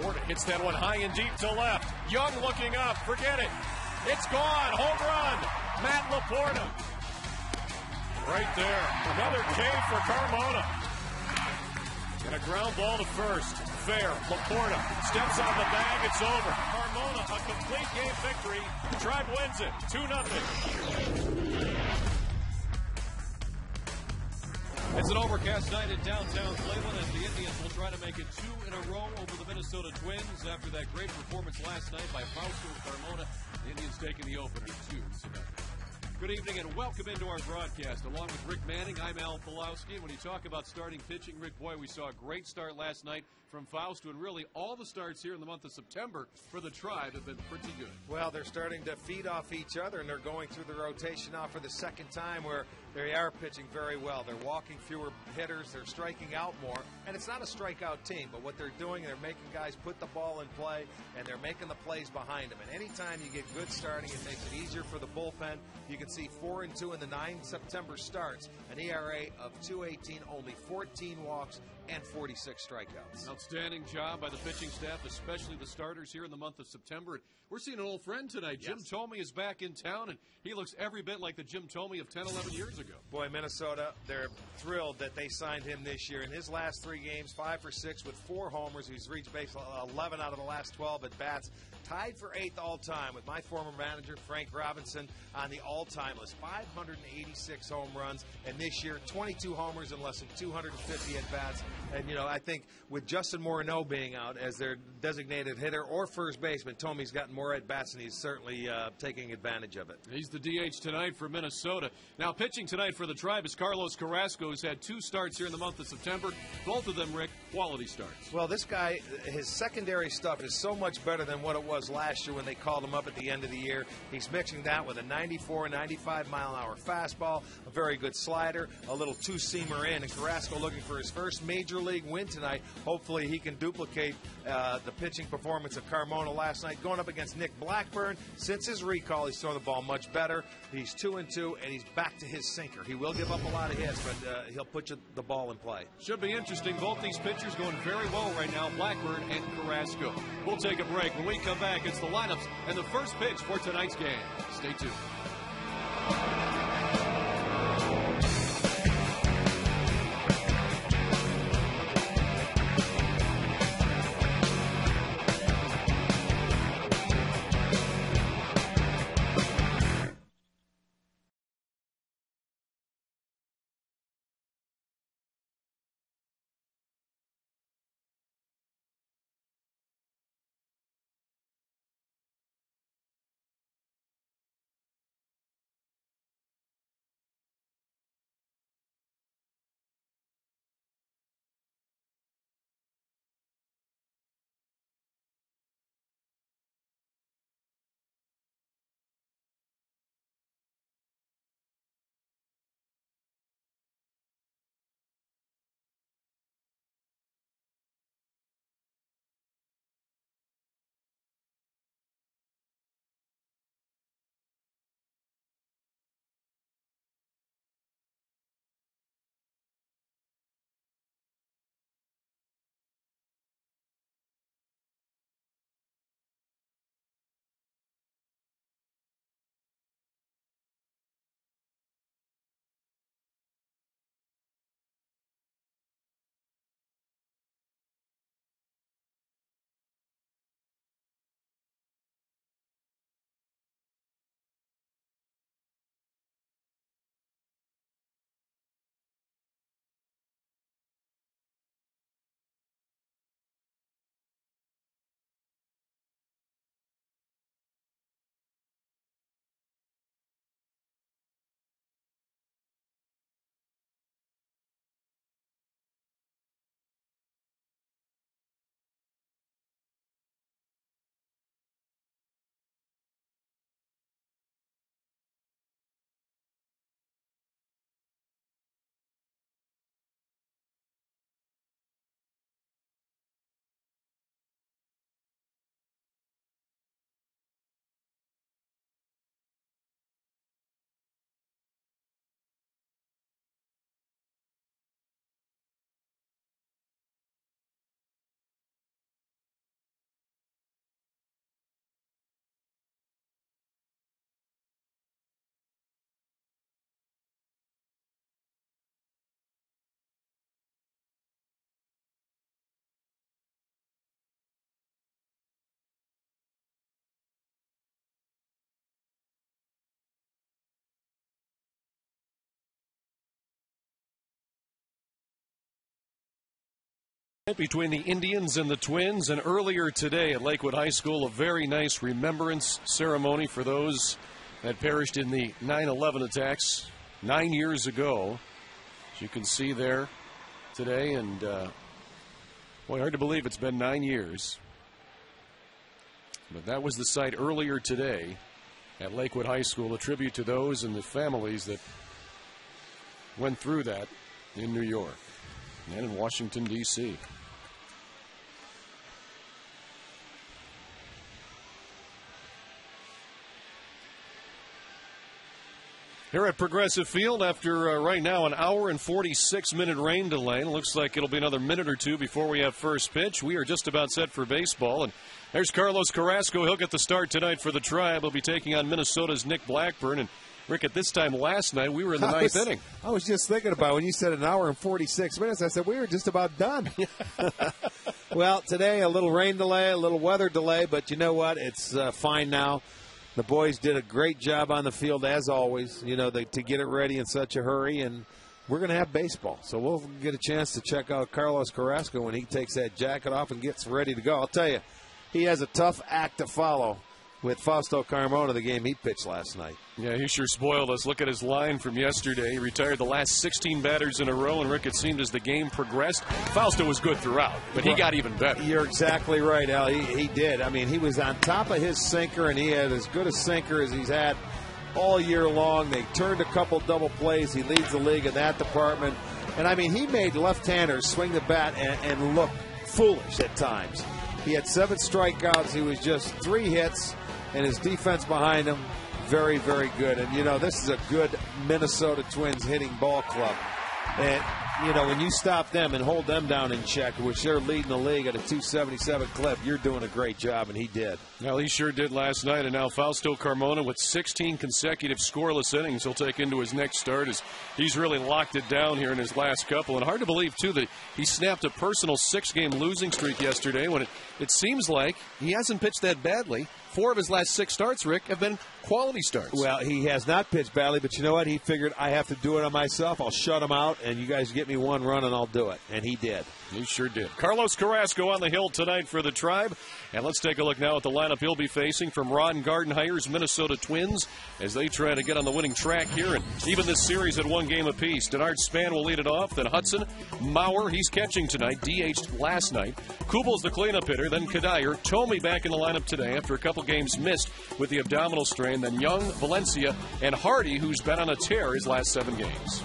Laporta hits that one high and deep to left. Young looking up. Forget it. It's gone. Home run. Matt Laporta. Right there. Another K for Carmona. And a ground ball to first. Fair. Laporta steps on the bag. It's over. Carmona, a complete game victory. Tribe wins it. 2-0. It's an overcast night in downtown Cleveland as the Indians will try to make it 2 in a row over the Minnesota Twins after that great performance last night by Fausto and Carmona. The Indians taking the opener 2-0. Good evening and welcome into our broadcast. Along with Rick Manning, I'm Al Pulowski. When you talk about starting pitching, Rick, boy, we saw a great start last night from Fausto, and really all the starts here in the month of September for the Tribe have been pretty good. Well, they're starting to feed off each other, and they're going through the rotation now for the second time where they are pitching very well. They're walking fewer hitters, they're striking out more, and it's not a strikeout team, but what they're doing, they're making guys put the ball in play, and they're making the plays behind them. And anytime you get good starting, it makes it easier for the bullpen. You can see 4-2 in the 9 September starts, an ERA of 2.18, only 14 walks, and 46 strikeouts. Outstanding job by the pitching staff, especially the starters here in the month of September. We're seeing an old friend tonight. Jim Thome is back in town, and he looks every bit like the Jim Thome of 10, 11 years ago. Boy, Minnesota, they're thrilled that they signed him this year. In his last 3 games, 5 for 6 with 4 homers. He's reached base 11 out of the last 12 at bats. Tied for 8th all-time with my former manager, Frank Robinson, on the all-time list. 586 home runs, and this year, 22 homers and less than 250 at-bats. And, you know, I think with Justin Morneau being out as their designated hitter or first baseman, Tome's gotten more at-bats, and he's certainly taking advantage of it. He's the DH tonight for Minnesota. Now, pitching tonight for the Tribe is Carlos Carrasco, who's had 2 starts here in the month of September. Both of them, Rick, quality starts. Well, this guy, his secondary stuff is so much better than what it was last year when they called him up at the end of the year. He's mixing that with a 94, 95-mile-an-hour fastball, a very good slider, a little two-seamer in, and Carrasco looking for his first major league win tonight. Hopefully he can duplicate the pitching performance of Carmona last night, going up against Nick Blackburn. Since his recall, he's thrown the ball much better. He's 2-2, and he's back to his sinker. He will give up a lot of hits, but he'll put the ball in play. Should be interesting. Both these pitchers going very well right now, Blackburn and Carrasco. We'll take a break. When we come back, it's the lineups and the first pitch for tonight's game. Stay tuned. Between the Indians and the Twins, and earlier today at Lakewood High School, a very nice remembrance ceremony for those that perished in the 9/11 attacks 9 years ago. As you can see there today, and boy, hard to believe it's been 9 years. But that was the site earlier today at Lakewood High School, a tribute to those and the families that went through that in New York and in Washington, D.C. Here at Progressive Field, after right now an hour and 46-minute rain delay, looks like it'll be another minute or two before we have first pitch. We are just about set for baseball, and there's Carlos Carrasco. He'll get the start tonight for the Tribe. He'll be taking on Minnesota's Nick Blackburn. And Rick, at this time last night, we were in the ninth inning. I was just thinking about when you said an hour and 46 minutes, I said we were just about done. Well, today a little rain delay, a little weather delay, but you know what? It's fine now. The boys did a great job on the field, as always, to get it ready in such a hurry, and we're going to have baseball. So we'll get a chance to check out Carlos Carrasco when he takes that jacket off and gets ready to go. I'll tell you, he has a tough act to follow with Fausto Carmona, the game he pitched last night. Yeah, he sure spoiled us. Look at his line from yesterday. He retired the last 16 batters in a row, and Rick, it seemed as the game progressed, Fausto was good throughout, but he got even better. You're exactly right, Al. He did. I mean, he was on top of his sinker, and he had as good a sinker as he's had all year long. They turned a couple double plays. He leads the league in that department. And, I mean, he made left-handers swing the bat and look foolish at times. He had 7 strikeouts. He was just 3 hits, and his defense behind him, very, very good. And, this is a good Minnesota Twins hitting ball club. And, when you stop them and hold them down in check, which they're leading the league at a 277 clip, you're doing a great job, and he did. Well, he sure did last night. And now Fausto Carmona with 16 consecutive scoreless innings he'll take into his next start as he's really locked it down here in his last couple. And hard to believe, too, that he snapped a personal 6-game losing streak yesterday when it seems like he hasn't pitched that badly. 4 of his last 6 starts, Rick, have been quality starts. Well, he has not pitched badly, but you know what? He figured, I have to do it on myself. I'll shut him out, and you guys get me 1 run, and I'll do it. And he did. He sure did. Carlos Carrasco on the hill tonight for the Tribe. And let's take a look now at the lineup he'll be facing from Ron Gardenhire's Minnesota Twins as they try to get on the winning track here. And even this series at 1 game apiece. Denard Span will lead it off. Then Hudson. Mauer, he's catching tonight. DH'd last night. Kubal's the cleanup hitter. Then Kadire. Tomey back in the lineup today after a couple games missed with the abdominal strain. Then Young, Valencia, and Hardy, who's been on a tear his last 7 games.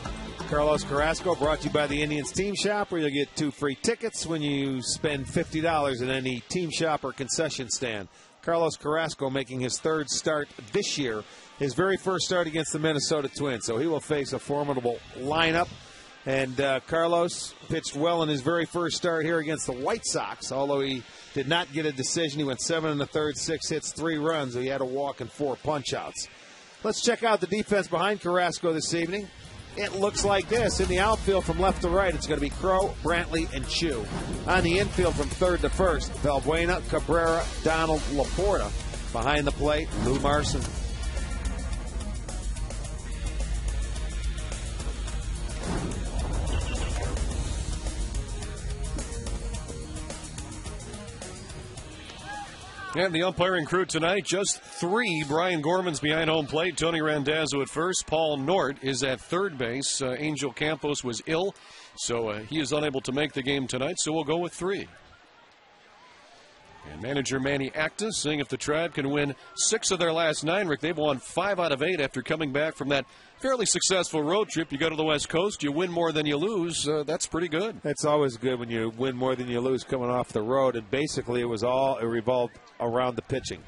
Carlos Carrasco brought to you by the Indians Team Shop, where you'll get 2 free tickets when you spend $50 at any Team Shop or concession stand. Carlos Carrasco making his 3rd start this year, his very first start against the Minnesota Twins. So he will face a formidable lineup. And Carlos pitched well in his very first start here against the White Sox, although he did not get a decision. He went 7 1/3, 6 hits, 3 runs. He had a walk and 4 punch-outs. Let's check out the defense behind Carrasco this evening. It looks like this. In the outfield from left to right, it's going to be Crow, Brantley, and Chu. On the infield from 3rd to 1st, Valbuena, Cabrera, Donald, Laporta. Behind the plate, Lou Marson. And the umpiring crew tonight, just 3. Brian Gorman's behind home plate. Tony Randazzo at first. Paul Nort is at third base. Angel Campos was ill, so he is unable to make the game tonight, so we'll go with 3. And manager Manny Acta seeing if the Tribe can win 6 of their last 9. Rick, they've won 5 out of 8 after coming back from that fairly successful road trip. You go to the West Coast, you win more than you lose. That's pretty good. It's always good when you win more than you lose coming off the road. And basically it revolved around the pitching.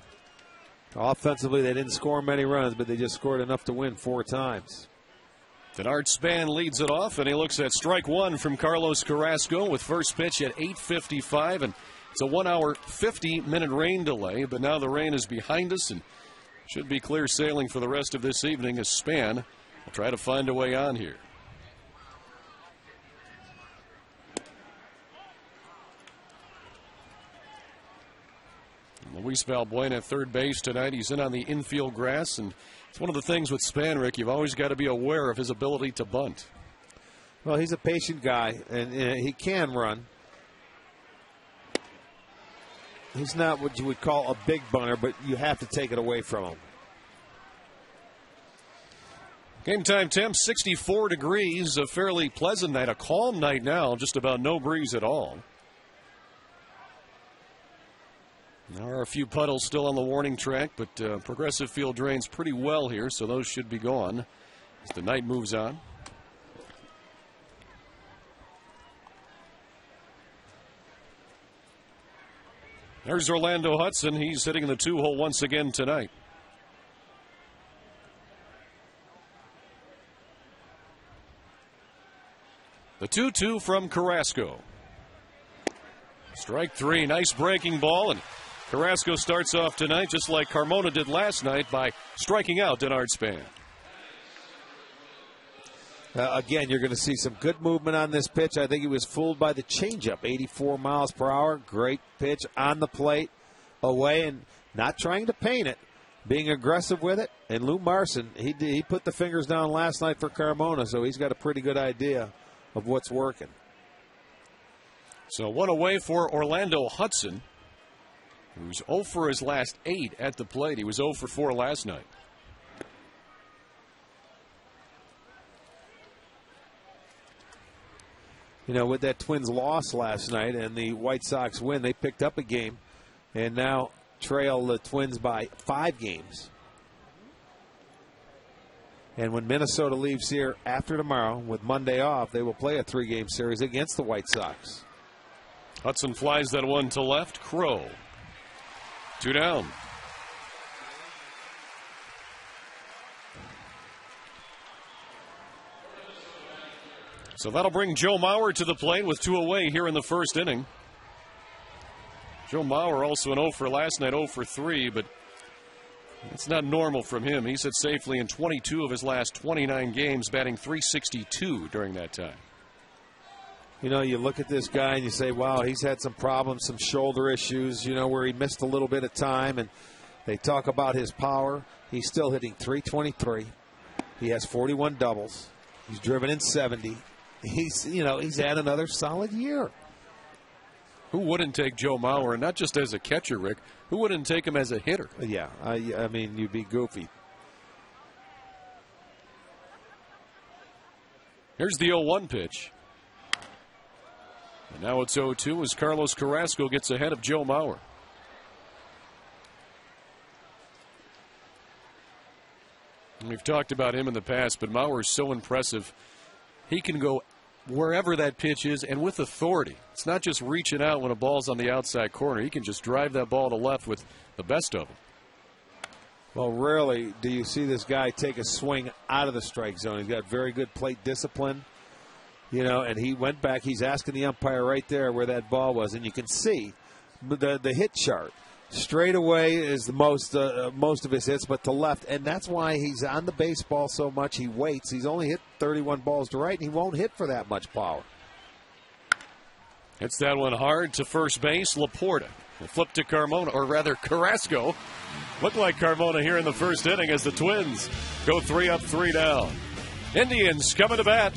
Offensively, they didn't score many runs, but they just scored enough to win 4 times. Denard Span leads it off, and he looks at strike 1 from Carlos Carrasco with first pitch at 8:55. And it's a 1 hour, 50-minute rain delay, but now the rain is behind us and should be clear sailing for the rest of this evening as Span will try to find a way on here. Luis Valbuena at third base tonight. He's in on the infield grass, and it's one of the things with Span, Rick, you've always got to be aware of his ability to bunt. Well, he's a patient guy, and he can run. He's not what you would call a big bunter, but you have to take it away from him. Game time temp 64 degrees, a fairly pleasant night, a calm night now, just about no breeze at all. There are a few puddles still on the warning track, but Progressive Field drains pretty well here, so those should be gone as the night moves on. There's Orlando Hudson. He's hitting the 2-hole once again tonight. The 2-2 from Carrasco. Strike three. Nice breaking ball. And Carrasco starts off tonight just like Carmona did last night by striking out Denard Span. Again, you're going to see some good movement on this pitch. I think he was fooled by the changeup. 84 miles per hour. Great pitch on the plate. Away and not trying to paint it. Being aggressive with it. And Lou Marson, he put the fingers down last night for Carmona, so he's got a pretty good idea of what's working. So one away for Orlando Hudson, who's 0 for his last 8 at the plate. He was 0 for 4 last night. You know, with that Twins loss last night and the White Sox win, they picked up a game and now trail the Twins by 5 games. And when Minnesota leaves here after tomorrow with Monday off, they will play a 3-game series against the White Sox. Hudson flies that one to left. Crow. 2 down. So that'll bring Joe Mauer to the plate with 2 away here in the first inning. Joe Mauer also an 0 for last night, 0 for 3, but it's not normal from him. He's hit safely in 22 of his last 29 games, batting .362 during that time. You know, you look at this guy and you say, wow, he's had some problems, some shoulder issues, you know, where he missed a little bit of time. And they talk about his power. He's still hitting .323. He has 41 doubles. He's driven in 70. He's had another solid year. Who wouldn't take Joe Mauer, not just as a catcher, Rick? Who wouldn't take him as a hitter? Yeah, I mean, you'd be goofy. Here's the 0-1 pitch. And now it's 0-2 as Carlos Carrasco gets ahead of Joe Mauer. We've talked about him in the past, but Mauer is so impressive. He can go wherever that pitch is and with authority. It's not just reaching out when a ball's on the outside corner. He can just drive that ball to left with the best of them. Well, rarely do you see this guy take a swing out of the strike zone. He's got very good plate discipline. You know, and he went back. He's asking the umpire right there where that ball was. And you can see the hit chart. Straight away is the most of his hits, but to left. And that's why he's on the baseball so much. He waits. He's only hit 31 balls to right, and he won't hit for that much power. Hits that one hard to first base. Laporta will flip to Carmona, or rather Carrasco. Looked like Carmona here in the first inning as the Twins go 3 up, 3 down. Indians coming to bat.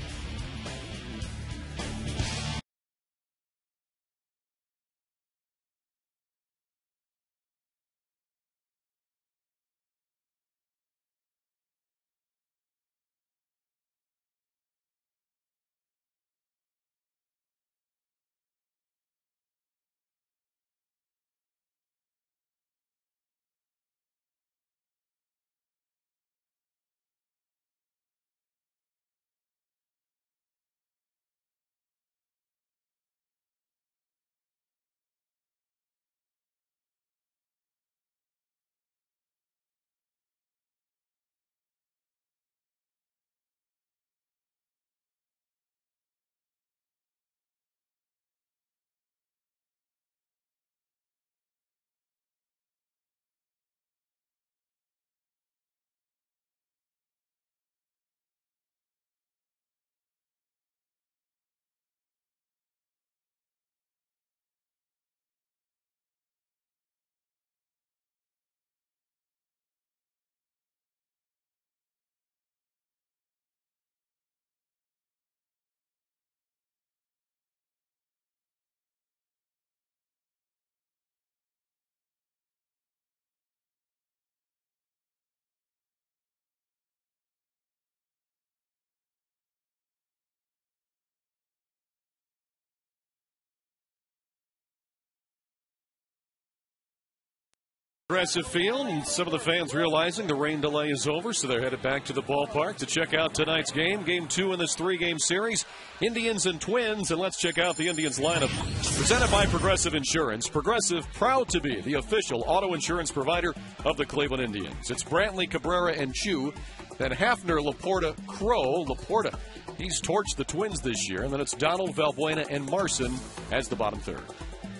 Progressive Field, and some of the fans realizing the rain delay is over, so they're headed back to the ballpark to check out tonight's game. Game 2 in this 3-game series, Indians and Twins, and let's check out the Indians lineup. Presented by Progressive Insurance. Progressive, proud to be the official auto insurance provider of the Cleveland Indians. It's Brantley, Cabrera, and Chu. Then Hafner, Laporta, Crow. Laporta, he's torched the Twins this year. And then it's Donald, Valbuena, and Marson as the bottom third.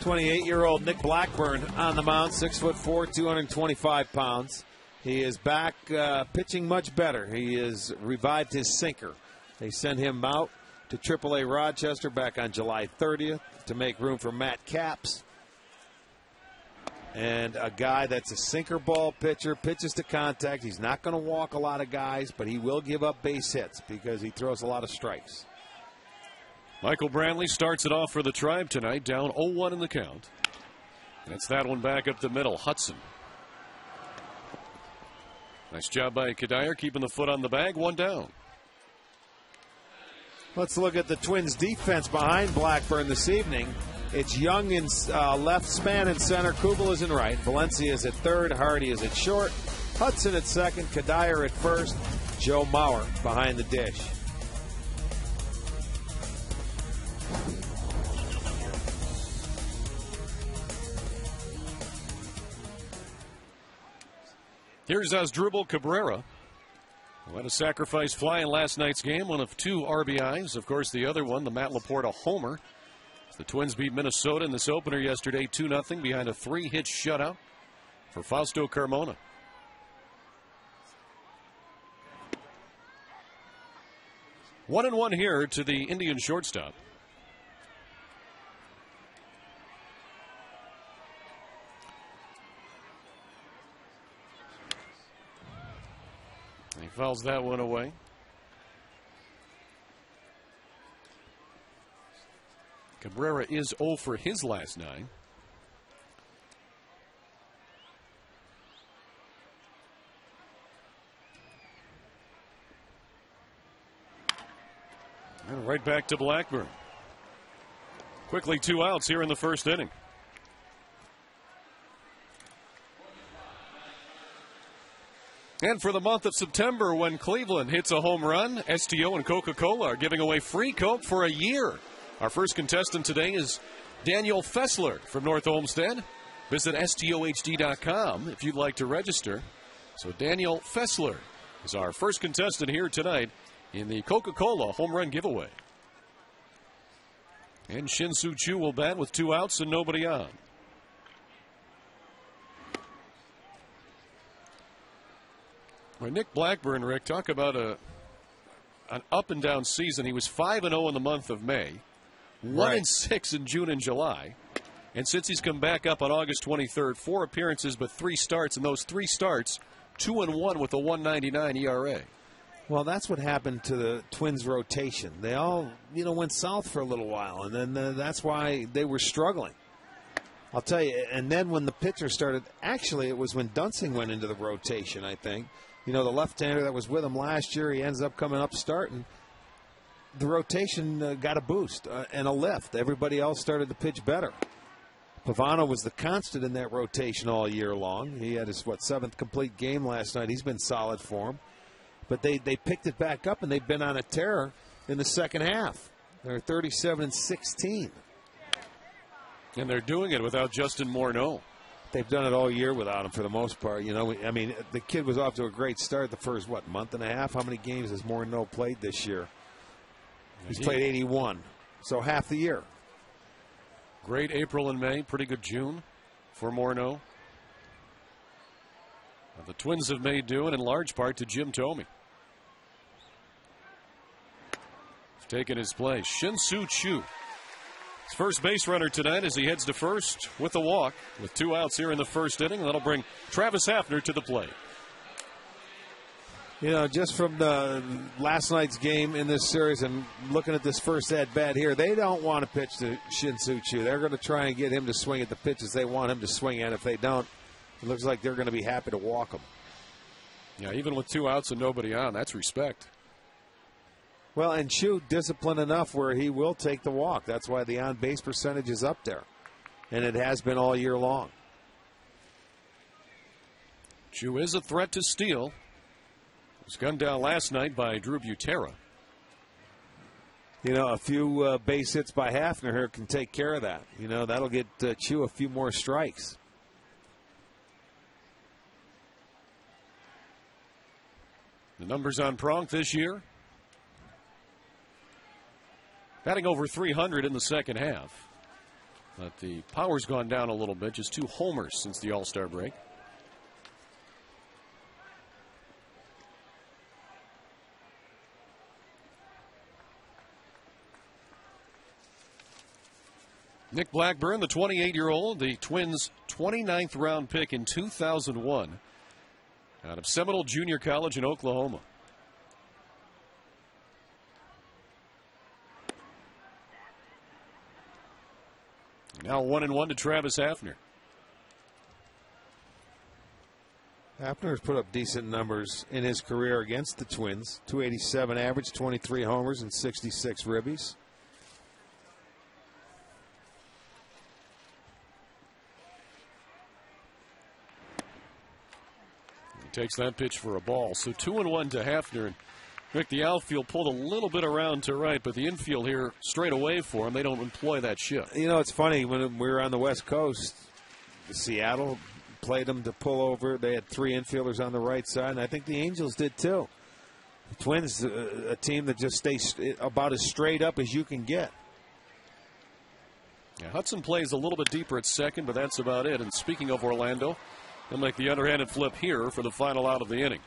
28-year-old Nick Blackburn on the mound, 6'4", 225 pounds. He is back pitching much better. He has revived his sinker. They sent him out to AAA Rochester back on July 30th to make room for Matt Capps. And a guy that's a sinker ball pitcher, pitches to contact. He's not going to walk a lot of guys, but he will give up base hits because he throws a lot of strikes. Michael Brantley starts it off for the Tribe tonight, down 0-1 in the count. And it's that one back up the middle. Hudson. Nice job by Kadire, keeping the foot on the bag. 1 down. Let's look at the Twins' defense behind Blackburn this evening. It's Young in left, Span in center, Kubel is in right, Valencia is at third, Hardy is at short, Hudson at second, Kadire at first, Joe Mauer behind the dish. Here's Asdrubal Cabrera, who had a sacrifice fly in last night's game, one of 2 RBIs. Of course, the other one, the Matt Laporta homer. The Twins beat Minnesota in this opener yesterday 2-0 behind a 3-hit shutout for Fausto Carmona. One and one here to the Indian shortstop. He fouls that one away. Cabrera is 0 for his last 9. And right back to Blackburn. Quickly 2 outs here in the first inning. And for the month of September, when Cleveland hits a home run, STO and Coca-Cola are giving away free Coke for a year. Our first contestant today is Daniel Fessler from North Olmsted. Visit STOHD.com if you'd like to register. So Daniel Fessler is our first contestant here tonight in the Coca-Cola home run giveaway. And Shin-Soo Choo will bat with 2 outs and nobody on. Well, Nick Blackburn, Rick, talk about an up and down season. He was 5-0 in the month of May. 1-6 in June and July. And since he's come back up on August 23rd, 4 appearances but 3 starts. And those 3 starts, 2-1 with a 1.99 ERA. Well, that's what happened to the Twins' rotation. They all, went south for a little while, and then that's why they were struggling. I'll tell you, and then when the pitcher started, actually it was when Dunsing went into the rotation, I think. The left-hander that was with him last year, he ends up coming up starting. The rotation got a boost and a lift. Everybody else started to pitch better. Pavano was the constant in that rotation all year long. He had his, 7th complete game last night. He's been solid for him. But they picked it back up, and they've been on a tear in the second half. They're 37-16. And they're doing it without Justin Morneau. They've done it all year without him for the most part. The kid was off to a great start the first, month and a half? How many games has Morneau played this year? He's played 81, so half the year. Great April and May, pretty good June for Morneau. The Twins have made do, and in large part to Jim Thome. He's taken his place. Shin-Soo Choo, his first base runner tonight as he heads to first with a walk with 2 outs here in the first inning. That'll bring Travis Hafner to the plate. Just from the last night's game in this series and looking at this first at-bat here, they don't want to pitch to Shin-Soo Choo. They're going to try and get him to swing at the pitches they want him to swing at. If they don't, it looks like they're going to be happy to walk him. Yeah, even with 2 outs and nobody on, that's respect. Well, and Choo disciplined enough where he will take the walk. That's why the on-base percentage is up there. And it has been all year long. Chu is a threat to steal. He was gunned down last night by Drew Butera. You know, a few base hits by Hafner here can take care of that. You know, that'll get Chu a few more strikes. The numbers on Pronk this year: batting over 300 in the second half. But the power's gone down a little bit. Just 2 homers since the All-Star break. Nick Blackburn, the 28-year-old, the Twins' 29th round pick in 2001, out of Seminole Junior College in Oklahoma. Now 1-1 to Travis Hafner. Hafner's put up decent numbers in his career against the Twins. 287 average, 23 homers, and 66 ribbies. Takes that pitch for a ball. So 2-1 to Hafner. And Rick, the outfield pulled a little bit around to right, but the infield here straight away for him. They don't employ that shift. You know, it's funny. When we were on the West Coast, Seattle played them to pull over. They had 3 infielders on the right side, and I think the Angels did too. The Twins, a team that just stays about as straight up as you can get. Yeah, Hudson plays a little bit deeper at second, but that's about it. And speaking of Orlando, they'll make the underhanded flip here for the final out of the inning.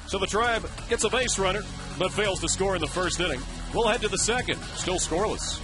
So the Tribe gets a base runner, but fails to score in the first inning. We'll head to the second, still scoreless.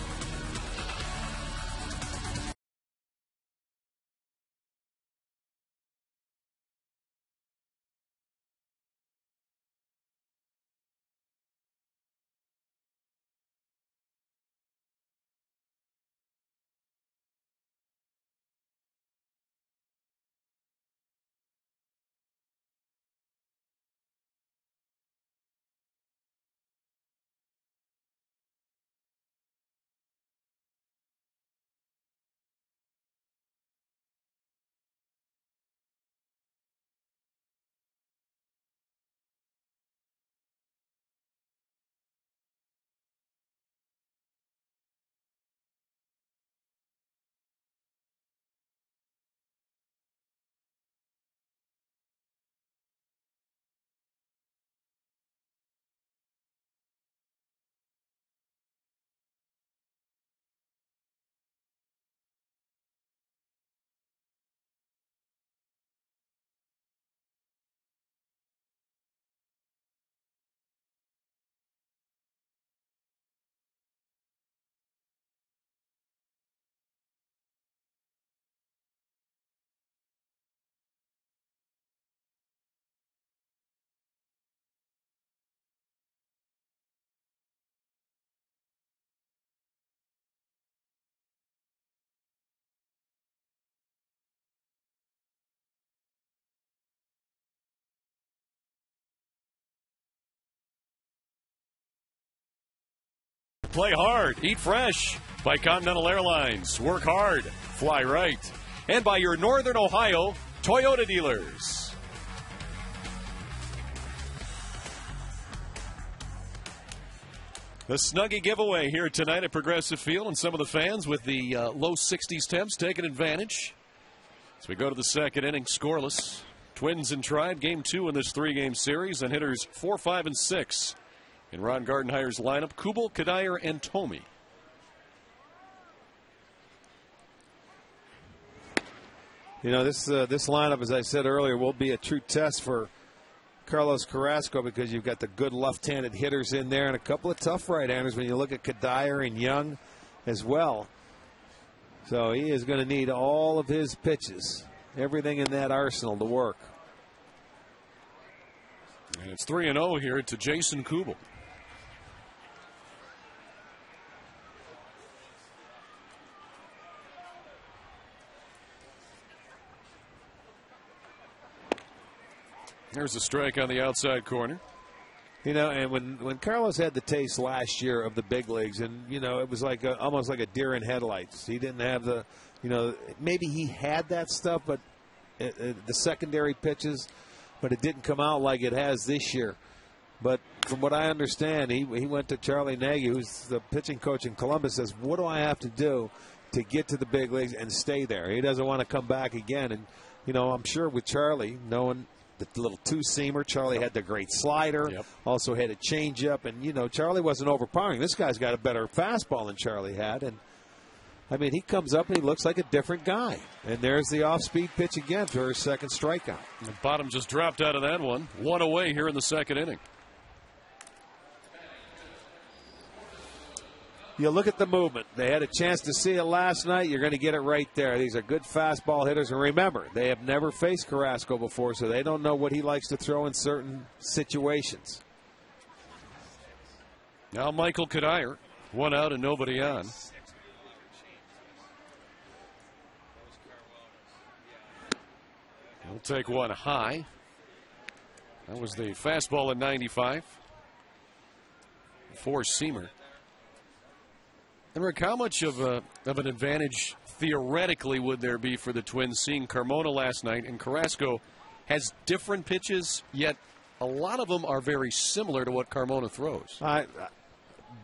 Play hard, eat fresh by Continental Airlines. Work hard, fly right. And by your Northern Ohio Toyota dealers. The Snuggie giveaway here tonight at Progressive Field, and some of the fans with the low 60s temps taking advantage. As we go to the second inning, scoreless. Twins and Tribe, game 2 in this 3-game series, and hitters 4, 5, and 6 in Ron Gardenhire's lineup: Kubel, Kadire, and Tomey. You know, this lineup, as I said earlier, will be a true test for Carlos Carrasco, because you've got the good left-handed hitters in there and a couple of tough right-handers when you look at Kadire and Young as well. So he is going to need all of his pitches, everything in that arsenal to work. And it's 3-0 here to Jason Kubel. There's a strike on the outside corner. You know, and when Carlos had the taste last year of the big leagues, and, you know, it was like almost like a deer in headlights. He didn't have the, you know, maybe he had that stuff, but the secondary pitches, but it didn't come out like it has this year. But from what I understand, he went to Charlie Nagy, who's the pitching coach in Columbus, says, what do I have to do to get to the big leagues and stay there? He doesn't want to come back again. And, I'm sure with Charlie, knowing the little two-seamer, Charlie had the great slider, also had a changeup. And, Charlie wasn't overpowering. This guy's got a better fastball than Charlie had. And, he comes up and he looks like a different guy. And there's the off-speed pitch again for his second strikeout. The bottom just dropped out of that one. One away here in the second inning. You look at the movement. They had a chance to see it last night. You're going to get it right there. These are good fastball hitters. And remember, they have never faced Carrasco before, so they don't know what he likes to throw in certain situations. Now Michael Kadire, one out and nobody on. He'll take one high. That was the fastball at 95. Four-seamer. And Rick, how much of an advantage theoretically would there be for the Twins seeing Carmona last night? And Carrasco has different pitches, yet a lot of them are very similar to what Carmona throws.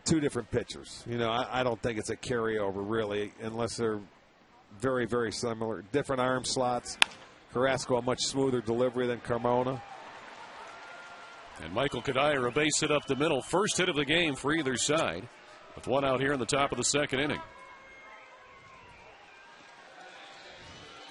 Two different pitchers. I don't think it's a carryover, really, unless they're very, very similar. Different arm slots. Carrasco a much smoother delivery than Carmona. And Michael Kadire, a base hit up the middle. First hit of the game for either side. With one out here in the top of the second inning.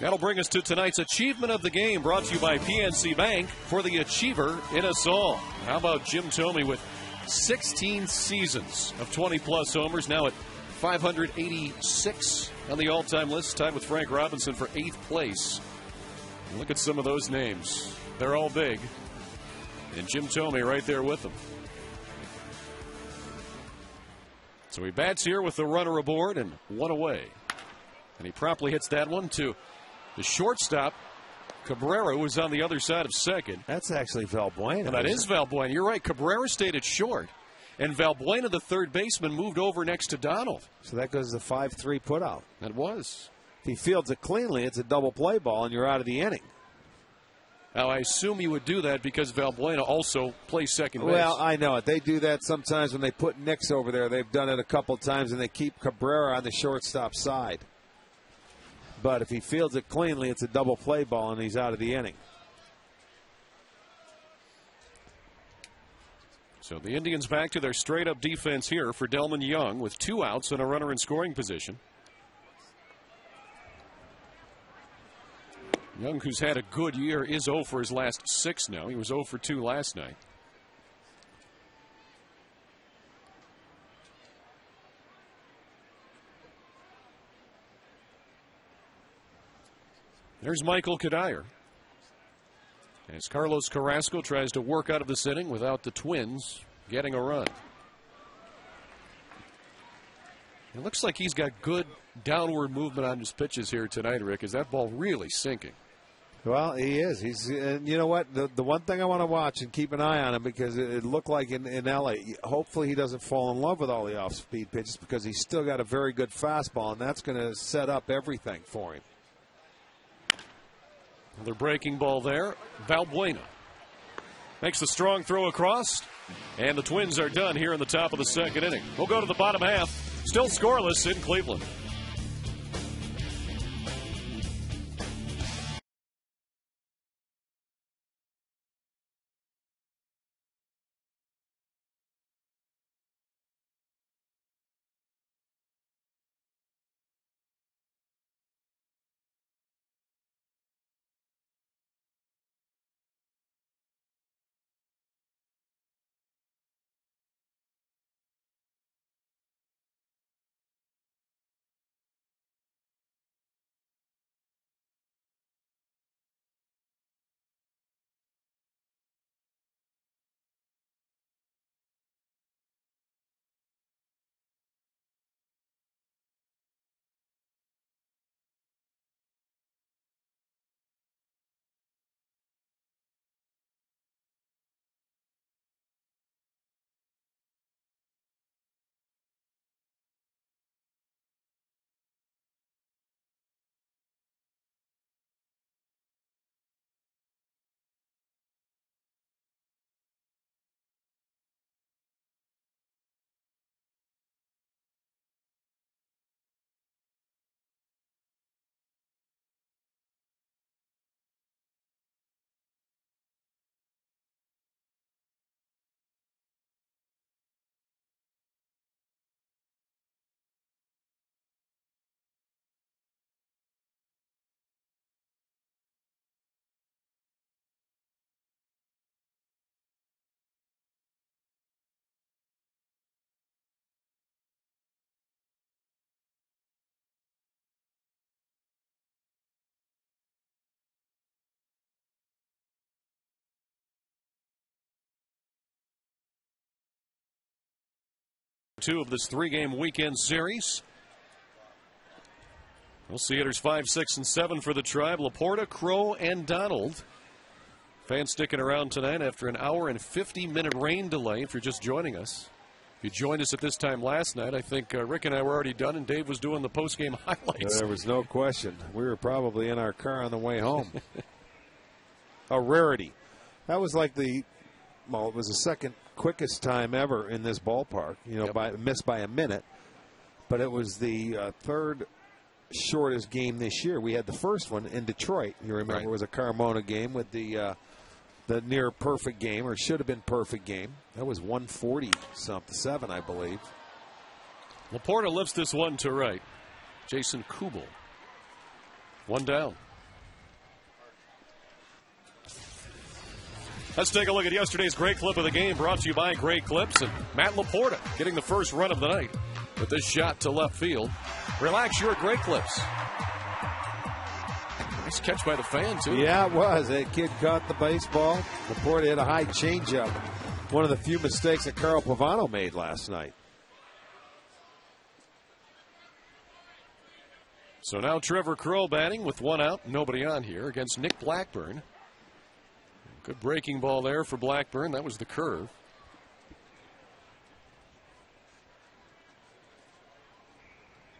That'll bring us to tonight's Achievement of the Game, brought to you by PNC Bank, for the achiever in us all. How about Jim Thome with 16 seasons of 20-plus homers, now at 586 on the all-time list, tied with Frank Robinson for 8th place. Look at some of those names. They're all big. And Jim Thome right there with them. So he bats here with the runner aboard and one away. And he promptly hits that one to the shortstop, Cabrera, who was on the other side of second. That's actually Valbuena. And that is Valbuena. You're right. Cabrera stayed at short. And Valbuena, the third baseman, moved over next to Donald. So that goes to 5-3 putout. That was. If he fields it cleanly, it's a double play ball, and you're out of the inning. Now, I assume you would do that because Valbuena also plays second base. Well, I know it. They do that sometimes when they put Nix over there. They've done it a couple times, and they keep Cabrera on the shortstop side. But if he fields it cleanly, it's a double play ball, and he's out of the inning. So the Indians back to their straight-up defense here for Delman Young with 2 outs and a runner in scoring position. Young, who's had a good year, is 0 for his last 6 now. He was 0 for 2 last night. There's Michael Kadire. As Carlos Carrasco tries to work out of this inning without the Twins getting a run. It looks like he's got good downward movement on his pitches here tonight, Rick. Is that ball really sinking? Well, he is. You know what? The one thing I want to watch and keep an eye on him, because it looked like in L.A., hopefully he doesn't fall in love with all the off-speed pitches, because he's still got a very good fastball, and that's going to set up everything for him. Another breaking ball there. Valbuena makes the strong throw across, and the Twins are done here in the top of the second inning. We'll go to the bottom half. Still scoreless in Cleveland. 2 of this 3-game weekend series. We'll see hitters 5, 6, and 7 for the Tribe. Laporta, Crow, and Donald. Fans sticking around tonight after an hour and 50-minute rain delay if you're just joining us. If you joined us at this time last night, I think Rick and I were already done, and Dave was doing the post-game highlights. There was no question. We were probably in our car on the way home. A rarity. That was like it was the second quickest time ever in this ballpark, missed by a minute. But it was the third shortest game this year. We had the first one in Detroit. You remember, right. It was a Carmona game with the near perfect game, or should have been perfect game. That was 140-7, I believe. Laporta lifts this one to right. Jason Kubel. 1 down. Let's take a look at yesterday's great clip of the game, brought to you by Great Clips, and Matt Laporta getting the first run of the night with this shot to left field. Relax, you're at Great Clips. Nice catch by the fan, too. Yeah, it was. That kid caught the baseball. Laporta hit a high changeup. One of the few mistakes that Carl Pavano made last night. So now Trevor Crow batting with 1 out, nobody on here, against Nick Blackburn. Good breaking ball there for Blackburn. That was the curve.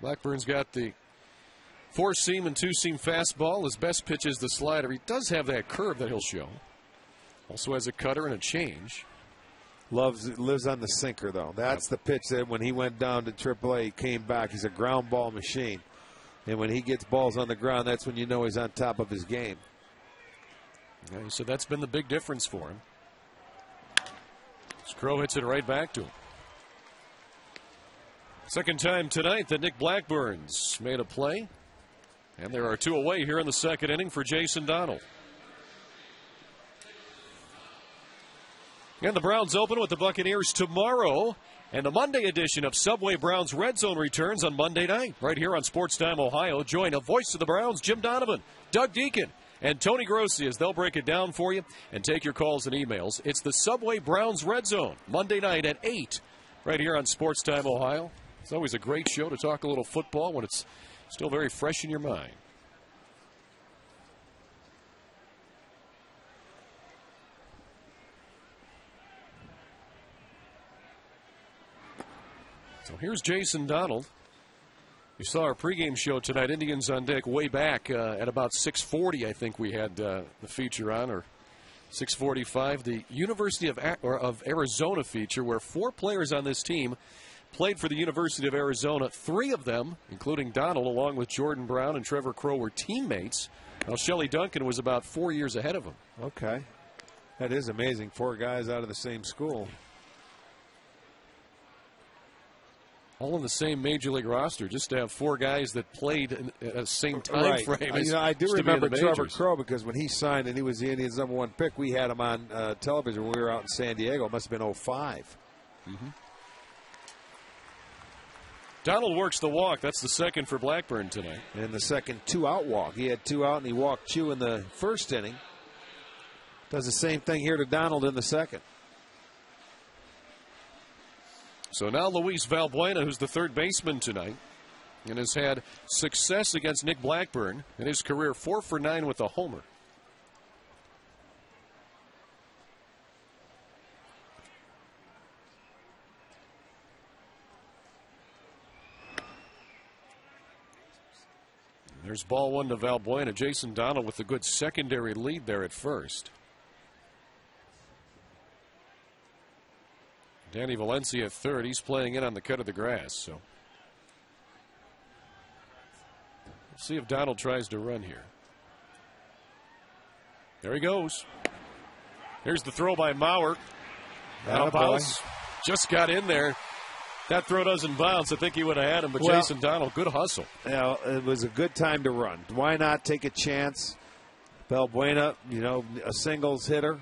Blackburn's got the 4-seam and 2-seam fastball. His best pitch is the slider. He does have that curve that he'll show. Also has a cutter and a change. Lives on the sinker, though. That's the pitch that when he went down to AAA, he came back. He's a ground ball machine. And when he gets balls on the ground, that's when you know he's on top of his game. Yeah, so that's been the big difference for him. Crow hits it right back to him. Second time tonight that Nick Blackburn's made a play. And there are 2 away here in the second inning for Jason Donald. And the Browns open with the Buccaneers tomorrow. And the Monday edition of Subway Browns Red Zone returns on Monday night, right here on Sports Time Ohio. Join a voice of the Browns, Jim Donovan, Doug Deacon, and Tony Grossi as they'll break it down for you and take your calls and emails. It's the Subway Browns Red Zone, Monday night at 8, right here on Sports Time Ohio. It's always a great show to talk a little football when it's still very fresh in your mind. So here's Jason Donald. You saw our pregame show tonight, Indians on Deck, way back at about 6:40, I think we had the feature on, or 6:45. The University of Arizona feature, where 4 players on this team played for the University of Arizona. 3 of them, including Donald, along with Jordan Brown and Trevor Crow, were teammates. Now, Shelley Duncan was about 4 years ahead of him. Okay. That is amazing. 4 guys out of the same school. All in the same Major League roster, just to have 4 guys that played in the same time frame. I do remember Trevor Crow, because when he signed and he was the Indians' #1 pick, we had him on television when we were out in San Diego. It must have been 2005. Mm-hmm. Donald works the walk. That's the second for Blackburn tonight. And the second 2-out walk. He had 2 out and he walked Chu in the first inning. Does the same thing here to Donald in the second. So now Luis Valbuena, who's the third baseman tonight, and has had success against Nick Blackburn in his career, 4 for 9 with a homer. There's ball 1 to Valbuena. Jason Donald with a good secondary lead there at first. Danny Valencia at third. He's playing in on the cut of the grass. So let's see if Donald tries to run here. There he goes. Here's the throw by Mauer. Out of bounds. Just got in there. That throw doesn't bounce. I think he would have had him, but Jason Donald, good hustle. Yeah, it was a good time to run. Why not take a chance? Valbuena, a singles hitter.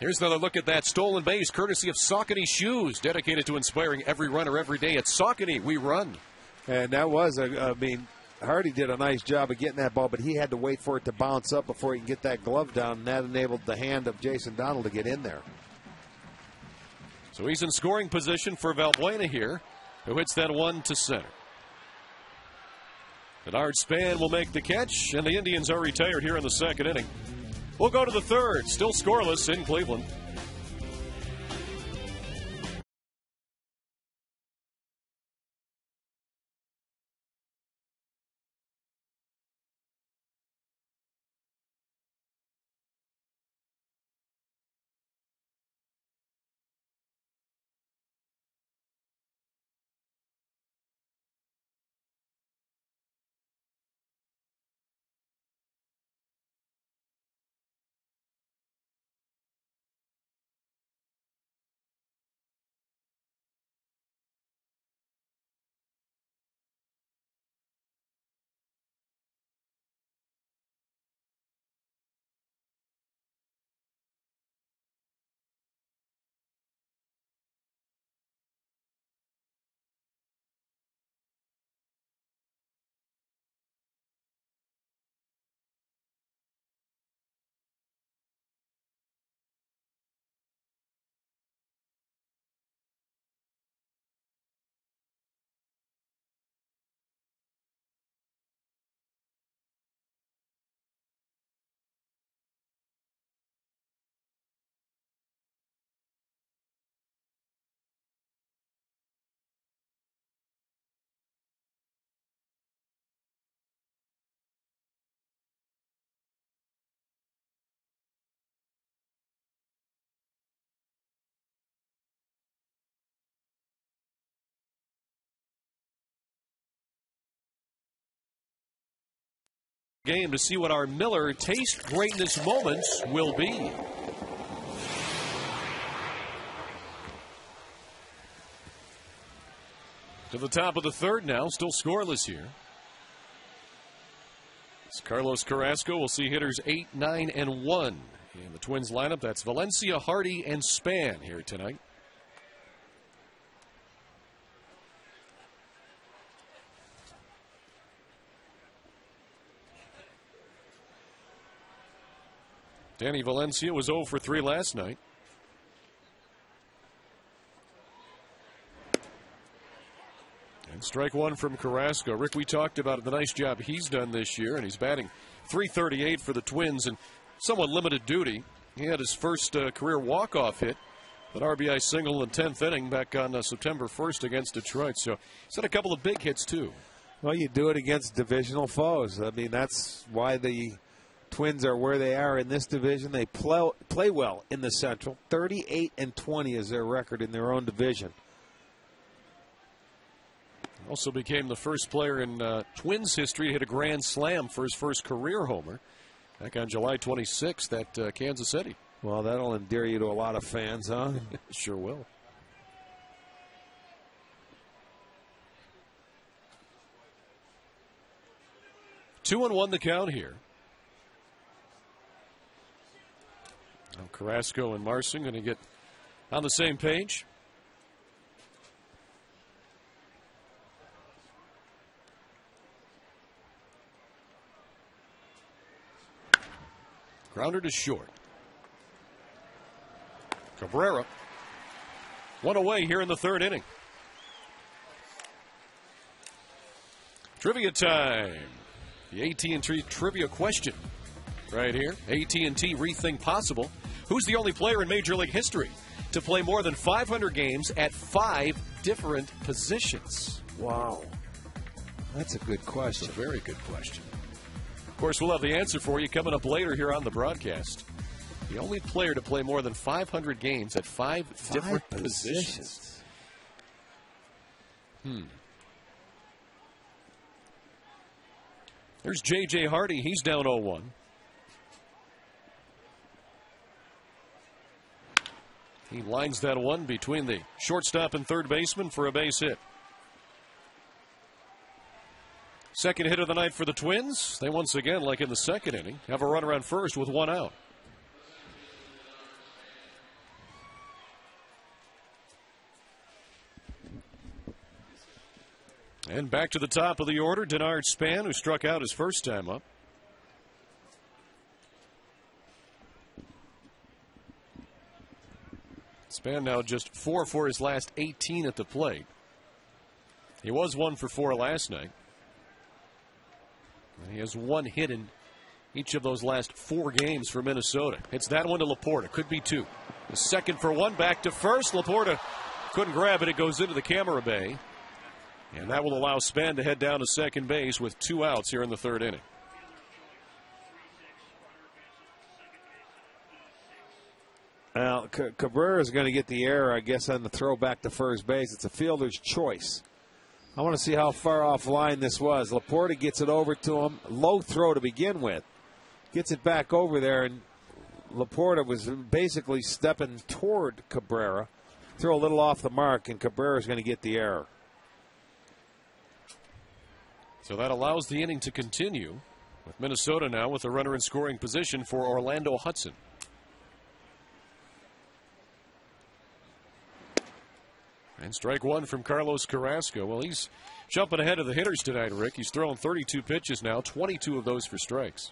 Here's another look at that stolen base, courtesy of Saucony Shoes, dedicated to inspiring every runner every day. At Saucony, we run. And that was, Hardy did a nice job of getting that ball, but he had to wait for it to bounce up before he can get that glove down, and that enabled the hand of Jason Donald to get in there. So he's in scoring position for Valbuena here, who hits that one to center. Denard Span will make the catch, and the Indians are retired here in the second inning. We'll go to the third, still scoreless in Cleveland. Game to see what our Miller taste greatness moments will be. To the top of the third now, still scoreless here. It's Carlos Carrasco. We'll see hitters 8, 9, and 1 in the Twins lineup. That's Valencia, Hardy, and Span here tonight. Danny Valencia was 0 for 3 last night. And strike one from Carrasco. Rick, we talked about the nice job he's done this year, and he's batting .338 for the Twins in somewhat limited duty. He had his first career walk-off hit, an RBI single in the 10th inning back on September 1st against Detroit. So he's had a couple of big hits, too. Well, you do it against divisional foes. I mean, that's why the Twins are where they are in this division. They play well in the Central. 38-20 is their record in their own division. Also became the first player in Twins history to hit a grand slam for his first career homer back on July 26th at Kansas City. Well, that'll endear you to a lot of fans, huh? Sure will. 2-1 the count here. Now Carrasco and Marson going to get on the same page. Grounder to short. Cabrera. One away here in the third inning. Trivia time. The AT&T trivia question right here. AT&T Rethink Possible. Who's the only player in Major League history to play more than 500 games at 5 different positions? Wow. That's a good question. That's a very good question. Of course, we'll have the answer for you coming up later here on the broadcast. The only player to play more than 500 games at 5 different positions. There's J.J. Hardy. He's down 0-1. He lines that one between the shortstop and third baseman for a base hit. Second hit of the night for the Twins. They once again, like in the second inning, have a runner on first with one out. And back to the top of the order, Denard Span, who struck out his first time up. Span now just 4 for his last 18 at the plate. He was 1 for 4 last night. And he has 1 hit in each of those last 4 games for Minnesota. Hits that one to Laporta. Could be 2. The second for 1. Back to first. Laporta couldn't grab it. It goes into the camera bay. And that will allow Span to head down to second base with 2 outs here in the 3rd inning. Well, Cabrera is going to get the error, I guess, on the throw back to first base. It's a fielder's choice. I want to see how far offline this was. Laporta gets it over to him. Low throw to begin with. Gets it back over there, and Laporta was basically stepping toward Cabrera. Throw a little off the mark, and Cabrera is going to get the error. So that allows the inning to continue with Minnesota now with a runner in scoring position for Orlando Hudson. And strike 1 from Carlos Carrasco. Well, he's jumping ahead of the hitters tonight, Rick. He's thrown 32 pitches now, 22 of those for strikes.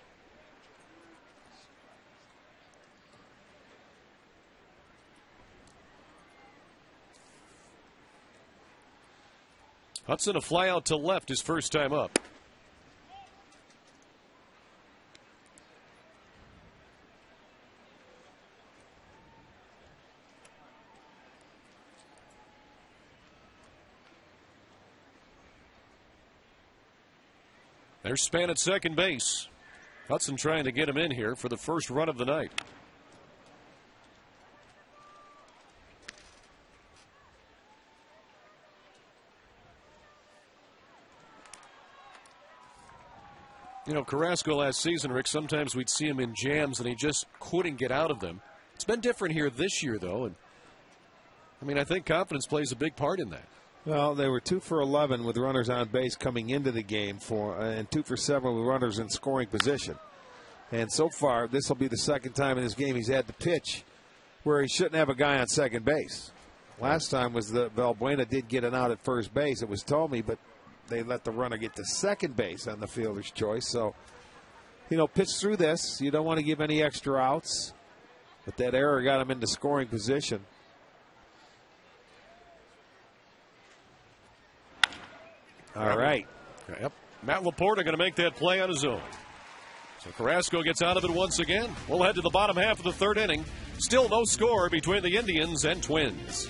Hudson a fly out to left his first time up. There's Span at second base. Hudson trying to get him in here for the first run of the night. You know, Carrasco last season, Rick, sometimes we'd see him in jams and he just couldn't get out of them. It's been different here this year, though. And I mean, I think confidence plays a big part in that. Well, they were 2 for 11 with runners on base coming into the game, and 2 for 7 with runners in scoring position. And so far, this will be the second time in this game he's had to pitch where he shouldn't have a guy on second base. Last time was the Valbuena did get an out at first base. It was Tomey, but they let the runner get to second base on the fielder's choice. So, you know, pitch through this. You don't want to give any extra outs. But that error got him into scoring position. All right. Yep. Matt Laporta going to make that play on his own. So Carrasco gets out of it once again. We'll head to the bottom half of the 3rd inning. Still no score between the Indians and Twins.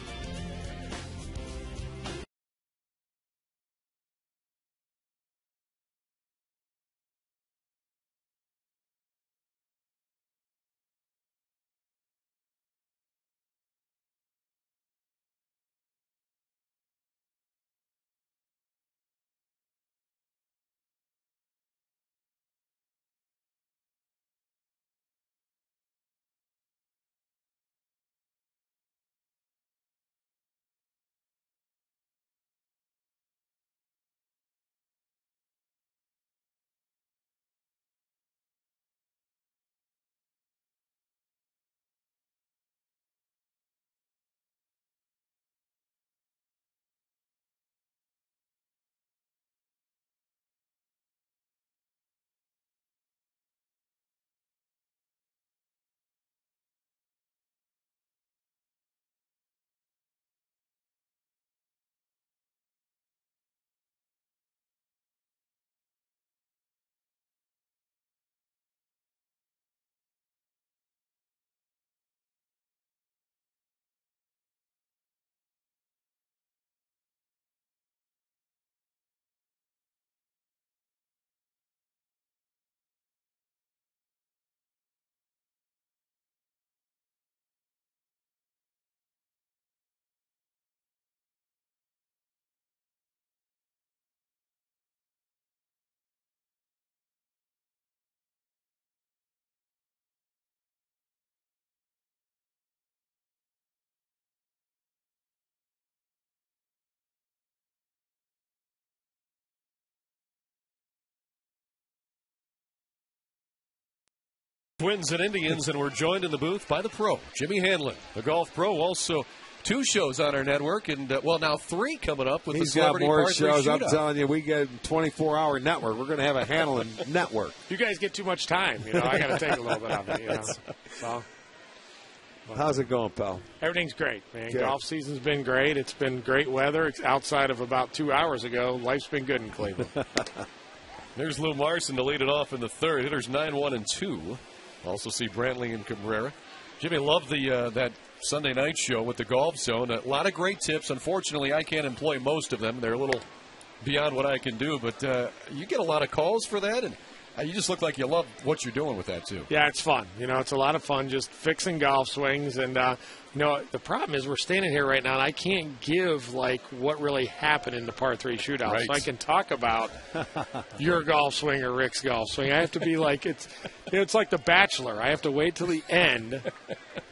Twins and Indians, and we're joined in the booth by the pro, Jimmy Hanlon, the golf pro. Also, 2 shows on our network, and well, now 3 coming up with He's the Celebrity got more Par 3 shows. Shootout. I'm telling you, we get a 24-hour network. We're going to have a Hanlon network. You guys get too much time. You know, I got to take a little bit of it. You know, so. How's it going, pal? Everything's great, man. Good. Golf season's been great. It's been great weather. It's outside of about 2 hours ago. Life's been good in Cleveland. There's Lou Marson to lead it off in the third. Hitters 9, 1, and 2. Also see Brantley and Cabrera. Jimmy, loved that Sunday night show with the Golf Zone. A lot of great tips. Unfortunately, I can't employ most of them. They're a little beyond what I can do. But you get a lot of calls for that, and you just look like you love what you're doing with that, too. Yeah, it's fun. It's a lot of fun just fixing golf swings. And, the problem is we're standing here right now, and I can't give, what really happened in the par 3 shootout. Right. So I can talk about your golf swing or Rick's golf swing. I have to be like, it's like The Bachelor. I have to wait till the end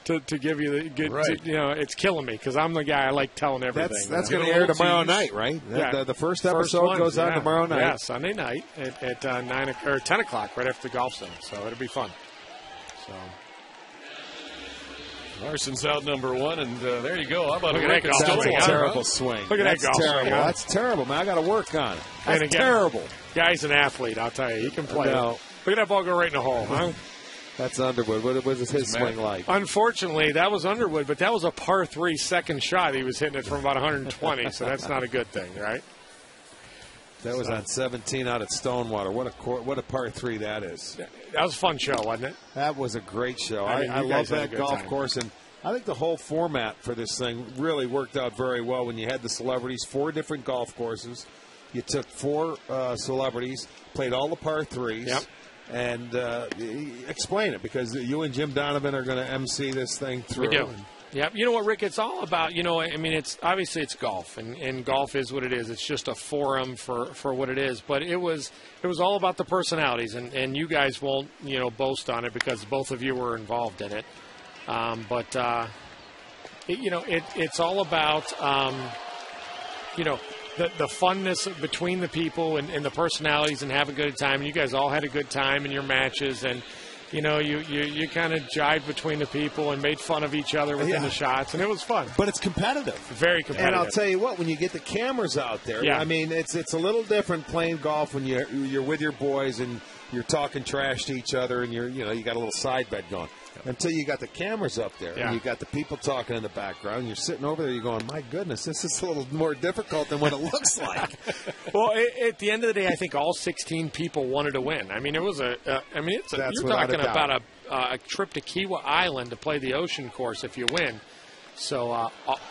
to give you the good, right. It's killing me because I'm the guy I like telling everything. That's going to air tomorrow night, right? Yeah. The first episode goes on tomorrow night. Yeah, Sunday night at 9 or 10 o'clock, right after the Golf Zone. So it'll be fun. So Larson's out number 1, and there you go. How about Look a at that record golf That's swing, a huh? terrible swing. Look at that golf swing, terrible. huh? That's terrible, man. I got to work on it. That's And again, terrible. Guy's an athlete, I'll tell you. He can play. No. Look at that ball go right in the hole, huh? That's Underwood. What was his swing like? Unfortunately, that was Underwood, but that was a par 3 second shot. He was hitting it from about 120, so that's not a good thing, right? That was on 17 out at Stonewater. What a par 3 that is. That was a fun show, wasn't it? That was a great show. I mean, I you love guys had a that good golf time. course, and I think the whole format for this thing really worked out very well when you had the celebrities, 4 different golf courses. You took 4 celebrities, played all the par 3s. Yep. And explain it, because you and Jim Donovan are going to MC this thing through. We do. Yeah, you know what, Rick? It's all about, it's obviously it's golf, and golf is what it is. It's just a forum for what it is. But it was all about the personalities, and you guys won't, boast on it because both of you were involved in it. It's all about, the funness between the people and the personalities and have a good time. And you guys all had a good time in your matches, and you kind of jived between the people and made fun of each other within the shots, and it was fun. But it's competitive. Very competitive. And I'll tell you what, when you get the cameras out there, Yeah. I mean, it's a little different playing golf when you're with your boys and you're talking trash to each other, and you got a little side bet going. Until you got the cameras up there, Yeah. and you got the people talking in the background, and you're sitting over there, you're going, my goodness, this is a little more difficult than what it looks like. Well, at the end of the day, I think all 16 people wanted to win. I mean, it was you're talking about a trip to Kiwa Island to play the ocean course if you win. So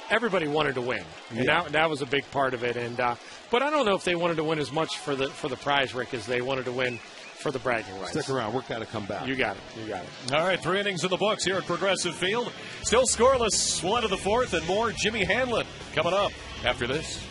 everybody wanted to win, and that was a big part of it. And but I don't know if they wanted to win as much for the prize, Rick, as they wanted to win for the bragging rights. Stick around. We're going to come back. You got it. All right, 3 innings in the books here at Progressive Field. Still scoreless. We'll enter the 4th, and more Jimmy Hanlon coming up after this.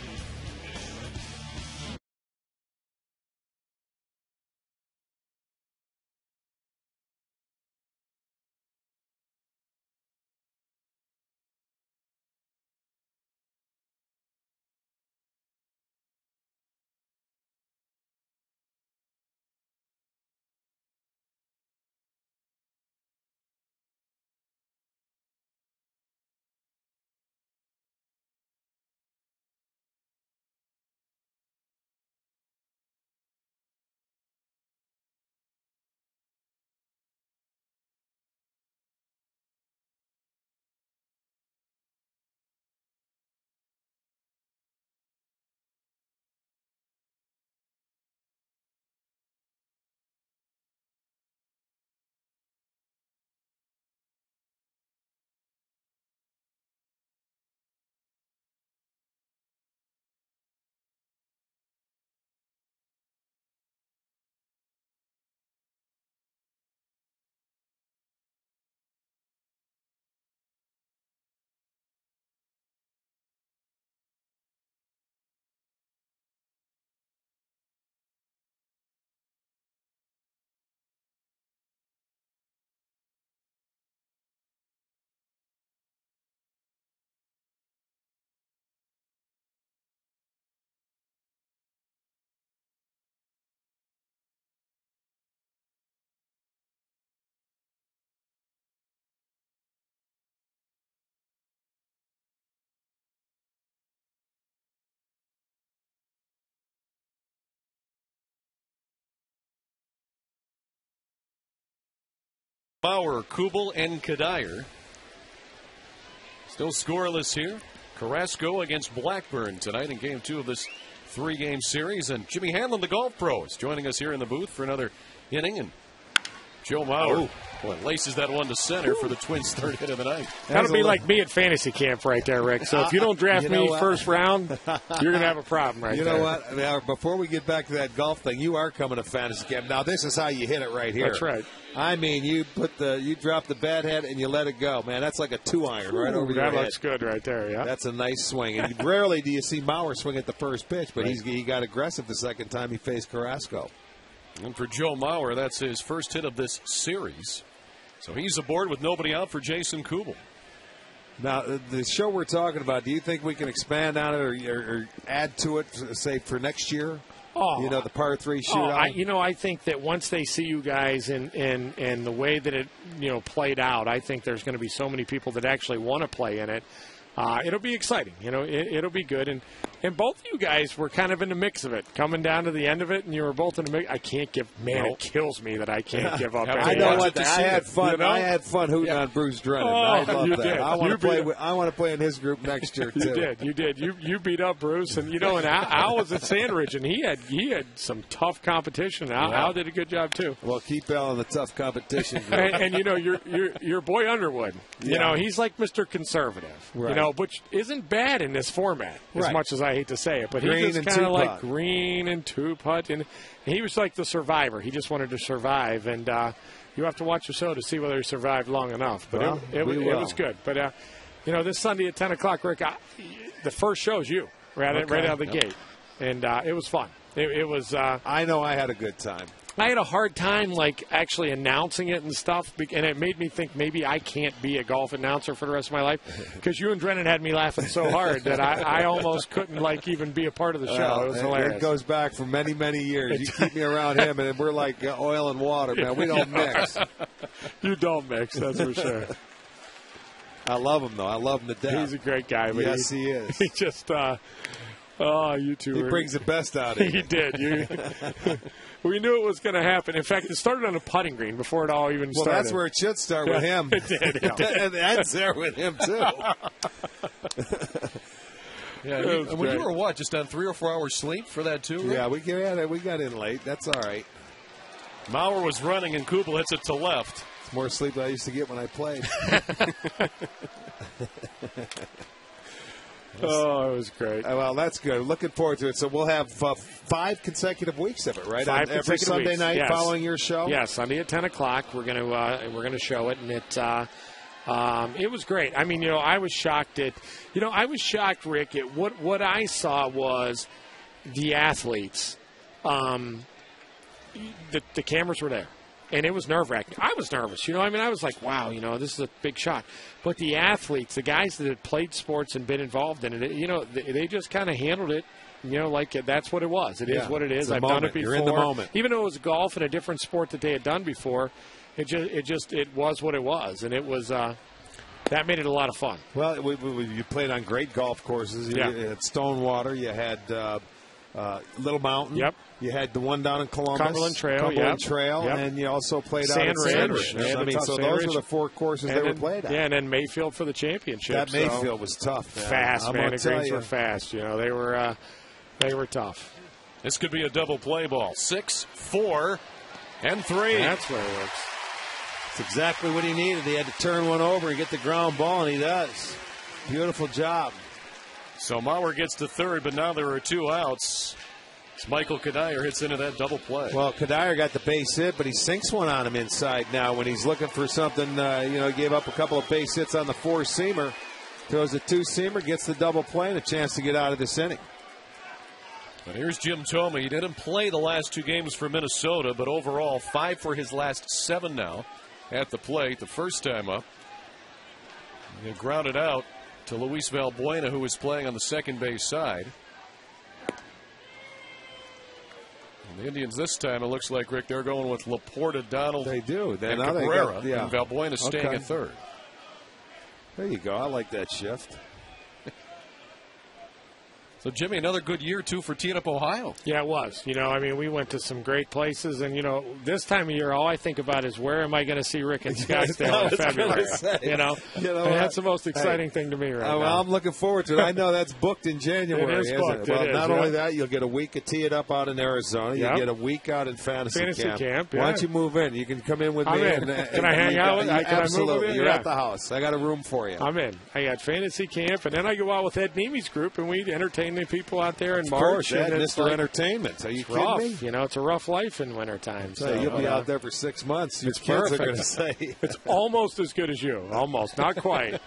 Bauer, Kubel, and Kadir. Still scoreless here. Carrasco against Blackburn tonight in Game 2 of this 3-game series. And Jimmy Hanlon, the golf pro, is joining us here in the booth for another inning. And Joe Mauer laces that one to center for the Twins' third hit of the night. That'll be like me at fantasy camp right there, Rick. So if you don't draft me first round, you're going to have a problem right there. You know what? Now, before we get back to that golf thing, you are coming to fantasy camp. Now, this is how you hit it right here. That's right. I mean, you drop the bad head and you let it go. Man, that's like a 2-iron right over your head. That looks good right there, yeah. That's a nice swing. And rarely do you see Mauer swing at the first pitch, but he got aggressive the second time he faced Carrasco. And for Joe Mauer, that's his first hit of this series. So he's aboard with nobody out for Jason Kubel. Now, the show we're talking about, do you think we can expand on it or add to it, say, for next year? Oh, the par 3 shootout. I think that once they see you guys and the way that it played out, I think there's going to be so many people that actually want to play in it. It'll be exciting. It'll be good. And both of you guys were kind of in the mix of it, coming down to the end of it, and you were both in the mix. I can't give. Man, it kills me that I can't give up. I know what. I had fun. I had fun hooting on Bruce Drennan. I love that. Did. I want to play in his group next year too. You did. You beat up Bruce, and and Al was at Sandridge, and he had some tough competition. Al did a good job too. Well, keep Al in the tough competition group. and your boy Underwood. He's like Mr. Conservative. Right. Which isn't bad in this format, as much as I hate to say it. But green he's just kind of like green and two-putt. And he was like the survivor. He just wanted to survive. And you have to watch the show to see whether he survived long enough. But it was good. But, this Sunday at 10 o'clock, Rick, the first show is you right out of the gate. And it was fun. It was. I know I had a good time. I had a hard time, actually announcing it and stuff, and it made me think maybe I can't be a golf announcer for the rest of my life, because you and Drennan had me laughing so hard that I almost couldn't, even be a part of the show. It was hilarious. It goes back for many, many years. You keep me around him, and we're like oil and water, man. We don't mix. You don't mix, that's for sure. I love him, though. I love him to death. He's a great guy. But yes, he is. He just, you two. He brings the best out of you. He did. We knew it was going to happen. In fact, it started on a putting green before it all even started. Well, that's where it should start with him. It did. And that's there with him, too. And when you were just on 3 or 4 hours sleep for that, too? Right? Yeah, we got in late. That's all right. Mauer was running, and Kubel hits it to left. It's more sleep than I used to get when I played. Oh, it was great. Well, that's good. Looking forward to it. So we'll have 5 consecutive weeks of it, right? Every Sunday night following your show. Yeah, Sunday at 10 o'clock. We're gonna show it, and it was great. I mean, I was shocked Rick, at what I saw was the athletes. The cameras were there. And it was nerve-wracking. I was nervous. I was like, wow, this is a big shot. But the athletes, the guys that had played sports and been involved in it, they just kind of handled it, like that's what it was. It is what it is. I've done it before. You're in the moment. Even though it was golf and a different sport that they had done before, it was what it was. And it was that made it a lot of fun. Well, you played on great golf courses. You had Stonewater. You had Little Mountain. Yep. You had the one down in Columbus. Cumberland Trail. Yep. And you also played out at Sandridge. So those were the 4 courses they were played at. Yeah, and then Mayfield for the championship. That Mayfield was tough. Fast, man. The greens were fast. They were tough. This could be a double play ball. 6, 4, and 3. That's where it works. That's exactly what he needed. He had to turn one over and get the ground ball, and he does. Beautiful job. So Mauer gets to third, but now there are 2 outs. Michael Kadire hits into that double play. Well, Kadire got the base hit, but he sinks one on him inside now when he's looking for something. He gave up a couple of base hits on the 4-seamer. Throws a 2-seamer, gets the double play, and a chance to get out of this inning. But here's Jim Thome. He didn't play the last 2 games for Minnesota, but overall 5 for his last 7 now at the plate. The first time up, he grounded out to Luis Valbuena, who was playing on the second base side. The Indians this time, it looks like, Rick, they're going with Laporta, Donald, they do. And Cabrera, and Valbuena staying at third. There you go. I like that shift. So, Jimmy, another good year, too, for teeing up Ohio. Yeah, it was. I mean, we went to some great places. And, this time of year, all I think about is where am I going to see Rick in Scottsdale in February? And that's the most exciting thing to me right now. I'm looking forward to it. I know that's booked in January. It is booked. Well, it is, not only that, you'll get a week of Tee It Up out in Arizona. You'll get a week out in fantasy camp. Yeah. Why don't you move in? You can come in with me. Can I hang out with you? Absolutely. You're at the house. I got a room for you. I'm in. I got fantasy camp, and then I go out with Ed Nemey's group, and we entertain the people out there in March. Of course, Mr. Entertainment. Are you kidding me? It's a rough life in wintertime. So you'll be out there for 6 months. Your kids are going to say. It's almost as good as you. Almost. Not quite. A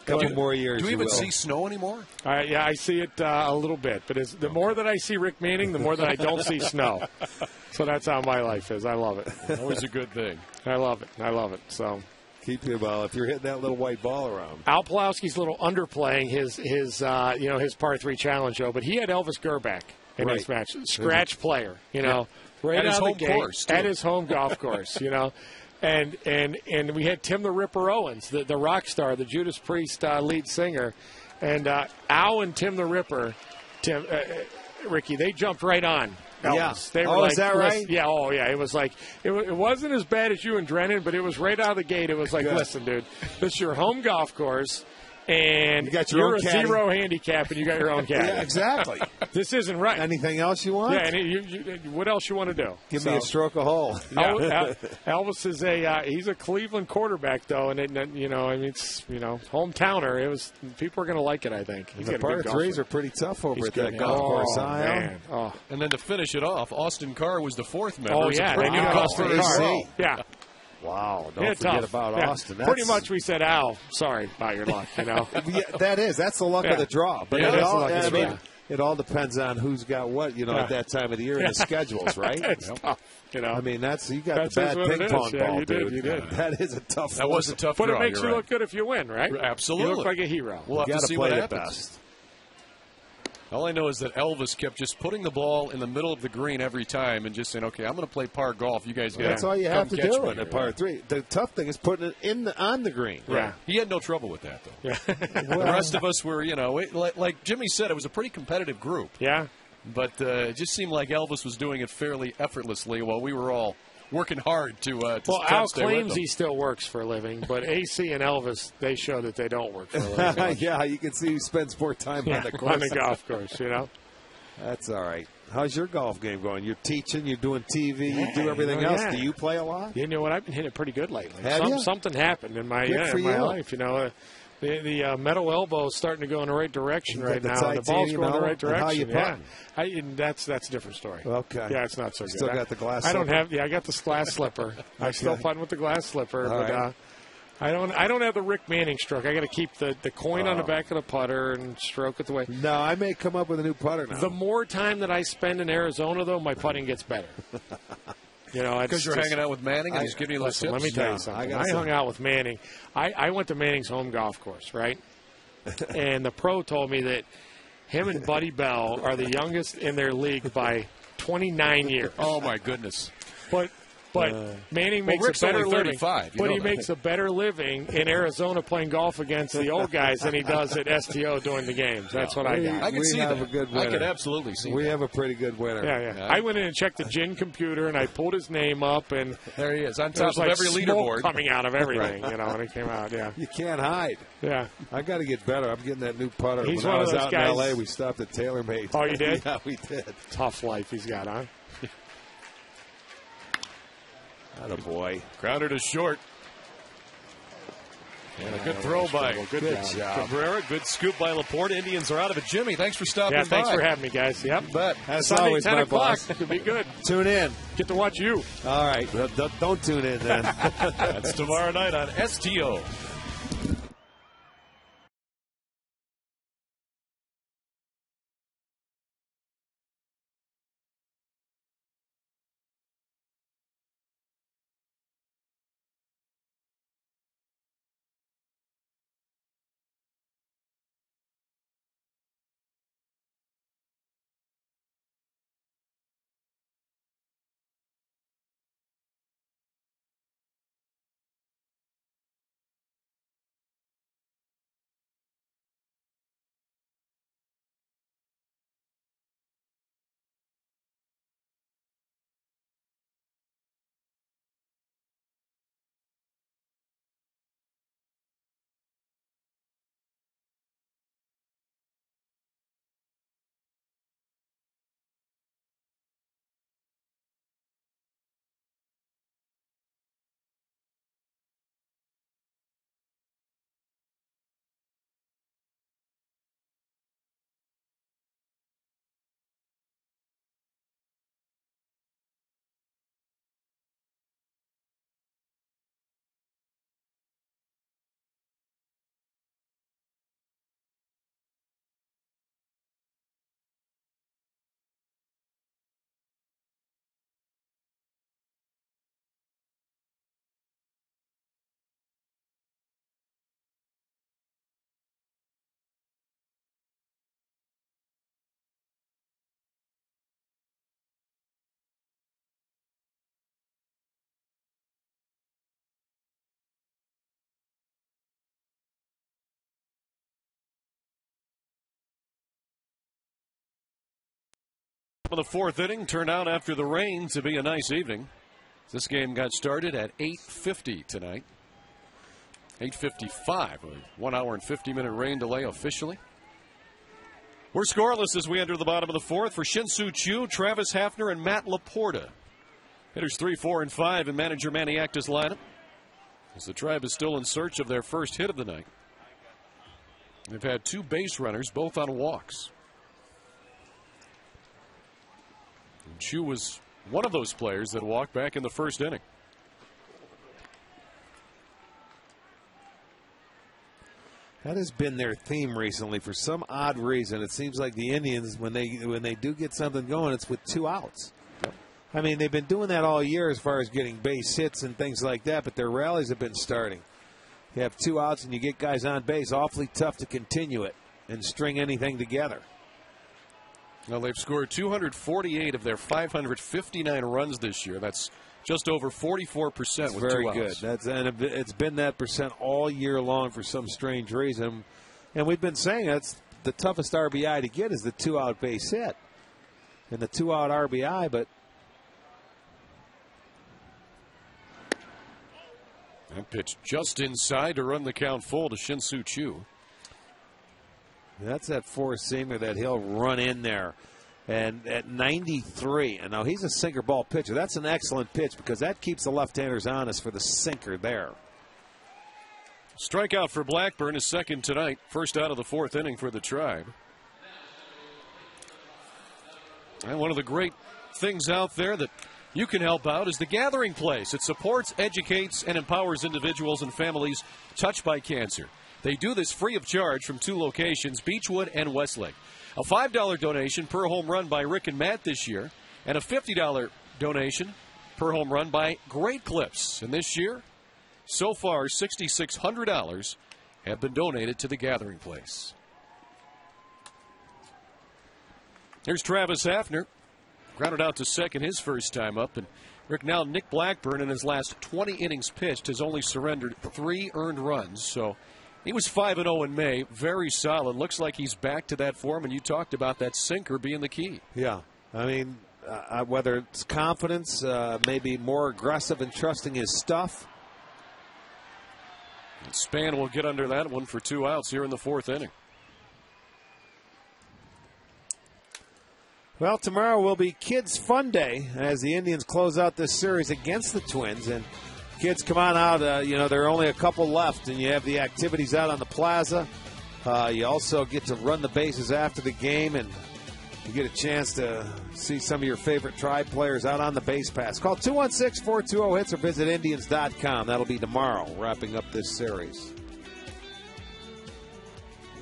couple more years. Do you even see snow anymore? Yeah, I see it a little bit. But the more that I see Rick Manning, the more that I don't see snow. So that's how my life is. I love it. Always a good thing. I love it. So keep your ball if you're hitting that little white ball around. Al Pawlowski's a little underplaying his par 3 challenge though, but he had Elvis Gerback in his match, scratch player. Right at his home course, at his home golf course. And we had Tim the Ripper Owens, the rock star, the Judas Priest lead singer, and Al and Tim the Ripper, Ricky, they jumped right on Elvis. Yeah. They were is that right? Yeah. Oh, yeah. It was like it wasn't as bad as you and Drennan, but it was right out of the gate. It was like, listen, dude, this is your home golf course. And you're a caddy. 0 handicap, and you got your own caddy. Yeah, exactly. This isn't right. Anything else you want? Yeah. And what else you want to do? Give me a stroke a hole. Yeah. Elvis is he's a Cleveland quarterback though, and it's hometowner. People are going to like it. I think. The par 3s are pretty tough over at that golf course. Man. And then to finish it off, Austin Carr was the 4th member. Oh yeah, pretty good Austin Carr. Yeah. Wow, don't forget about Austin. Pretty much we said, Al, sorry about your luck, Yeah, that's the luck of the draw. But it all depends on who's got what, at that time of the year in the schedules, right? It's tough, I mean, you got the bad ping pong ball, dude. You did. That is a tough That was a tough But draw. it makes you look good if you win, right? Absolutely. You look like a hero. We'll have to see what happens. Best. All I know is that Elvis kept just putting the ball in the middle of the green every time and just saying, okay, I'm going to play par golf. You guys That's all you have to do in a par 3. The tough thing is putting it on the green. Right. He had no trouble with that, though. Yeah. The rest of us were, like Jimmy said, it was a pretty competitive group. Yeah. But it just seemed like Elvis was doing it fairly effortlessly while we were all working hard to well, Al claims he still works for a living, but AC and Elvis, they show that they don't work for a living. Yeah, you can see who spends more time on the course. On the golf course, That's all right. How's your golf game going? You're teaching, you're doing TV, you do everything else. Do you play a lot? You know what? I've been hitting it pretty good lately. Have something happened in my life, The metal elbow is starting to go in the right direction right now. The ball's going in the right direction. How you putting? That's a different story. Okay. Yeah, it's not so good. Still got the glass slipper? I don't have. Yeah, I got the glass slipper. I still putting with the glass slipper, all but right. I don't have the Rick Manning stroke. I got to keep the coin on the back of the putter and stroke it the way. No, I may come up with a new putter now. The more time that I spend in Arizona, though, my putting gets better. Because you're hanging out with Manning and he's giving you those tips? Let me tell you something. I hung out with Manning. I went to Manning's home golf course, right? And the pro told me that him and Buddy Bell are the youngest in their league by 29 years. Oh, my goodness. But Manning makes Rick's a better only 35, living. But he makes a better living in Arizona playing golf against the old guys than he does at STO during the games. That's what I got. I can see that. A good winner. I can absolutely see we that. have a pretty good winner. Yeah. I went in and checked the gin computer, and I pulled his name up, and there he is on top of like every leaderboard, coming out of everything. When it came out. Yeah, you can't hide. Yeah, I got to get better. I'm getting that new putter. He's when one I was of those out guys. in L.A., we stopped at TaylorMade. Oh, you did? Yeah, we did. Tough life he's got, huh? Attaboy. Grounded to short. And a good throw by good job. Cabrera. Good scoop by Laporte. Indians are out of it. Jimmy, thanks for stopping by. Thanks for having me, guys. Yep. But as Sunday, always, 10 my o'clock. boss. Could be good. Tune in. Get to watch you. All right. Don't tune in then. That's tomorrow night on STO. The fourth inning turned out after the rain to be a nice evening. This game got started at 8:50 tonight. 8:55, a 1 hour and 50-minute rain delay officially. We're scoreless as we enter the bottom of the fourth for Shin-Soo Choo, Travis Hafner, and Matt Laporta. Hitters 3, 4, and 5 in manager Manny Acta's lineup, as the Tribe is still in search of their first hit of the night. They've had 2 base runners, both on walks. And Choo was one of those players that walked back in the first inning. That has been their theme recently for some odd reason. It seems like the Indians, when they do get something going, it's with 2 outs. Yep. I mean, they've been doing that all year as far as getting base hits and things like that, but their rallies have been starting. You have 2 outs and you get guys on base, awfully tough to continue it and string anything together. Well, they've scored 248 of their 559 runs this year. That's just over 44% with 2 outs. Very good. And it's been that percent all year long for some strange reason. And we've been saying that's the toughest RBI to get is the 2-out base hit. And the 2-out RBI, but that pitch just inside to run the count full to Shin-Soo Choo. That's that four-seamer that he'll run in there. And at 93, and now he's a sinker ball pitcher. That's an excellent pitch because that keeps the left-handers honest for the sinker there. Strikeout for Blackburn is second tonight. First out of the fourth inning for the Tribe. And one of the great things out there that you can help out is the Gathering Place. It supports, educates, and empowers individuals and families touched by cancer. They do this free of charge from 2 locations, Beechwood and Westlake. A $5 donation per home run by Rick and Matt this year, and a $50 donation per home run by Great Clips. And this year, so far, $6,600 have been donated to the Gathering Place. Here's Travis Hafner. Grounded out to second his first time up. And Nick Blackburn, in his last 20 innings pitched, has only surrendered 3 earned runs. So he was 5-0 in May. Very solid. Looks like he's back to that form, and you talked about that sinker being the key. Yeah. I mean, whether it's confidence, maybe more aggressive and trusting his stuff. And Span will get under that one for 2 outs here in the fourth inning. Well, tomorrow will be Kids Fun Day as the Indians close out this series against the Twins. And kids, come on out. There are only a couple left, and you have the activities out on the plaza. You also get to run the bases after the game, and you get a chance to see some of your favorite Tribe players out on the base pass. Call 216-420-HITS or visit Indians.com. That'll be tomorrow, wrapping up this series.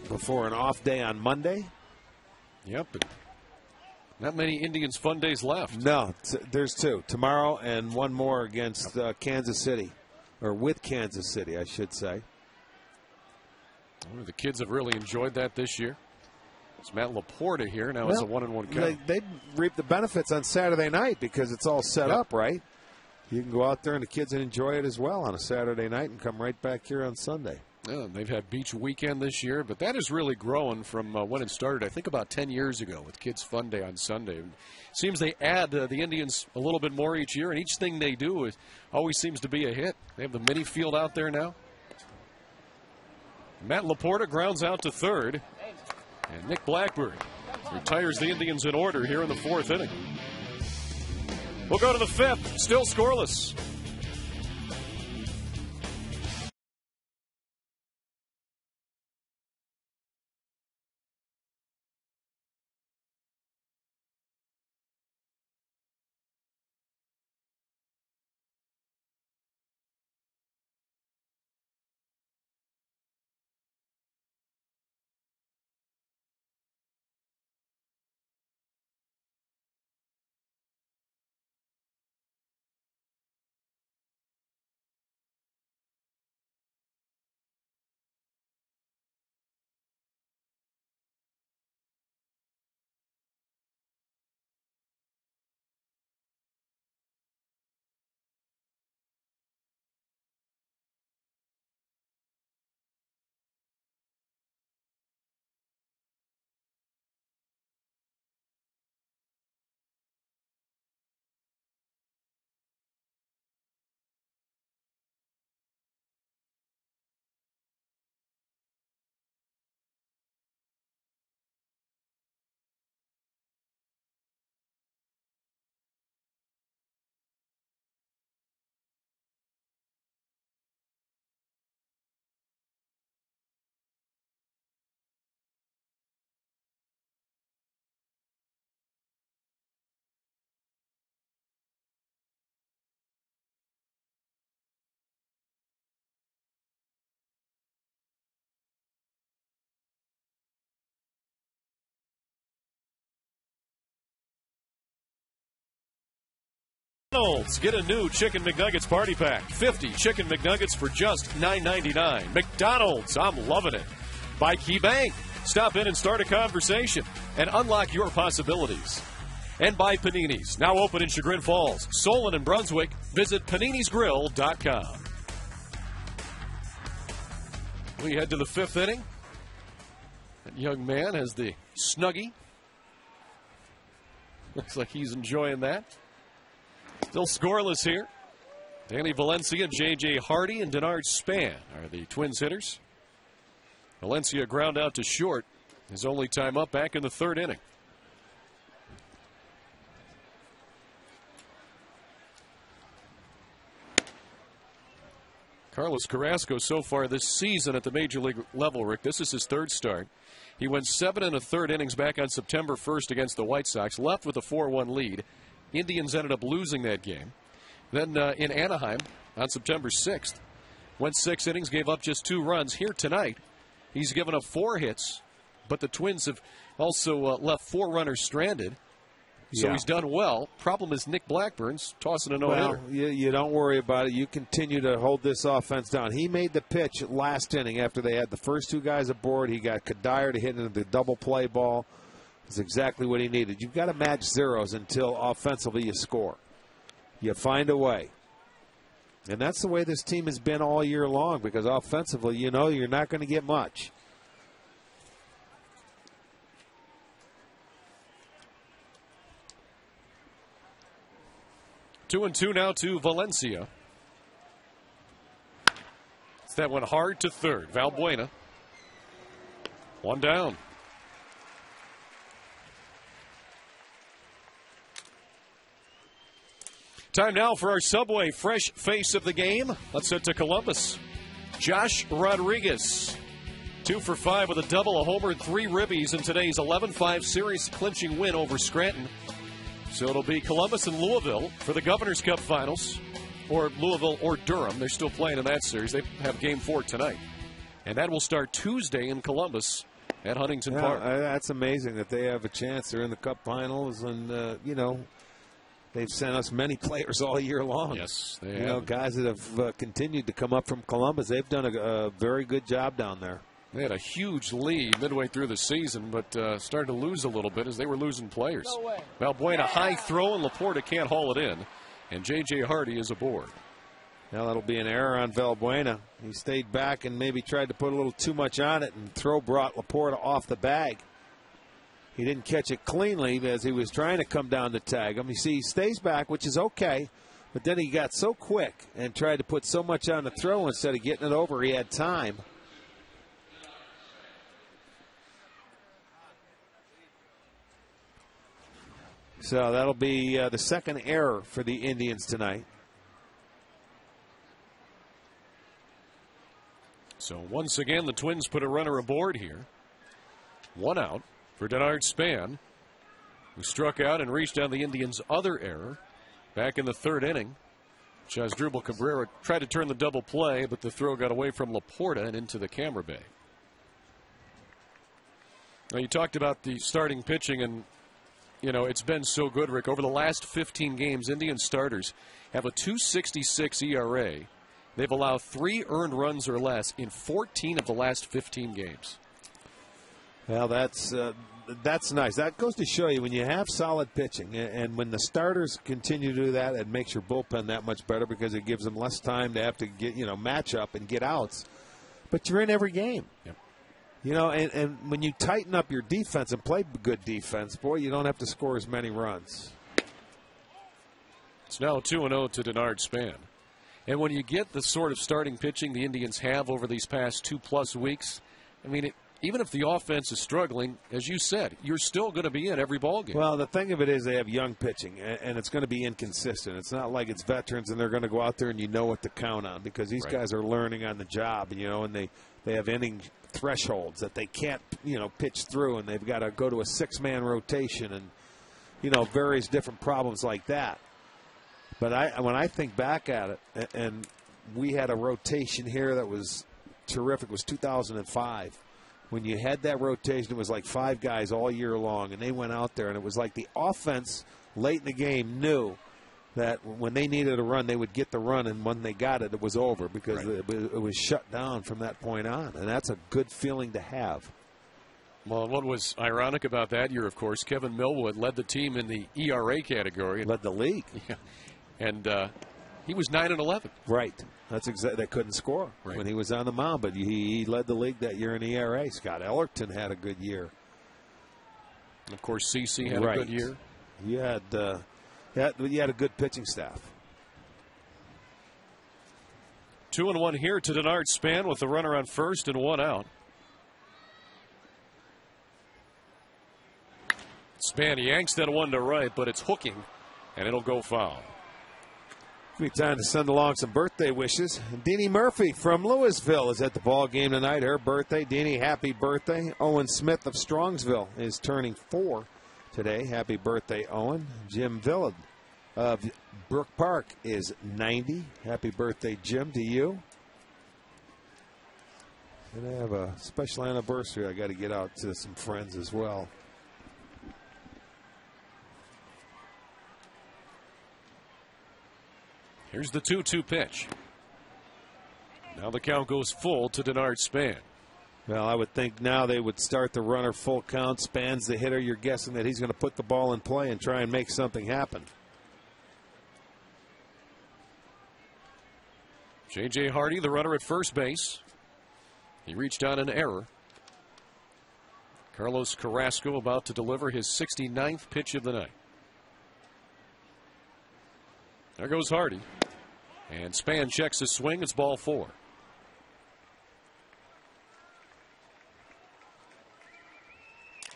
Before an off day on Monday. Yep. Not many Indians Fun Days left. No, there's 2. Tomorrow and one more against Kansas City. Or with Kansas City, I should say. Well, the kids have really enjoyed that this year. It's Matt Laporta here. Now it's a 1-1 count. They reap the benefits on Saturday night because it's all set up, right? You can go out there and the kids enjoy it as well on a Saturday night and come right back here on Sunday. Yeah, they've had beach weekend this year, but that is really growing from when it started, I think about 10 years ago with Kids Fun Day on Sunday. It seems they add the Indians a little bit more each year, and each thing they do always seems to be a hit. They have the mini field out there now. Matt Laporta grounds out to third, and Nick Blackburn retires the Indians in order here in the fourth inning. We'll go to the fifth, still scoreless. McDonald's. Get a new Chicken McNuggets party pack. 50 Chicken McNuggets for just $9.99. McDonald's, I'm loving it. By KeyBank. Stop in and start a conversation and unlock your possibilities. And by Panini's, now open in Chagrin Falls, Solon, and Brunswick. Visit paninisgrill.com. We head to the 5th inning. That young man has the Snuggie. Looks like he's enjoying that. Still scoreless here. Danny Valencia, J.J. Hardy, and Denard Span are the Twins hitters. Valencia ground out to short. His only time up back in the 3rd inning. Carlos Carrasco so far this season at the major league level, Rick, this is his 3rd start. He went 7 1/3 innings back on September 1st against the White Sox, left with a 4-1 lead. Indians ended up losing that game. Then in Anaheim on September 6th, went 6 innings, gave up just 2 runs. Here tonight, he's given up 4 hits, but the Twins have also left 4 runners stranded. So he's done well. Problem is Nick Blackburn's tossing a no-hitter. Well, you don't worry about it. You continue to hold this offense down. He made the pitch last inning after they had the first 2 guys aboard. He got Kadire to hit into the double play ball. It's exactly what he needed. You've got to match zeros until offensively you score. You find a way. And that's the way this team has been all year long, because offensively, you know, you're not going to get much. Two and two now to Valencia. It's that one hard to 3rd. Valbuena. 1 down. Time now for our Subway fresh face of the game. Let's head to Columbus. Josh Rodriguez. 2 for 5 with a double, a homer, and 3 ribbies in today's 11-5 series clinching win over Scranton. So it'll be Columbus and Louisville for the Governor's Cup Finals, or Louisville or Durham. They're still playing in that series. They have Game 4 tonight. And that will start Tuesday in Columbus at Huntington Park. That's amazing that they have a chance. They're in the Cup Finals, and, you know, they've sent us many players all year long. Yes, they have. You know, guys that have continued to come up from Columbus. They've done a very good job down there. They had a huge lead midway through the season, but started to lose a little bit as they were losing players. No Valbuena, high throw, and Laporta can't haul it in. And J.J. Hardy is aboard. Now that'll be an error on Valbuena. He stayed back and maybe tried to put a little too much on it, and throw brought Laporta off the bag. He didn't catch it cleanly as he was trying to come down to tag him. You see, he stays back, which is okay, but then he got so quick and tried to put so much on the throw instead of getting it over. He had time. So that'll be the 2nd error for the Indians tonight. So once again, the Twins put a runner aboard here. 1 out for Denard Span, who struck out and reached on the Indians' other error back in the 3rd inning. Chasdrubal Cabrera tried to turn the double play, but the throw got away from Laporta and into the camera bay. Now, you talked about the starting pitching, and you know, it's been so good, Rick. Over the last 15 games, Indian starters have a .266 ERA. They've allowed 3 earned runs or less in 14 of the last 15 games. Well, that's nice. That goes to show you when you have solid pitching, and when the starters continue to do that, it makes your bullpen that much better because it gives them less time to have to get, you know, match up and get outs. But you're in every game. Yep. You know, and when you tighten up your defense and play good defense, boy, you don't have to score as many runs. It's now 2-0 to Denard Span. And when you get the sort of starting pitching the Indians have over these past 2+ weeks, I mean, even if the offense is struggling, as you said, you're still going to be in every ballgame. Well, the thing of it is they have young pitching, and it's going to be inconsistent. It's not like it's veterans and they're going to go out there and you know what to count on, because these guys are learning on the job, you know, and they have inning thresholds that they can't, you know, pitch through, and they've got to go to a 6-man rotation and, you know, various different problems like that. But when I think back at it, and we had a rotation here that was terrific, it was 2005. When you had that rotation, it was like 5 guys all year long, and they went out there, and it was like the offense late in the game knew that when they needed a run, they would get the run, and when they got it, it was over because right. it was shut down from that point on, and that's a good feeling to have. Well, what was ironic about that year, of course, Kevin Millwood led the team in the ERA category. Led the league. Yeah. And he was 9-11. Right. That's exactly. They couldn't score when he was on the mound, but he led the league that year in ERA. Scott Ellerton had a good year. And of course, CC had a good year. You had a good pitching staff. 2-1 here to Denard Span with the runner on first and 1 out. Span yanks that one to right, but it's hooking, and it'll go foul. Be time to send along some birthday wishes. Deanie Murphy from Louisville is at the ball game tonight. Her birthday. Deanie, happy birthday. Owen Smith of Strongsville is turning 4 today. Happy birthday, Owen. Jim Villard of Brook Park is 90. Happy birthday, Jim, to you. And I have a special anniversary I got to get out to some friends as well. Here's the 2-2 pitch. Now the count goes full to Denard Span. Well, I would think now they would start the runner full count. Span's the hitter. You're guessing that he's going to put the ball in play and try and make something happen. J.J. Hardy, the runner at first base. He reached on an error. Carlos Carrasco about to deliver his 69th pitch of the night. There goes Hardy. And Span checks his swing. It's ball 4.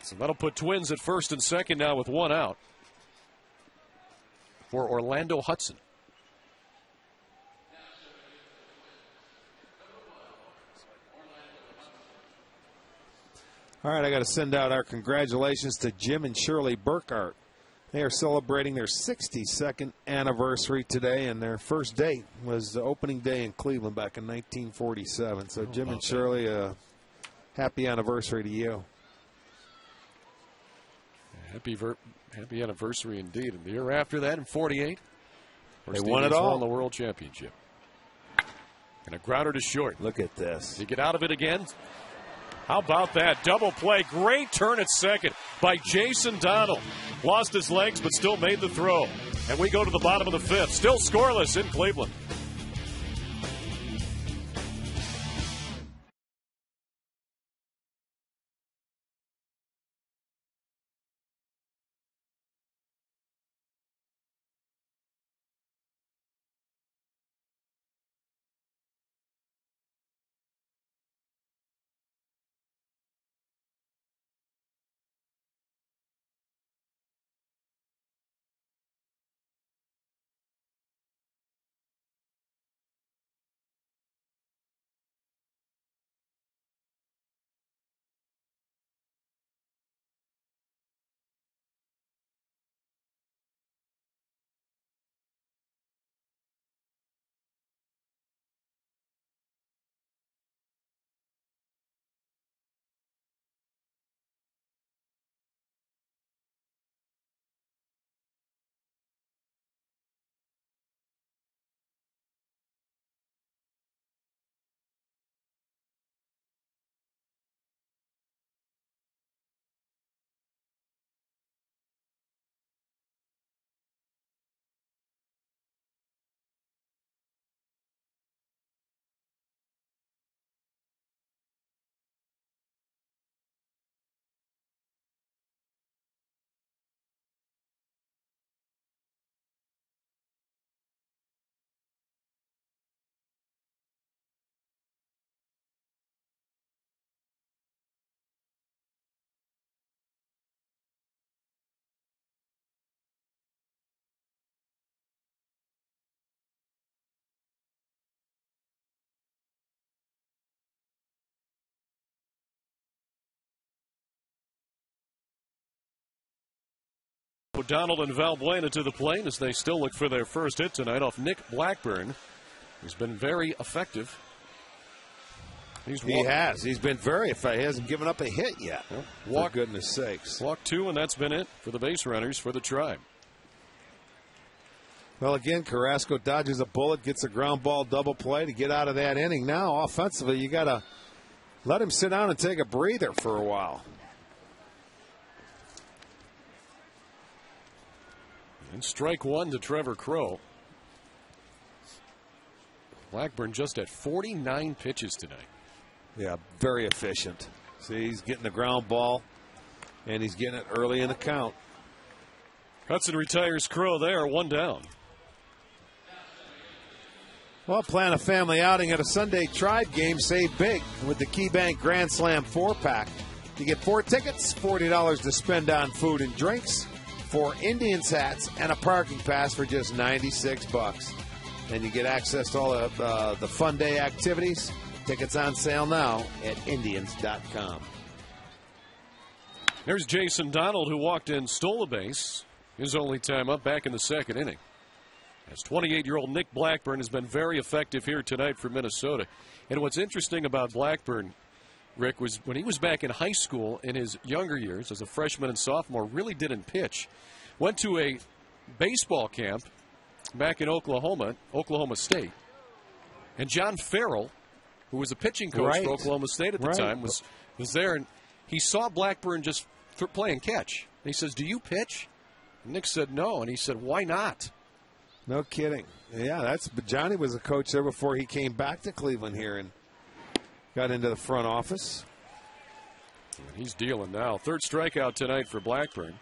So that'll put Twins at first and second now with 1 out for Orlando Hudson. All right, I got to send out our congratulations to Jim and Shirley Burkhart. They are celebrating their 62nd anniversary today, and their first date was the opening day in Cleveland back in 1947. So, Jim and Shirley, happy anniversary to you. Happy anniversary indeed. And the year after that, in 48, they won it all. Won the World Championship. And a grounder to short. Look at this. You get out of it again. How about that double play? Great turn at second by Jason Donald. Lost his legs, but still made the throw. And we go to the bottom of the 5th. Still scoreless in Cleveland. Donald and Valbuena to the plate as they still look for their first hit tonight off Nick Blackburn, who's been very effective. He has. He's been very effective. He hasn't given up a hit yet. For goodness sakes. Walk 2, and that's been it for the base runners for the Tribe. Well, again, Carrasco dodges a bullet, gets a ground ball double play to get out of that inning. Now, offensively, you got to let him sit down and take a breather for a while. And strike one to Trevor Crow. Blackburn just at 49 pitches tonight. Yeah, very efficient. See, he's getting the ground ball, and he's getting it early in the count. Hudson retires Crow there, one down. Well, plan a family outing at a Sunday Tribe game. Save big with the KeyBank Grand Slam 4-pack. You get 4 tickets, $40 to spend on food and drinks, 4 Indians hats, and a parking pass for just $96. And you get access to all of the fun day activities. Tickets on sale now at Indians.com. There's Jason Donald, who walked in, stole a base. His only time up back in the second inning. As 28-year-old Nick Blackburn has been very effective here tonight for Minnesota. And what's interesting about Blackburn, Rick, was when he was back in high school in his younger years as a freshman and sophomore, really didn't pitch. Went to a baseball camp back in Oklahoma State. And John Farrell, who was a pitching coach for Oklahoma State at the time, was there. And he saw Blackburn just playing catch. And he says, "Do you pitch?" And Nick said, "No." And he said, "Why not?" No kidding. Yeah, Johnny was a coach there before he came back to Cleveland here and got into the front office. And he's dealing now. Third strikeout tonight for Blackburn.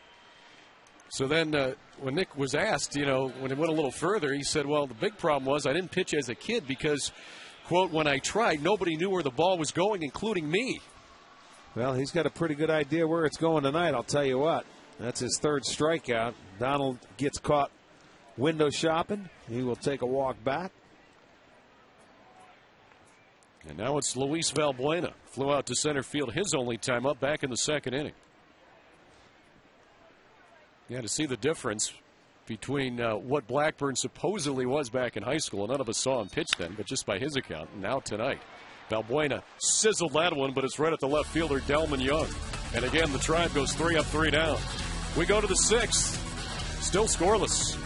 So then when Nick was asked, when he went a little further, he said, well, the big problem was I didn't pitch as a kid because, quote, when I tried, nobody knew where the ball was going, including me. Well, he's got a pretty good idea where it's going tonight, I'll tell you what. That's his third strikeout. Donald gets caught window shopping. He will take a walk back. And now it's Luis Valbuena. Flew out to center field his only time up back in the second inning. Yeah, to see the difference between what Blackburn supposedly was back in high school. None of us saw him pitch then, but just by his account. And now tonight, Valbuena sizzled that one, but it's right at the left fielder, Delman Young. And again, the Tribe goes 3 up, 3 down. We go to the 6th. Still scoreless.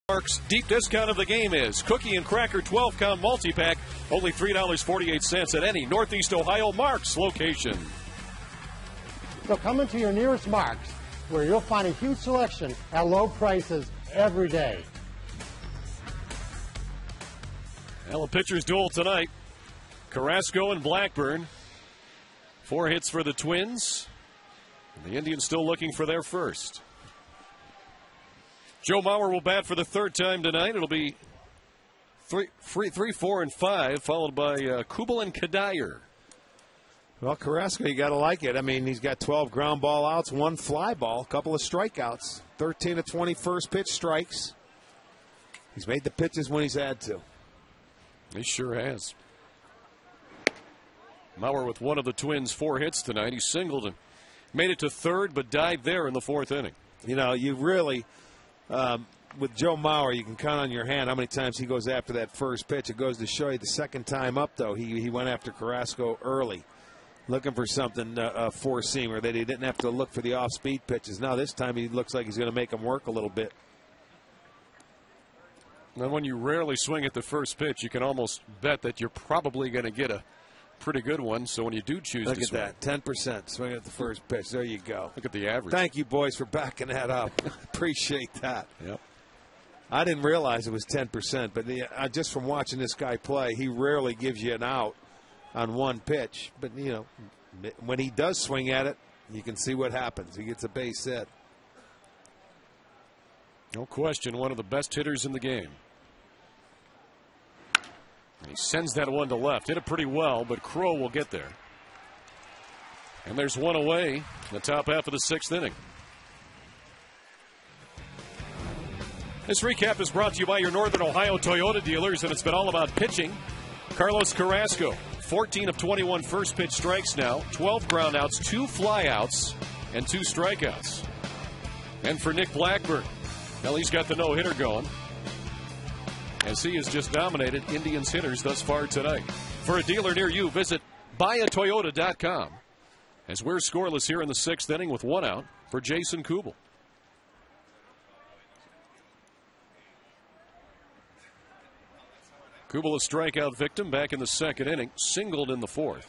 Mark's deep discount of the game is cookie and cracker 12-count multi-pack, only $3.48 at any Northeast Ohio Mark's location. So come into your nearest Mark's, where you'll find a huge selection at low prices every day. Well, a pitcher's duel tonight. Carrasco and Blackburn. 4 hits for the Twins. And the Indians still looking for their first. Joe Mauer will bat for the third time tonight. It'll be 3, 4, and 5, followed by Kubel and Kadair. Well, Carrasco, you got to like it. I mean, he's got 12 ground ball outs, 1 fly ball, a couple of strikeouts, 13 of 20 first pitch strikes. He's made the pitches when he's had to. He sure has. Mauer with one of the Twins' 4 hits tonight. He singled and made it to third, but died there in the 4th inning. You know, you really, with Joe Mauer, you can count on your hand how many times he goes after that first pitch. It goes to show you the second time up, though, he went after Carrasco early, looking for something, a four-seamer, that he didn't have to look for the off-speed pitches. Now this time he looks like he's going to make him work a little bit. And when you rarely swing at the first pitch, you can almost bet that you're probably going to get a pretty good one. So when you do choose to swing. Look at that, 10% swing at the first pitch. There you go. Look at the average. Thank you, boys, for backing that up. Appreciate that. Yep. I didn't realize it was 10%, but just from watching this guy play, he rarely gives you an out on one pitch. But, you know, when he does swing at it, you can see what happens. He gets a base hit. No question, one of the best hitters in the game. And he sends that one to left. Hit it pretty well, but Crow will get there. And there's one away in the top half of the 6th inning. This recap is brought to you by your Northern Ohio Toyota dealers, and it's been all about pitching. Carlos Carrasco, 14 of 21 first pitch strikes now, 12 groundouts, 2 flyouts, and 2 strikeouts. And for Nick Blackburn, well, he's got the no-hitter going, as he has just dominated Indians hitters thus far tonight. For a dealer near you, visit buyatoyota.com. As we're scoreless here in the 6th inning with 1 out for Jason Kubel. Kubel, a strikeout victim back in the 2nd inning, singled in the 4th.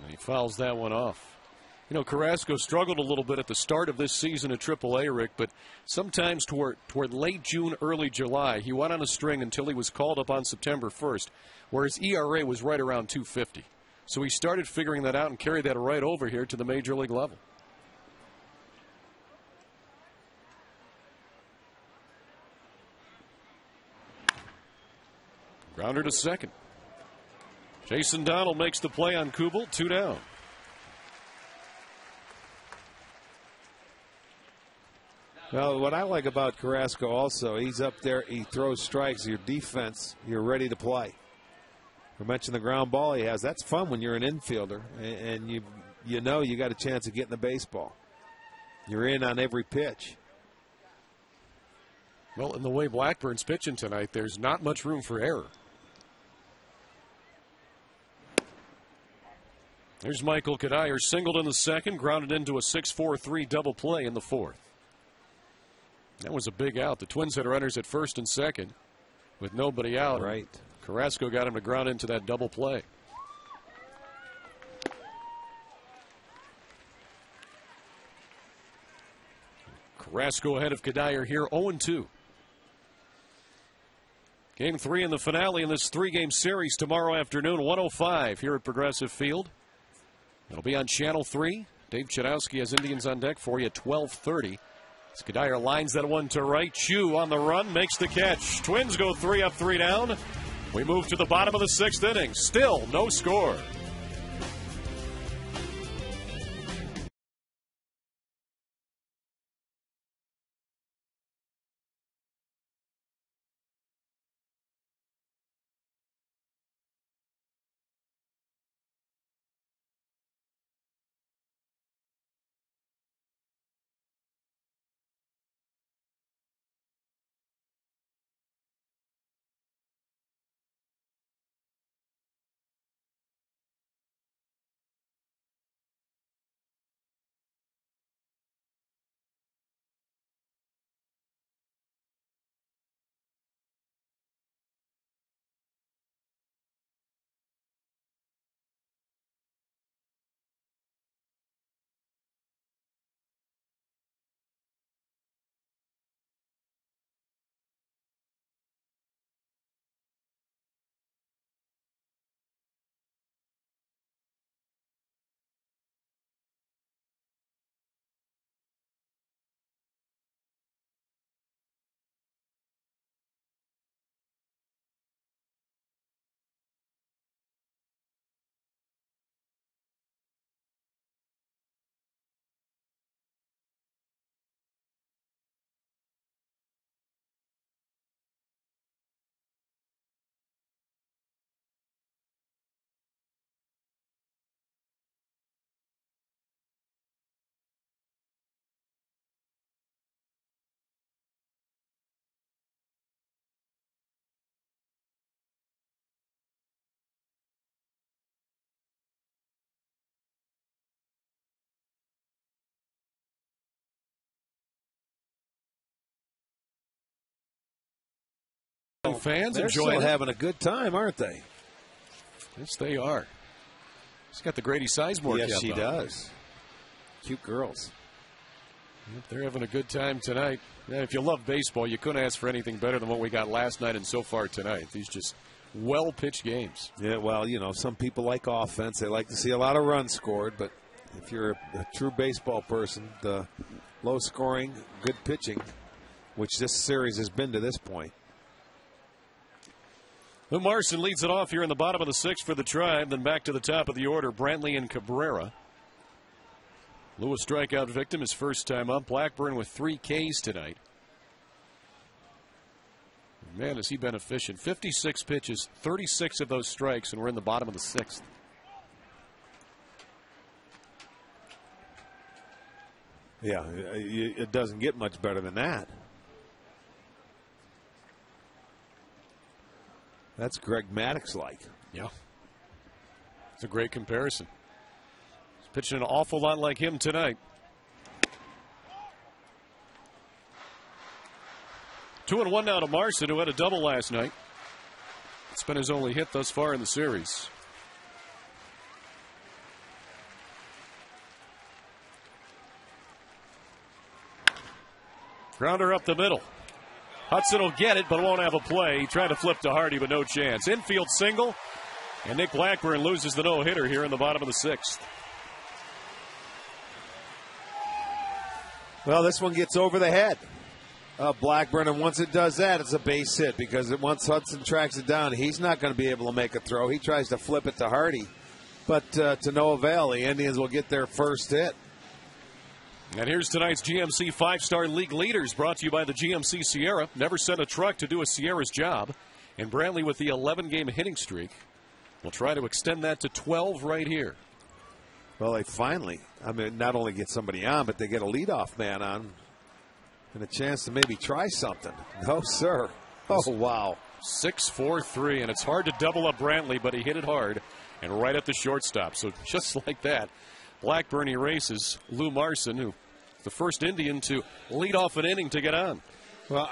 And he fouls that one off. You know, Carrasco struggled a little bit at the start of this season at AAA, Rick, but sometimes toward late June, early July, he went on a string until he was called up on September 1st, where his ERA was right around 2.50. So he started figuring that out and carried that right over here to the major league level. Grounder to second. Jason Donald makes the play on Kubel, 2 down. Well, what I like about Carrasco also, he's up there, he throws strikes, your defense, you're ready to play. We mentioned the ground ball he has. That's fun when you're an infielder, and you know you got a chance of getting the baseball. You're in on every pitch. Well, in the way Blackburn's pitching tonight, there's not much room for error. There's Michael Kadire, singled in the 2nd, grounded into a 6-4-3 double play in the 4th. That was a big out. The Twins had runners at 1st and 2nd with nobody out. Right. Carrasco got him to ground into that double play. Carrasco ahead of Kadire here, 0-2. Game 3 in the finale in this 3-game series tomorrow afternoon, 1:05 here at Progressive Field. It'll be on Channel 3. Dave Chudowski has Indians on deck for you at 12:30. Kadire lines that one to right. Chu on the run, makes the catch. Twins go 3 up, 3 down. We move to the bottom of the 6th inning. Still no score. Fans they're enjoying still having a good time, aren't they? Yes, they are. She's got the Grady Sizemore cap. Yes, she on. does. Cute girls. Yep, they're having a good time tonight. Yeah, if you love baseball, you couldn't ask for anything better than what we got last night and so far tonight. These just well-pitched games. Yeah, well, you know, some people like offense. They like to see a lot of runs scored, but if you're a true baseball person, the low-scoring, good pitching, which this series has been to this point. Lou Marson leads it off here in the bottom of the sixth for the Tribe. Then back to the top of the order, Brantley and Cabrera. Lou, a strikeout victim, his first time up. Blackburn with 3 Ks tonight. Man, has he been efficient. 56 pitches, 36 of those strikes, and we're in the bottom of the sixth. Yeah, it doesn't get much better than that. That's Greg Maddux-like. Yeah. It's a great comparison. He's pitching an awful lot like him tonight. 2-1 now to Marson, who had a double last night. It's been his only hit thus far in the series. Grounder up the middle. Hudson will get it, but won't have a play. He tried to flip to Hardy, but no chance. Infield single, and Nick Blackburn loses the no-hitter here in the bottom of the sixth. Well, this one gets over the head of Blackburn, and once it does that, it's a base hit because once Hudson tracks it down, he's not going to be able to make a throw. He tries to flip it to Hardy, but to no avail. The Indians will get their first hit. And here's tonight's GMC 5-Star League leaders, brought to you by the GMC Sierra. Never sent a truck to do a Sierra's job. And Brantley with the 11-game hitting streak will try to extend that to 12 right here. Well, they finally, not only get somebody on, but they get a leadoff man on and a chance to maybe try something. No, sir. Oh, wow. 6-4-3, and it's hard to double up Brantley, but he hit it hard and right at the shortstop. So just like that, Blackburn erases Lou Marson, who is the first Indian to lead off an inning to get on. Well,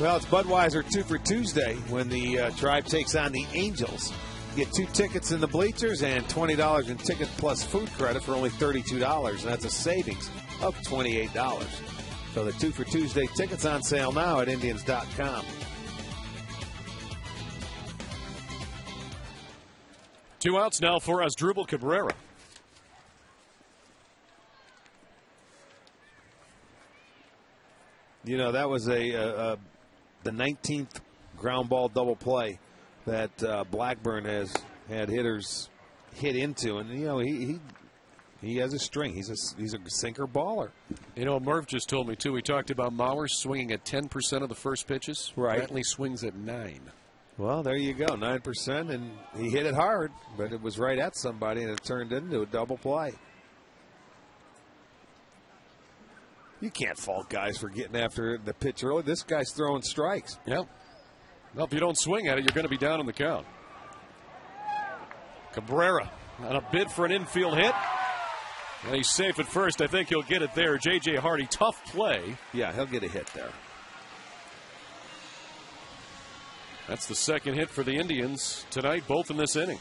it's Budweiser 2 for Tuesday when the Tribe takes on the Angels. You get 2 tickets in the bleachers and $20 in ticket plus food credit for only $32, and that's a savings of $28. So the 2 for Tuesday tickets on sale now at Indians.com. 2 outs now for Asdrubal Cabrera. You know, that was the 19th ground ball double play that Blackburn has had hitters hit into, and you know he has a string. He's a sinker baller. You know, Merv just told me too. We talked about Mauer swinging at 10% of the first pitches. Right. Brantley swings at 9%. Well, there you go, 9%, and he hit it hard, but it was right at somebody, and it turned into a double play. You can't fault guys for getting after the pitch early. This guy's throwing strikes. Yeah. Well, if you don't swing at it, you're going to be down in the count. Cabrera on a bid for an infield hit. And he's safe at first. I think he'll get it there. J.J. Hardy, tough play. Yeah, he'll get a hit there. That's the second hit for the Indians tonight, both in this inning.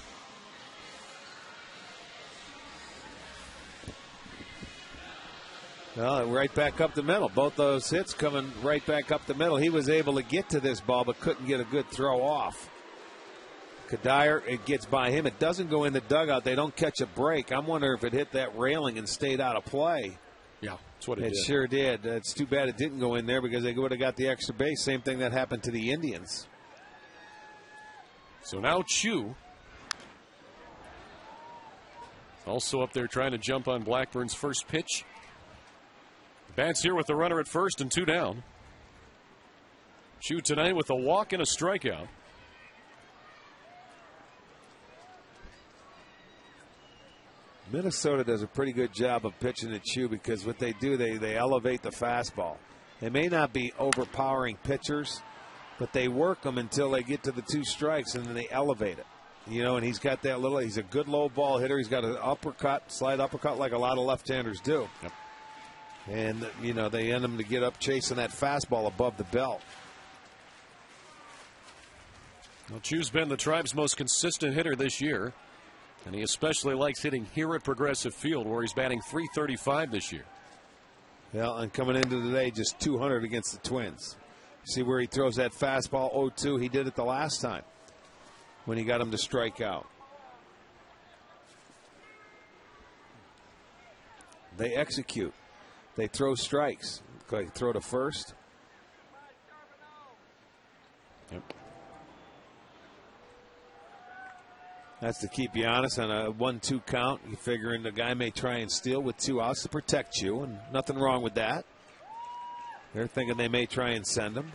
Well, right back up the middle. Both those hits coming right back up the middle. He was able to get to this ball, but couldn't get a good throw off. Kadire, it gets by him. It doesn't go in the dugout. They don't catch a break. I'm wondering if it hit that railing and stayed out of play. Yeah, that's what it did. It sure did. It's too bad it didn't go in there because they would have got the extra base. Same thing that happened to the Indians. So now Chu also up there trying to jump on Blackburn's first pitch. Bats here with the runner at first and 2 down. Chu tonight with a walk and a strikeout. Minnesota does a pretty good job of pitching to Chu because what they do, they elevate the fastball. They may not be overpowering pitchers, but they work them until they get to the 2 strikes, and then they elevate it. You know, and he's got that he's a good low ball hitter. He's got an uppercut, slide uppercut like a lot of left-handers do. Yep. And, you know, they end him to get up chasing that fastball above the belt. Well, Chu's been the Tribe's most consistent hitter this year, and he especially likes hitting here at Progressive Field, where he's batting .335 this year. Well, and coming into today, just 200 against the Twins. See where he throws that fastball 0-2. He did it the last time when he got him to strike out. They execute. They throw strikes. They throw to first. Yep. That's to keep you honest on a 1-2 count. You figuring the guy may try and steal with 2 outs to protect you, and nothing wrong with that. They're thinking they may try and send him.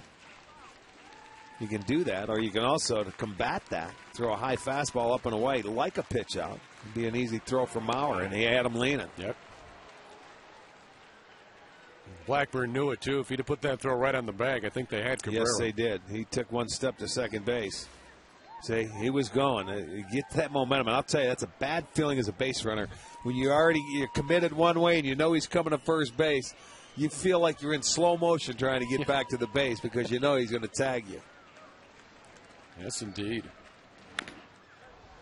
You can do that, or you can also, to combat that, throw a high fastball up and away like a pitch out. It'd be an easy throw for Mauer, and he had him leaning. Yep. Blackburn knew it, too. If he'd have put that throw right on the bag, I think they had Cabrera. Yes, they did. He took 1 step to second base. See, he was going. You get that momentum, and I'll tell you, that's a bad feeling as a base runner. When you're committed one way and you know he's coming to first base, you feel like you're in slow motion trying to get back to the base because you know he's going to tag you. Yes, indeed.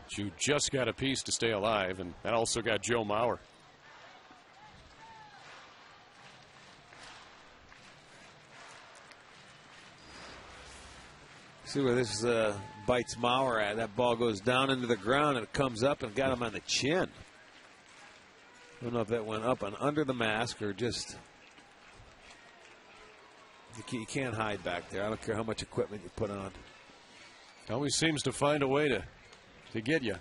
Chu just got a piece to stay alive, and that also got Joe Mauer. See where this bites Mauer at. That ball goes down into the ground and it comes up and got him on the chin. I don't know if that went up and under the mask or just. You can't hide back there. I don't care how much equipment you put on. Always seems to find a way to get you.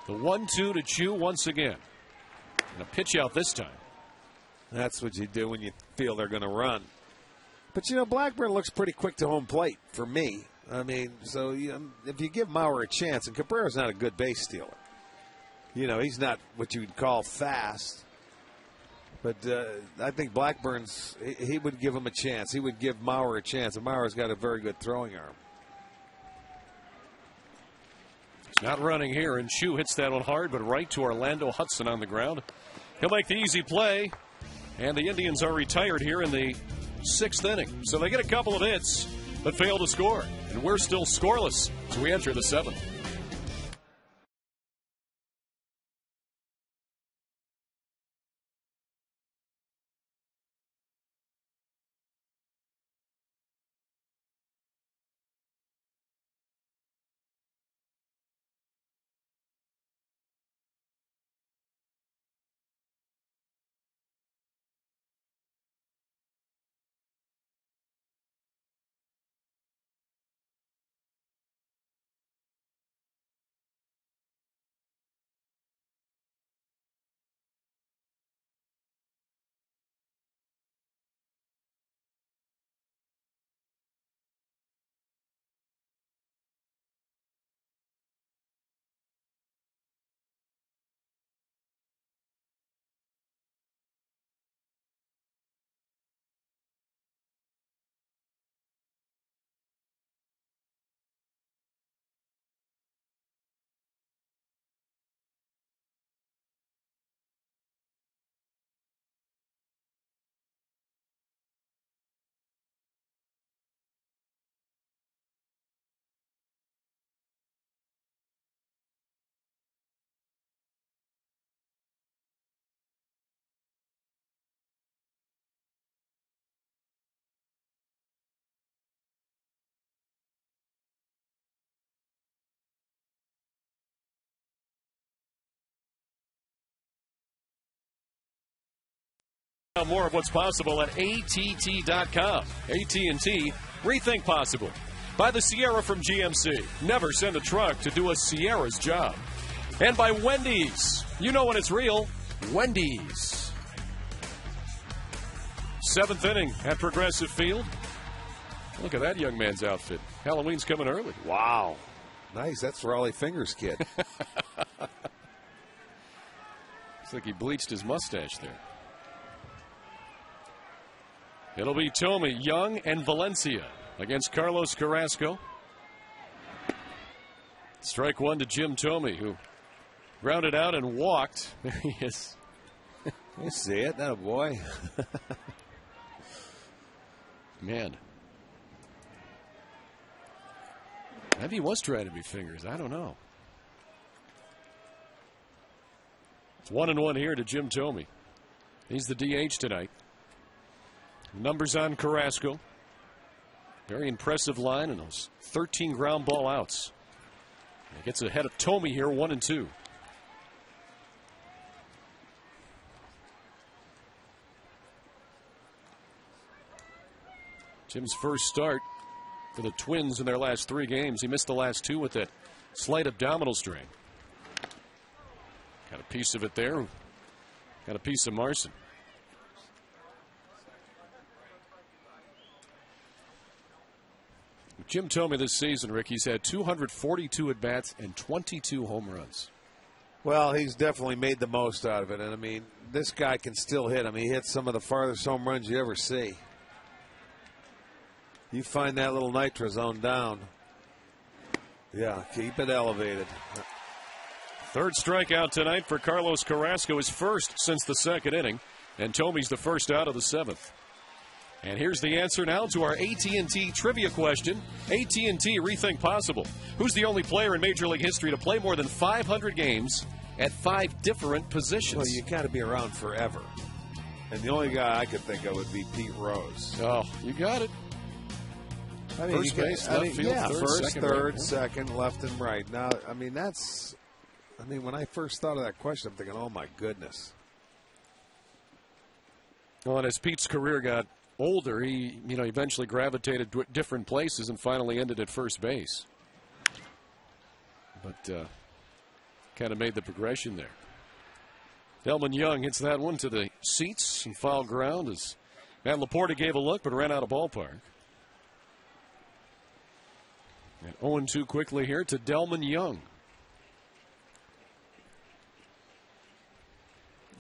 The 1-2 to Chu once again. And a pitch out this time. That's what you do when you feel they're going to run. But, you know, Blackburn looks pretty quick to home plate for me. I mean, so if you give Mauer a chance, and Cabrera's not a good base stealer. You know, he's not what you would call fast. But I think Blackburn's, he would give him a chance. He would give Mauer a chance. And Mauer's got a very good throwing arm. He's not running here, and Chu hits that one hard, but right to Orlando Hudson on the ground. He'll make the easy play. And the Indians are retired here in the 6th inning. So they get a couple of hits, but fail to score. And we're still scoreless as we enter the 7th. More of what's possible at ATT.com. AT&T, rethink possible. By the Sierra from GMC. Never send a truck to do a Sierra's job. And by Wendy's. You know when it's real. Wendy's. 7th inning at Progressive Field. Look at that young man's outfit. Halloween's coming early. Wow. Nice. That's Raleigh Fingers kid. Looks like he bleached his mustache there. It'll be Thome, Young, and Valencia against Carlos Carrasco. Strike 1 to Jim Thome, who grounded out and walked. There he is. You see it, that boy. Man. Maybe he was trying to be fingers. I don't know. It's 1-1 here to Jim Thome. He's the DH tonight. Numbers on Carrasco. Very impressive line and those 13 ground ball outs. He gets ahead of Thome here, 1-2. Jim's first start for the Twins in their last 3 games. He missed the last 2 with that slight abdominal strain. Got a piece of it there. Got a piece of Marson. Jim Thome this season, Rick, he's had 242 at-bats and 22 home runs. Well, he's definitely made the most out of it. And, I mean, this guy can still hit. I mean, he hits some of the farthest home runs you ever see. You find that little nitrazone down. Yeah, keep it elevated. Third strikeout tonight for Carlos Carrasco, his first since the 2nd inning. And Thome's the first out of the 7th. And here's the answer now to our AT&T trivia question. AT&T Rethink Possible. Who's the only player in Major League history to play more than 500 games at 5 different positions? Well, you got to be around forever. And the only guy I could think of would be Pete Rose. Oh, you got it. I mean, first base, left field, yeah, third, first, second, third, right. second, left and right. Now, I mean, when I first thought of that question, I'm thinking, oh my goodness. Well, and as Pete's career got older, he, eventually gravitated to different places and finally ended at first base. But kind of made the progression there. Delman Young hits that one to the seats and foul ground as Matt Laporta gave a look but ran out of ballpark. And 0-2 quickly here to Delman Young.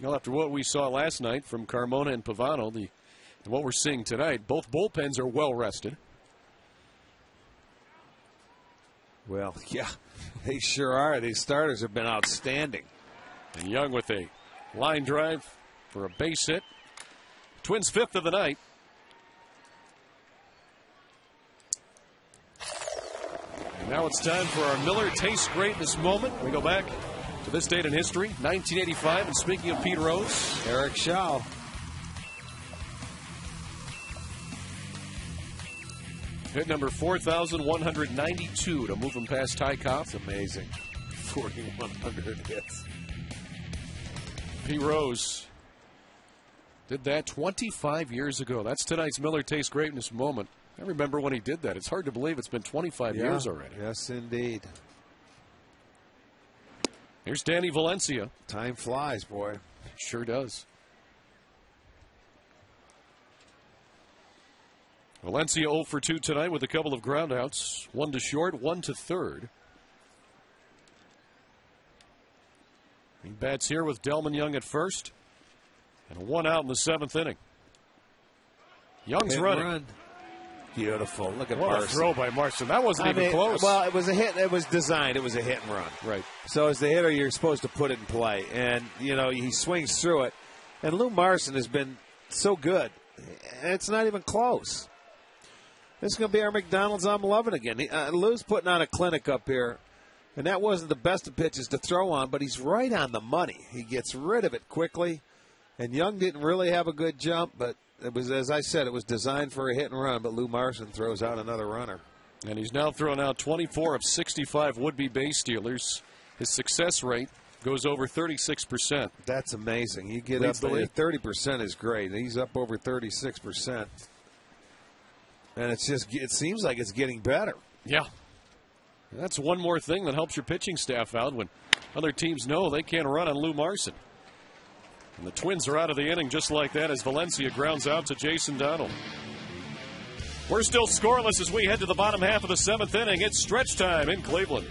Well, after what we saw last night from Carmona and Pavano, and what we're seeing tonight, both bullpens are well rested. Well, yeah, they sure are. These starters have been outstanding. And Young with a line drive for a base hit. Twins' 5th of the night. And now it's time for our Miller Tastes Greatness moment. We go back to this date in history, 1985. And speaking of Pete Rose, Eric Shaw. Hit number 4,192 to move him past Ty Cobb. It's amazing. 4,100 hits. Pete Rose did that 25 years ago. That's tonight's Miller Tastes Greatness moment. I remember when he did that. It's hard to believe it's been 25 years already. Yes, indeed. Here's Danny Valencia. Time flies, boy. Sure does. Valencia 0 for 2 tonight with a couple of groundouts. 1 to short, 1 to third. He bats here with Delman Young at first. And a 1 out in the 7th inning. Young's running. Beautiful. Look at What Marson. a throw by Marson. That wasn't even close. Well, it was a hit. It was designed. It was a hit and run. Right. So as the hitter, you're supposed to put it in play. And, he swings through it. And Lou Marson has been so good. It's not even close. This is going to be our McDonald's I'm loving again. Lou's putting on a clinic up here. And that wasn't the best of pitches to throw on, but he's right on the money. He gets rid of it quickly. And Young didn't really have a good jump, but it was, as I said, it was designed for a hit and run, but Lou Marson throws out another runner. And he's now thrown out 24 of 65 would-be base stealers. His success rate goes over 36%. That's amazing. You get up there, 30% is great. He's up over 36%. And it seems like it's getting better. Yeah. That's one more thing that helps your pitching staff out when other teams know they can't run on Lou Marson. And the Twins are out of the inning just like that as Valencia grounds out to Jason Donald. We're still scoreless as we head to the bottom half of the 7th inning. It's stretch time in Cleveland.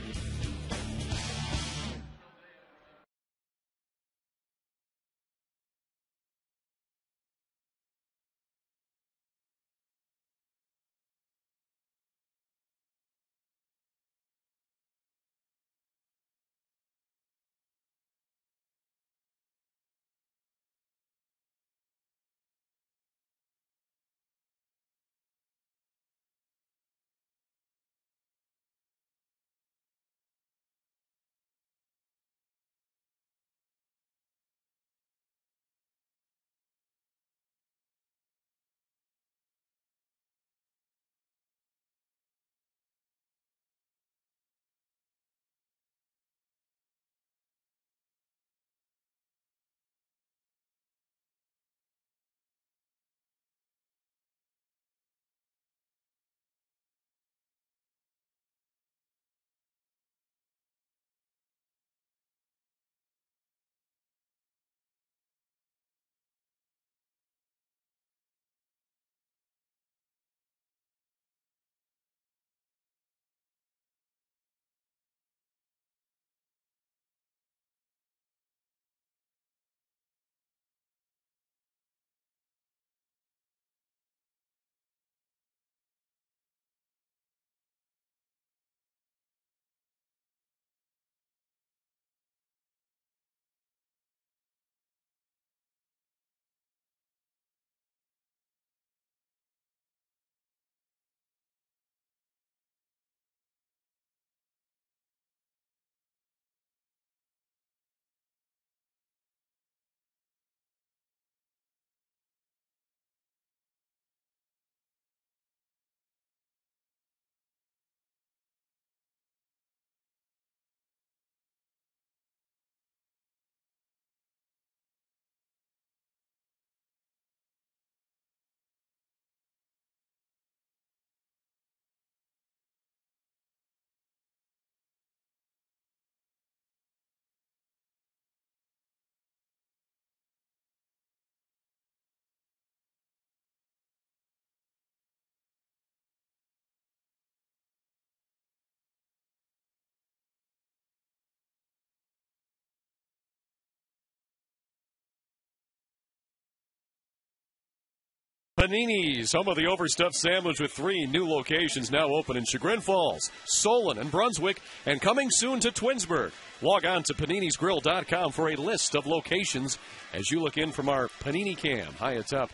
Panini's, home of the overstuffed sandwich with 3 new locations now open in Chagrin Falls, Solon, and Brunswick, and coming soon to Twinsburg. Log on to paninisgrill.com for a list of locations as you look in from our Panini Cam high atop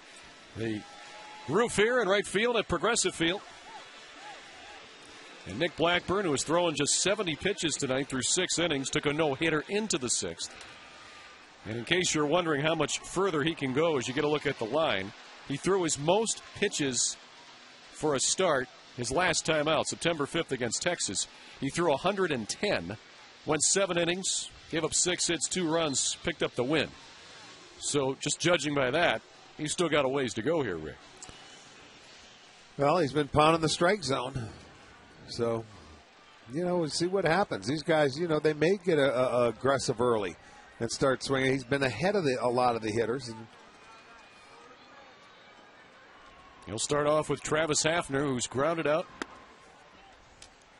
the roof here in right field at Progressive Field. And Nick Blackburn, who was throwing just 70 pitches tonight through 6 innings, took a no-hitter into the 6th. And in case you're wondering how much further he can go as you get a look at the line, he threw his most pitches for a start his last time out, September 5th against Texas. He threw 110, went 7 innings, gave up 6 hits, 2 runs, picked up the win. So just judging by that, he's still got a ways to go here, Rick. Well, he's been pounding the strike zone. So, we'll see what happens. These guys, they may get aggressive early and start swinging. He's been ahead of a lot of the hitters. He'll start off with Travis Hafner, who's grounded out.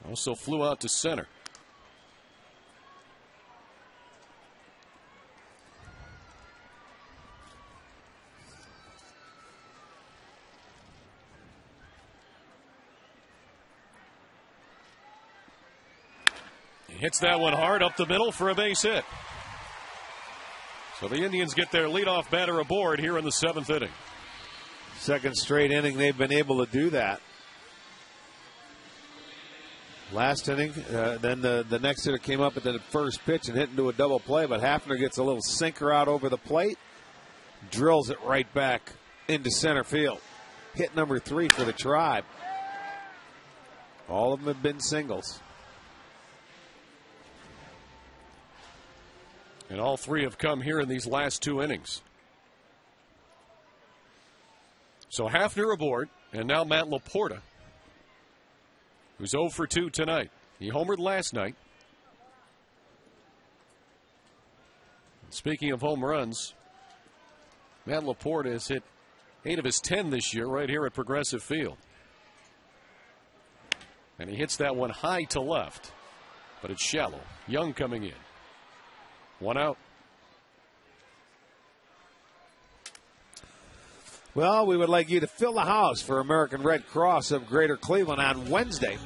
Also flew out to center. He hits that one hard up the middle for a base hit. So the Indians get their leadoff batter aboard here in the 7th inning. Second straight inning they've been able to do that. Last inning, then the next hitter came up at the first pitch and hit into a double play, but Hafner gets a little sinker out over the plate, drills it right back into center field. Hit number 3 for the Tribe. All of them have been singles. And all 3 have come here in these last 2 innings. So Hafner aboard, and now Matt Laporta, who's 0 for 2 tonight. He homered last night. Speaking of home runs, Matt Laporta has hit 8 of his 10 this year right here at Progressive Field. And he hits that one high to left, but it's shallow. Young coming in. 1 out. Well, we would like you to fill the house for American Red Cross of Greater Cleveland on Wednesday.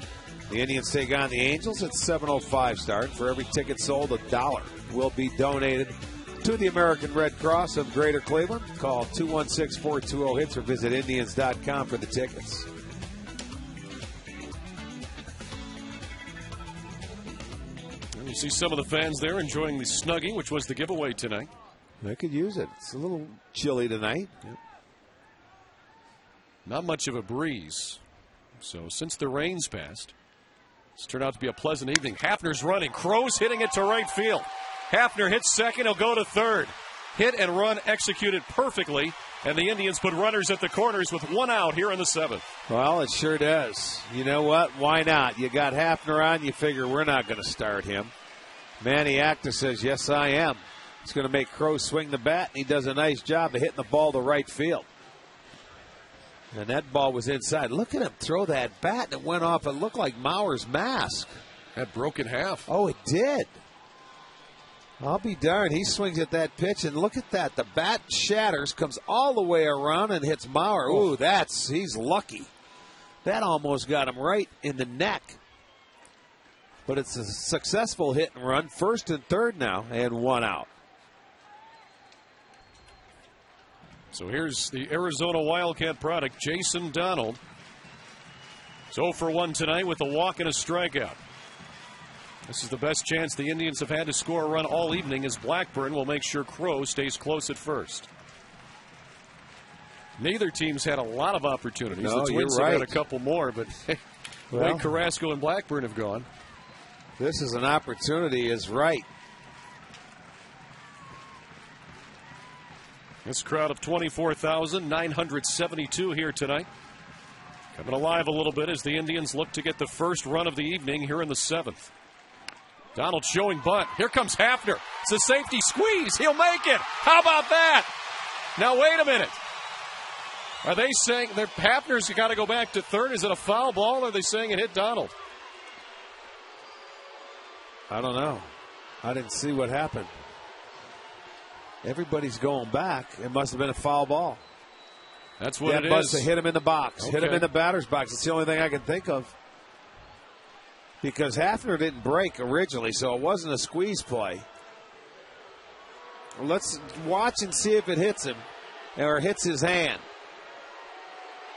The Indians take on the Angels at 7:05 start. For every ticket sold, $1 will be donated to the American Red Cross of Greater Cleveland. Call 216-420-HITS or visit Indians.com for the tickets. And you see some of the fans there enjoying the Snuggie, which was the giveaway tonight. They could use it. It's a little chilly tonight. Yep. Not much of a breeze. So since the rains passed, it's turned out to be a pleasant evening. Hafner's running. Crow's hitting it to right field. Hafner hits second. He'll go to third. Hit and run executed perfectly. And the Indians put runners at the corners with 1 out here in the 7th. Well, it sure does. You know what? Why not? You got Hafner on. You figure we're not going to start him. Manny Acta says, yes, I am. He's going to make Crow swing the bat. And he does a nice job of hitting the ball to right field. And that ball was inside. Look at him throw that bat. It went off. It looked like Mauer's mask. That broke in half. Oh, it did. I'll be darned. He swings at that pitch, and look at that. The bat shatters, comes all the way around, and hits Mauer. Ooh, he's lucky. That almost got him right in the neck. But it's a successful hit and run. First and third now, and 1 out. So here's the Arizona Wildcat product, Jason Donald. It's 0 for 1 tonight with a walk and a strikeout. This is the best chance the Indians have had to score a run all evening, as Blackburn will make sure Crow stays close at first. Neither team's had a lot of opportunities. No, the Twins have had a couple more, but Wade Carrasco and Blackburn have gone. This is an opportunity, is right. This crowd of 24,972 here tonight. Coming alive a little bit as the Indians look to get the first run of the evening here in the 7th. Donald showing bunt. Here comes Hafner. It's a safety squeeze. He'll make it. How about that? Now, wait a minute. Are they saying that Hafner's got to go back to third? Is it a foul ball, or are they saying it hit Donald? I don't know. I didn't see what happened. Everybody's going back. It must have been a foul ball. That's what it is. is. Hit him in the box. Okay. Hit him in the batter's box. It's the only thing I can think of. Because Hafner didn't break originally, so it wasn't a squeeze play. Let's watch and see if it hits him or hits his hand.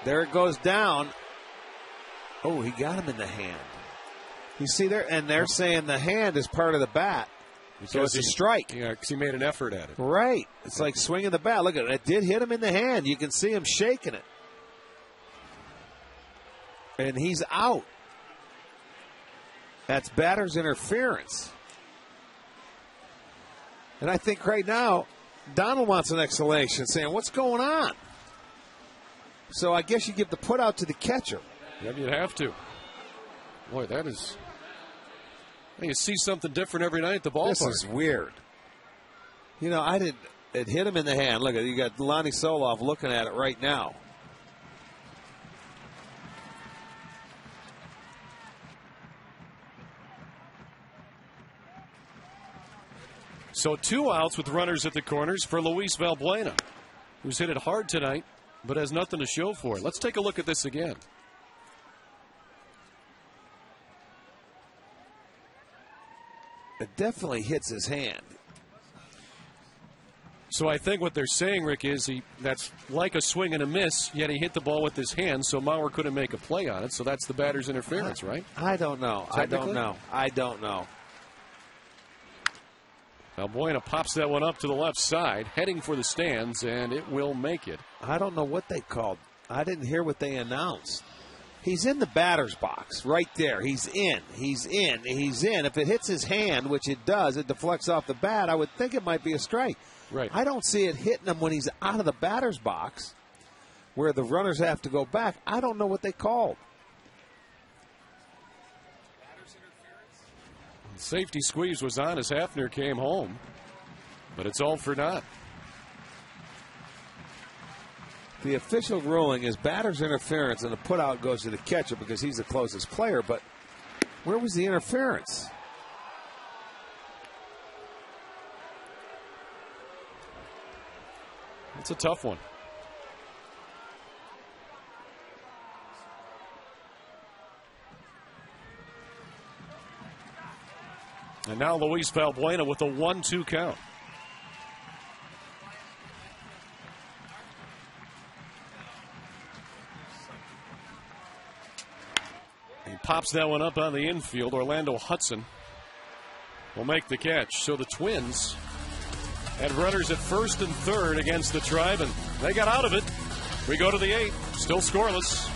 There it goes down. Oh, he got him in the hand. You see there, and they're saying the hand is part of the bat. So it's a strike. Yeah, because he made an effort at it. Right. It's like swinging the bat. Look at it. It did hit him in the hand. You can see him shaking it. And he's out. That's batter's interference. And I think right now, Donald wants an explanation, saying, what's going on? So I guess you give the put out to the catcher. Yeah, you'd have to. Boy, that is... You see something different every night at the ballpark. This is weird. You know, it hit him in the hand. Look at it. You got Lonnie Soloff looking at it right now. So 2 outs with runners at the corners for Luis Valbuena, who's hit it hard tonight, but has nothing to show for it. Let's take a look at this again. It definitely hits his hand. So I think what they're saying, Rick, is that's like a swing and a miss, yet he hit the ball with his hand, so Mauer couldn't make a play on it. So that's the batter's interference, right? I don't know. I don't know. Valbuena pops that one up to the left side, heading for the stands, and it will make it. I don't know what they called. I didn't hear what they announced. He's in the batter's box right there. He's in. If it hits his hand, which it does, it deflects off the bat, I would think it might be a strike. Right. I don't see it hitting him when he's out of the batter's box where the runners have to go back. I don't know what they called. Safety squeeze was on as Hafner came home, but it's all for naught. The official ruling is batter's interference, and the putout goes to the catcher because he's the closest player. But where was the interference? It's a tough one. And now Luis Valbuena with a 1-2 count. He pops that one up on the infield. Orlando Hudson will make the catch. So the Twins had runners at first and third against the Tribe, and they got out of it. We go to the 8th, still scoreless.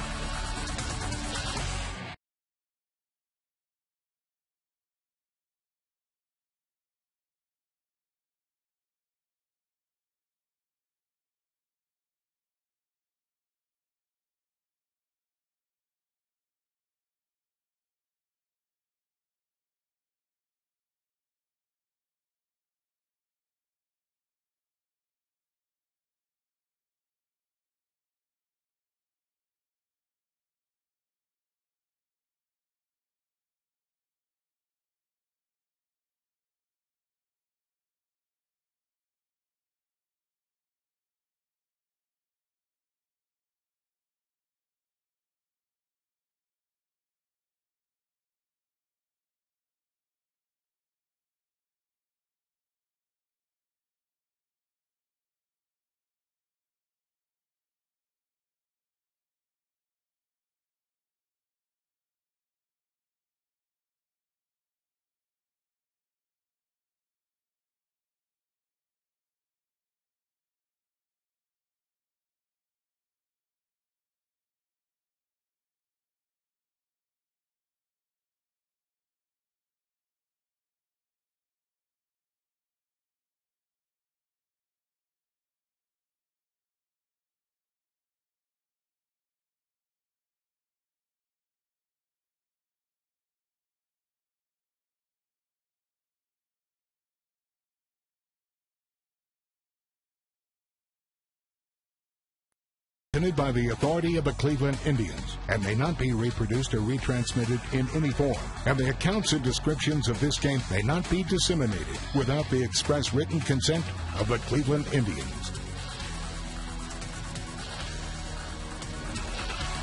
Presented by the authority of the Cleveland Indians and may not be reproduced or retransmitted in any form. And the accounts and descriptions of this game may not be disseminated without the express written consent of the Cleveland Indians.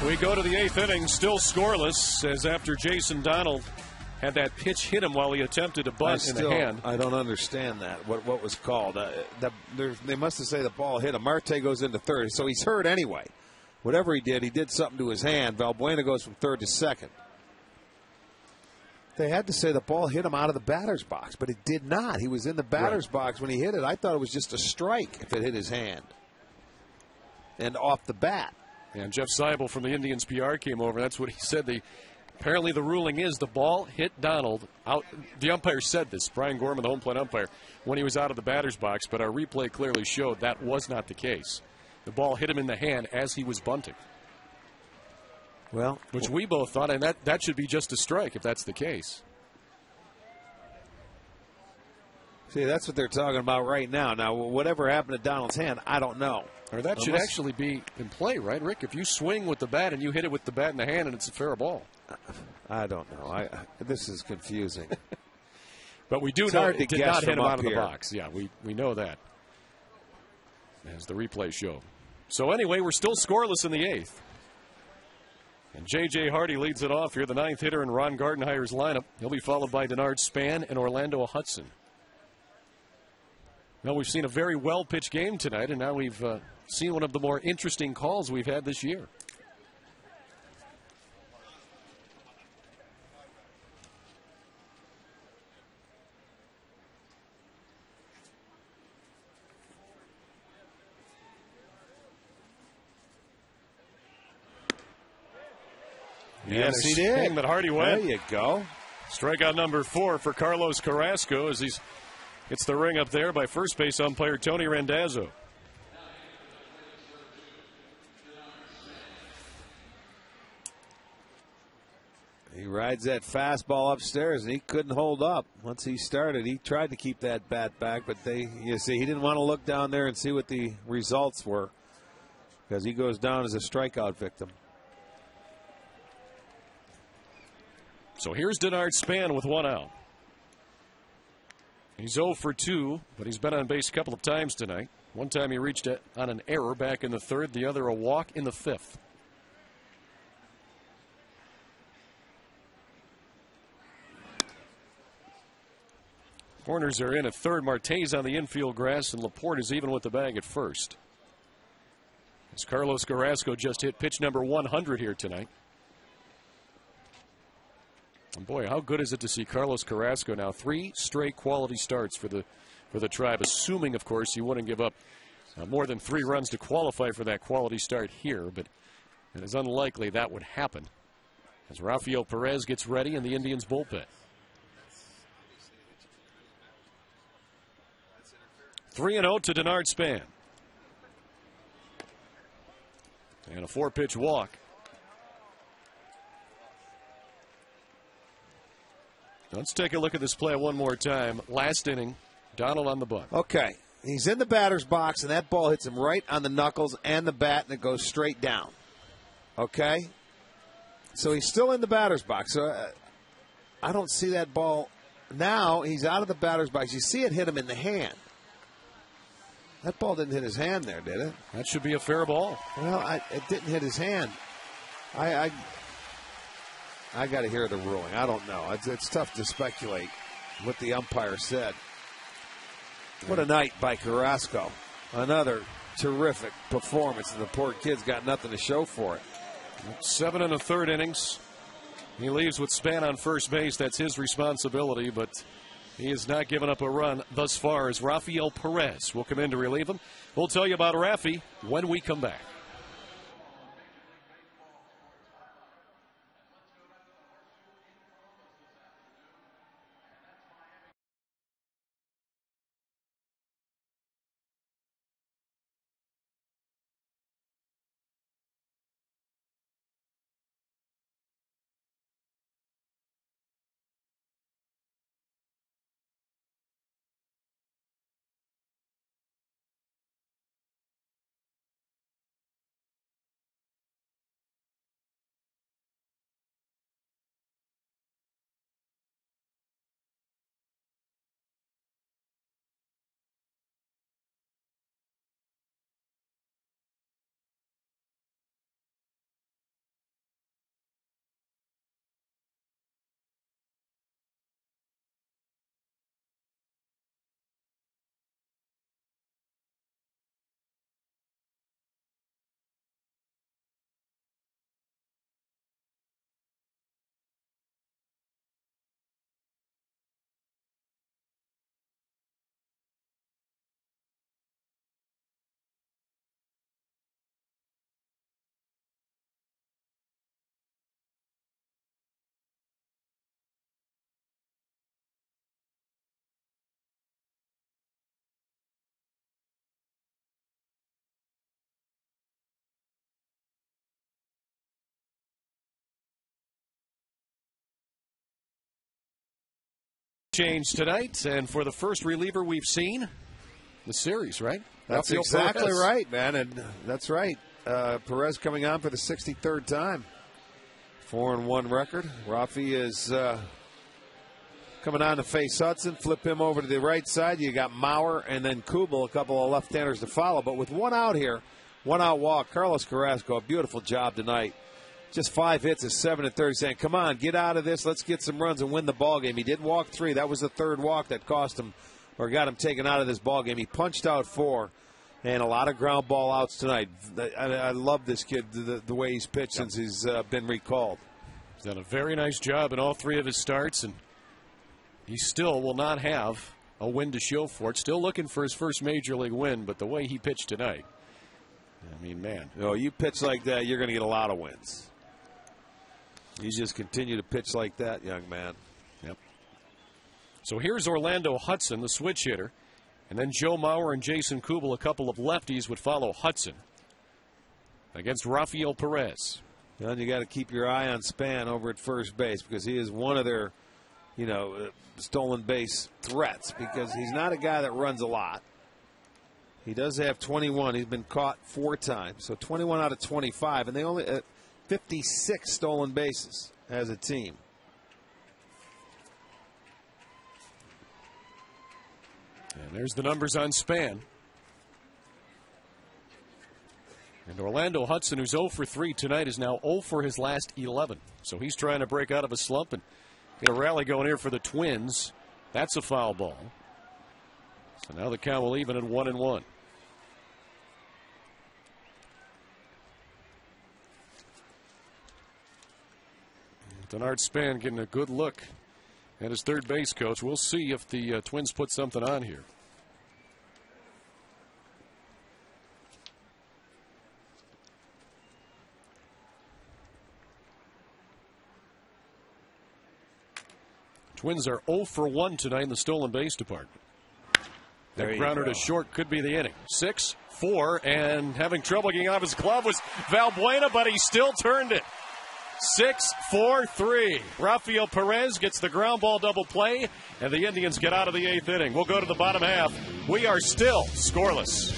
We go to the 8th inning, still scoreless, as after Jason Donald had that pitch hit him while he attempted to bunt in the hand. I don't understand that, what was called. They must have said the ball hit him. Marte goes into third, so he's hurt anyway. Whatever he did something to his hand. Valbuena goes from third to second. They had to say the ball hit him out of the batter's box, but it did not. He was in the batter's box when he hit it. I thought it was just a strike if it hit his hand and off the bat. And Jeff Seibel from the Indians PR came over. That's what he said. Apparently the ruling is the ball hit Donald out. The umpire said this, Brian Gorman, the home plate umpire, when he was out of the batter's box, but our replay clearly showed that was not the case. The ball hit him in the hand as he was bunting. Well, which we both thought, and that should be just a strike if that's the case. See, that's what they're talking about right now. Now, whatever happened to Donald's hand, I don't know. Or that should actually be in play, right, Rick? If you swing with the bat and you hit it with the bat in the hand and it's a fair ball. I don't know. This is confusing. But we do know it did not hit him out of the box. Yeah, we know that, as the replay showed. So anyway, we're still scoreless in the 8th. And J.J. Hardy leads it off here, the 9th hitter in Ron Gardenhire's lineup. He'll be followed by Denard Span and Orlando Hudson. Well, we've seen a very well-pitched game tonight, and now we've seen one of the more interesting calls we've had this year. Yes, he did. That Hardy went. There you go. Strikeout number 4 for Carlos Carrasco as it's the ring up there by first base umpire Tony Randazzo. He rides that fastball upstairs, and he couldn't hold up. Once he started, he tried to keep that bat back, but you see, he didn't want to look down there and see what the results were because he goes down as a strikeout victim. So here's Denard Span with 1 out. He's 0 for 2, but he's been on base a couple of times tonight. One time he reached on an error back in the 3rd, the other a walk in the 5th. Corners are in at 3rd. Marte's on the infield grass, and Laporte is even with the bag at 1st. As Carlos Carrasco just hit pitch number 100 here tonight. And boy, how good is it to see Carlos Carrasco now? 3 straight quality starts for the Tribe, assuming, of course, you wouldn't give up more than 3 runs to qualify for that quality start here. But it is unlikely that would happen as Rafael Perez gets ready in the Indians' bullpen. 3-0 to Denard Span. And a 4-pitch walk. Let's take a look at this play one more time. Last inning, Donald on the bunt. Okay. He's in the batter's box, and that ball hits him right on the knuckles and the bat, and it goes straight down. Okay? So he's still in the batter's box. So I don't see that ball. Now he's out of the batter's box. You see it hit him in the hand. That ball didn't hit his hand there, did it? That should be a fair ball. Well, it didn't hit his hand. I got to hear the ruling. I don't know. It's tough to speculate what the umpire said. What a night by Carrasco. Another terrific performance, and the poor kid's got nothing to show for it. 7 1/3 innings. He leaves with Span on first base. That's his responsibility, but he has not given up a run thus far as Rafael Perez will come in to relieve him. We'll tell you about Rafi when we come back. change tonight, and for the first reliever we've seen the series, right? That's Rafael exactly Perez. right, man, and that's right. Perez coming on for the 63rd time. 4-1 record. Rafi is coming on to face Hudson. Flip him over to the right side. You got Mauer and then Kubel, a couple of left-handers to follow. But with one out here, one out walk, Carlos Carrasco, a beautiful job tonight. Just 5 hits, a 7 and 30, saying, come on, get out of this. Let's get some runs and win the ball game. He did walk 3. That was the third walk that cost him or got him taken out of this ball game. He punched out 4. And a lot of ground ball outs tonight. I love this kid, the way he's pitched since he's been recalled. He's done a very nice job in all 3 of his starts, and he still will not have a win to show for it. Still looking for his first major league win, but the way he pitched tonight, I mean, man. You pitch like that, you're going to get a lot of wins. You just continue to pitch like that, young man. Yep. So here's Orlando Hudson, the switch hitter. And then Joe Mauer and Jason Kubel, a couple of lefties, would follow Hudson against Rafael Perez. And you got to keep your eye on Span over at first base because he is one of their, stolen base threats because he's not a guy that runs a lot. He does have 21. He's been caught 4 times, so 21 out of 25, and they only 56 stolen bases as a team. And there's the numbers on Span. And Orlando Hudson, who's 0 for 3 tonight, is now 0 for his last 11. So he's trying to break out of a slump and get a rally going here for the Twins. That's a foul ball. So now the count will even at 1-1. Denard Span getting a good look at his third base coach. We'll see if the Twins put something on here. Twins are 0 for 1 tonight in the stolen base department. That grounder to short could be the inning. 6-4, and having trouble getting off his glove was Valbuena, but he still turned it. 6-4-3. Rafael Perez gets the ground ball double play, and the Indians get out of the 8th inning. We'll go to the bottom half. We are still scoreless.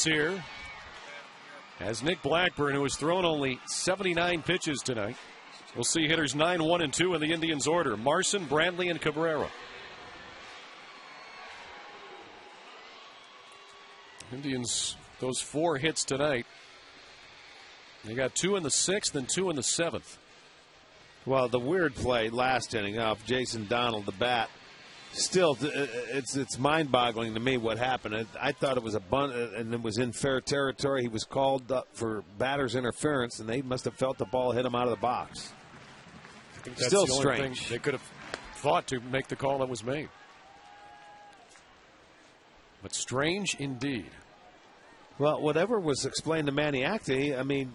Here as Nick Blackburn, who has thrown only 79 pitches tonight. We'll see hitters 9, 1, and 2 in the Indians' order. Marson, Brantley, and Cabrera. Indians, those 4 hits tonight. They got 2 in the 6th and 2 in the 7th. Well, the weird play last inning off Jason Donald, the bat, Still, it's mind-boggling to me what happened. I thought it was a bunt, and it was in fair territory. He was called up for batter's interference, and they must have felt the ball hit him out of the box. I think that's Still the only strange. thing they could have thought to make the call that was made. But strange indeed. Well, whatever was explained to Maniacti, I mean,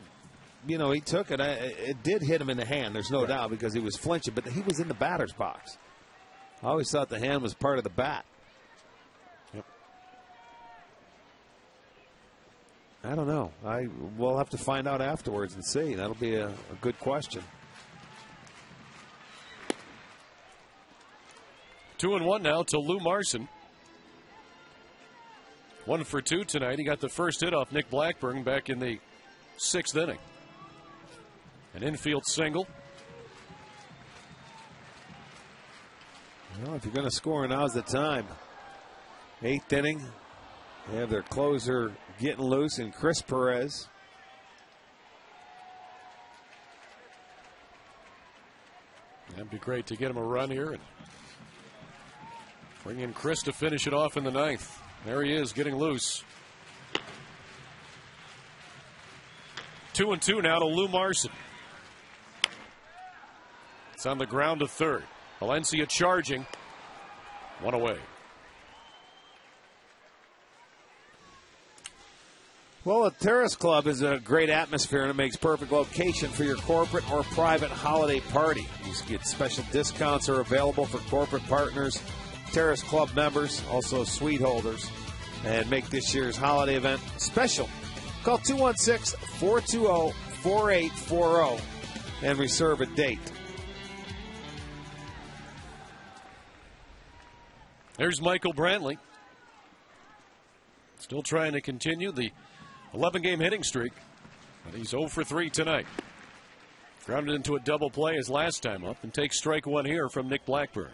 you know, he took it. It did hit him in the hand, there's no doubt, because he was flinching, but he was in the batter's box. I always thought the hand was part of the bat. Yep. I don't know. We'll have to find out afterwards and see. That'll be a good question. 2-1 now to Lou Marson. 1 for 2 tonight. He got the first hit off Nick Blackburn back in the 6th inning. An infield single. Well, if you're going to score, now's the time. 8th inning. They have their closer getting loose in Chris Perez. That'd be great to get him a run here and bring in Chris to finish it off in the 9th. There he is, getting loose. 2-2 now to Lou Marson. It's on the ground to third. Valencia charging. 1 away. Well, a terrace club is a great atmosphere, and it makes perfect location for your corporate or private holiday party. You get special discounts are available for corporate partners, terrace club members, also suite holders, and make this year's holiday event special. Call 216-420-4840 and reserve a date. There's Michael Brantley. Still trying to continue the 11-game hitting streak. But he's 0 for 3 tonight. Grounded into a double play his last time up and takes strike 1 here from Nick Blackburn.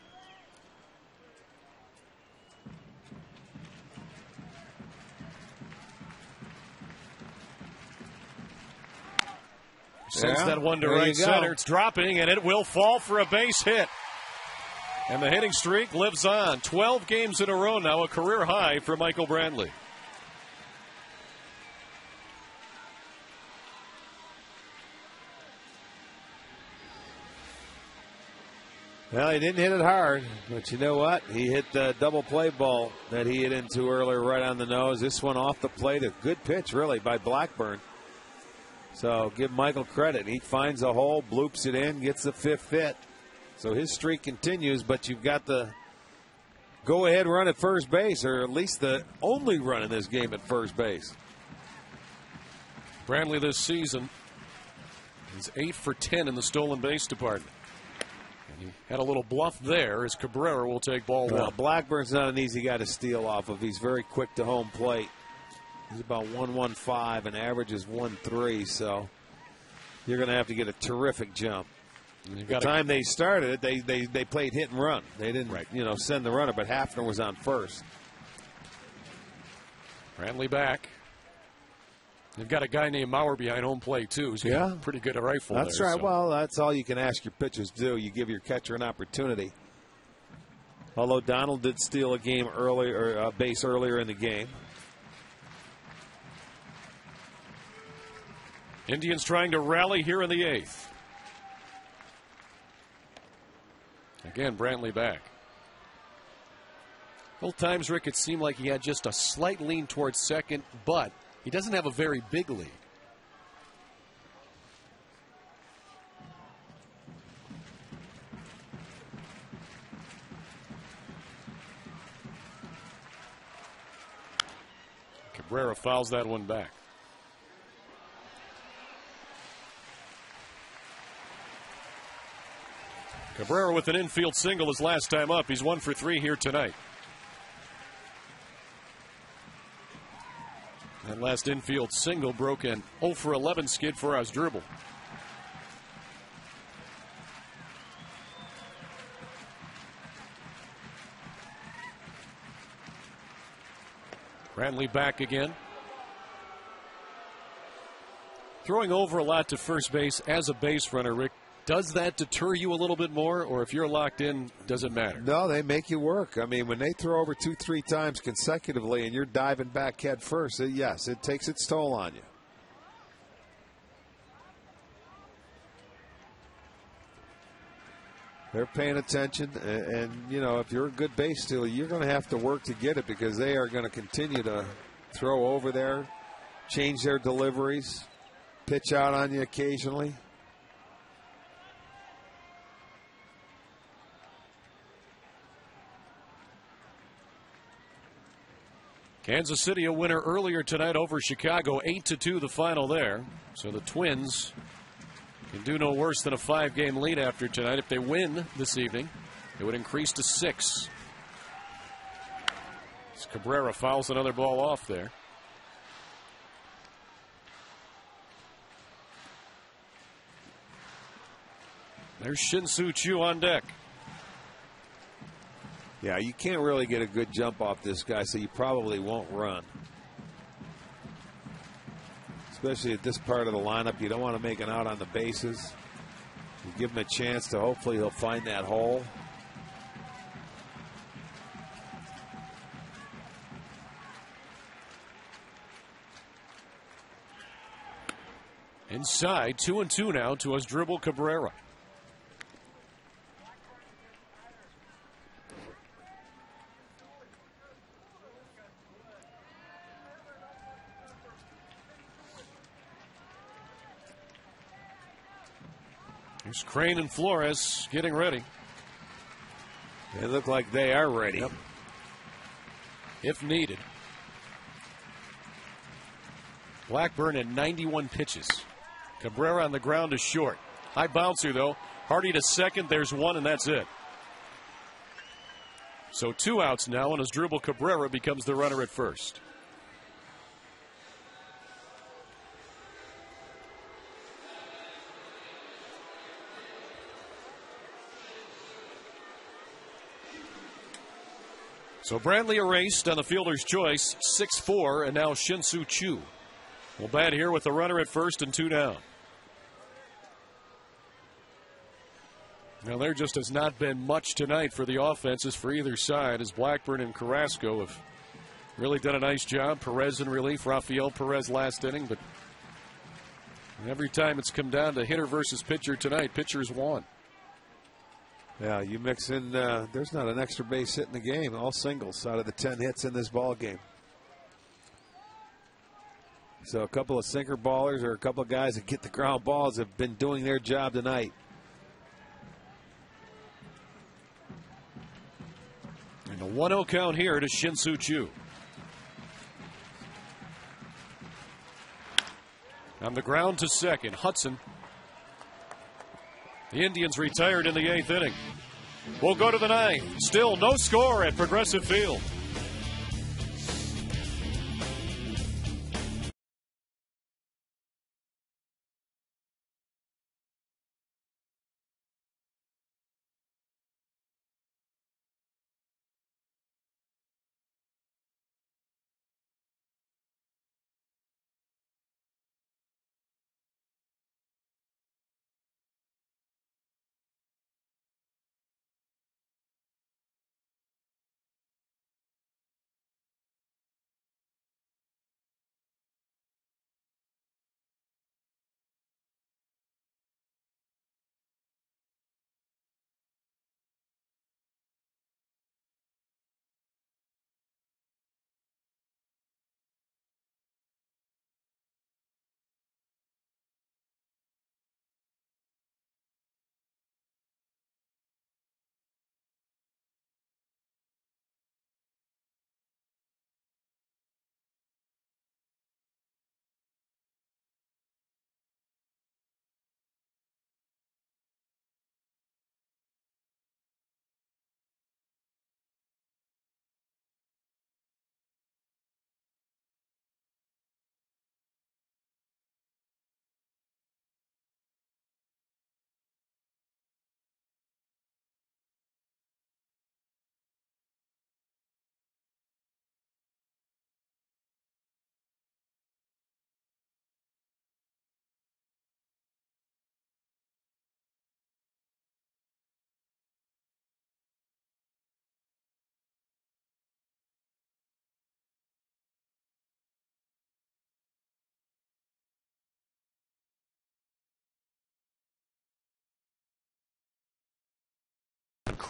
Sends that one to right center. It's dropping, and it will fall for a base hit. And the hitting streak lives on. 12 games in a row now, a career high for Michael Brantley. Well, he didn't hit it hard, but you know what? He hit the double play ball that he hit into earlier right on the nose. This one off the plate, a good pitch, really, by Blackburn. So give Michael credit. He finds a hole, bloops it in, gets the 5th hit. So his streak continues, but you've got the go-ahead run at first base, or at least the only run in this game at first base. Brantley this season is 8 for 10 in the stolen base department. And he had a little bluff there as Cabrera will take ball 1. Blackburn's not an easy guy to steal off of. He's very quick to home plate. He's about 115 and averages 1.3, so you're going to have to get a terrific jump. The time they started, they played hit and run. They didn't, send the runner, but Hafner was on first. Brantley back. They've got a guy named Mauer behind home plate, too. He's got a pretty good rifle That's there. Right. So. Well, that's all you can ask your pitchers to do. You give your catcher an opportunity. Although Donald did steal a base earlier in the game. Indians trying to rally here in the 8th. Again, Brantley back. Both times, Rick, it seemed like he had just a slight lean towards second, but he doesn't have a very big lead. Cabrera fouls that one back. Cabrera with an infield single his last time up. He's 1 for 3 here tonight. That last infield single broke an 0 for 11 skid for Asdrubal. Brantley back again. Throwing over a lot to first base as a base runner, Rick, Does that deter you a little bit more, or if you're locked in, does it matter? No, they make you work. I mean, when they throw over 2-3 times consecutively and you're diving back head first, yes, it takes its toll on you. They're paying attention, and you know, if you're a good base stealer, you're going to have to work to get it because they are going to continue to throw over there, change their deliveries, pitch out on you occasionally. Kansas City a winner earlier tonight over Chicago, 8-2 the final there. So the Twins can do no worse than a 5-game lead after tonight. If they win this evening, it would increase to 6. As Cabrera fouls another ball off there. There's Shin-Soo Choo on deck. Yeah, you can't really get a good jump off this guy, so you probably won't run. Especially at this part of the lineup, you don't want to make an out on the bases. You give him a chance to hopefully he'll find that hole. Inside, 2-2 now to Asdrubal Cabrera. Here's Crane and Flores getting ready. They look like they are ready. Yep. If needed. Blackburn at 91 pitches. Cabrera on the ground is short. High bouncer, though. Hardy to second. There's one, and that's it. So 2 outs now, and Asdrubal Cabrera becomes the runner at first. So Brantley erased on the fielder's choice, 6-4, and now Shin-Soo Choo will bat here with the runner at first and 2 down. Now there just has not been much tonight for the offenses for either side, as Blackburn and Carrasco have really done a nice job. Perez in relief, Rafael Perez last inning, but every time it's come down to hitter versus pitcher tonight, pitchers won. Yeah, you mix in, there's not an extra base hit in the game. All singles out of the 10 hits in this ball game. So a couple of sinker ballers or a couple of guys that get the ground balls have been doing their job tonight. And a 1-0 count here to Shin-Soo Choo. On the ground to second, Hudson. The Indians retired in the 8th inning. We'll go to the 9th. Still no score at Progressive Field.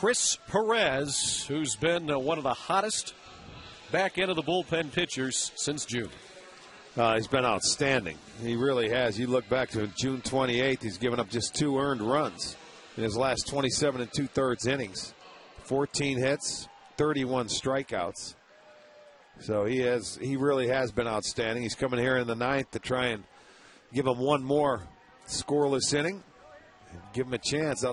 Chris Perez, who's been one of the hottest back end of the bullpen pitchers since June. He's been outstanding. He really has. You look back to June 28th, he's given up just 2 earned runs in his last 27 2/3 innings. 14 hits, 31 strikeouts. So he really has been outstanding. He's coming here in the 9th to try and give him one more scoreless inning. Give him a chance.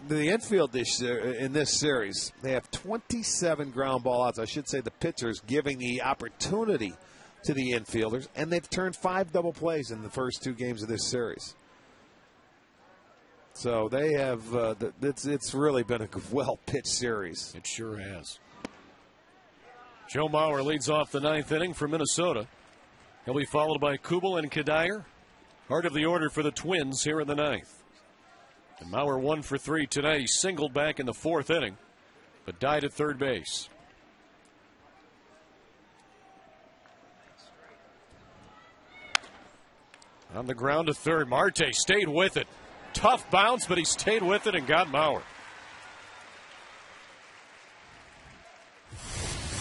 The infield in this series, they have 27 ground ball outs. I should say the pitchers giving the opportunity to the infielders, and they've turned 5 double plays in the first 2 games of this series. So they have, it's really been a well-pitched series. It sure has. Joe Mauer leads off the 9th inning for Minnesota. He'll be followed by Kubel and Kadire. Heart of the order for the Twins here in the 9th. And Mauer 1 for 3 tonight. He singled back in the 4th inning, but died at third base. On the ground to third. Marte stayed with it. Tough bounce, but he stayed with it and got Mauer.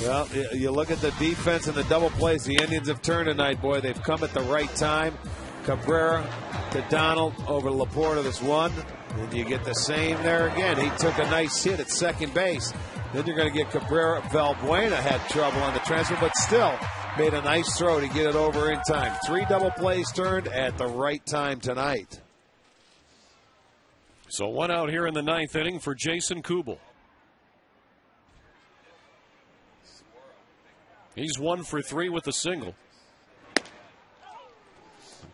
Well, you look at the defense and the double plays the Indians have turned tonight, boy. They've come at the right time. Cabrera to Donald over Laporta. This one. And you get the same there again. He took a nice hit at second base. Then you're going to get Cabrera. Valbuena had trouble on the transfer, but still made a nice throw to get it over in time. 3 double plays turned at the right time tonight. So 1 out here in the 9th inning for Jason Kubel. He's 1 for 3 with a single.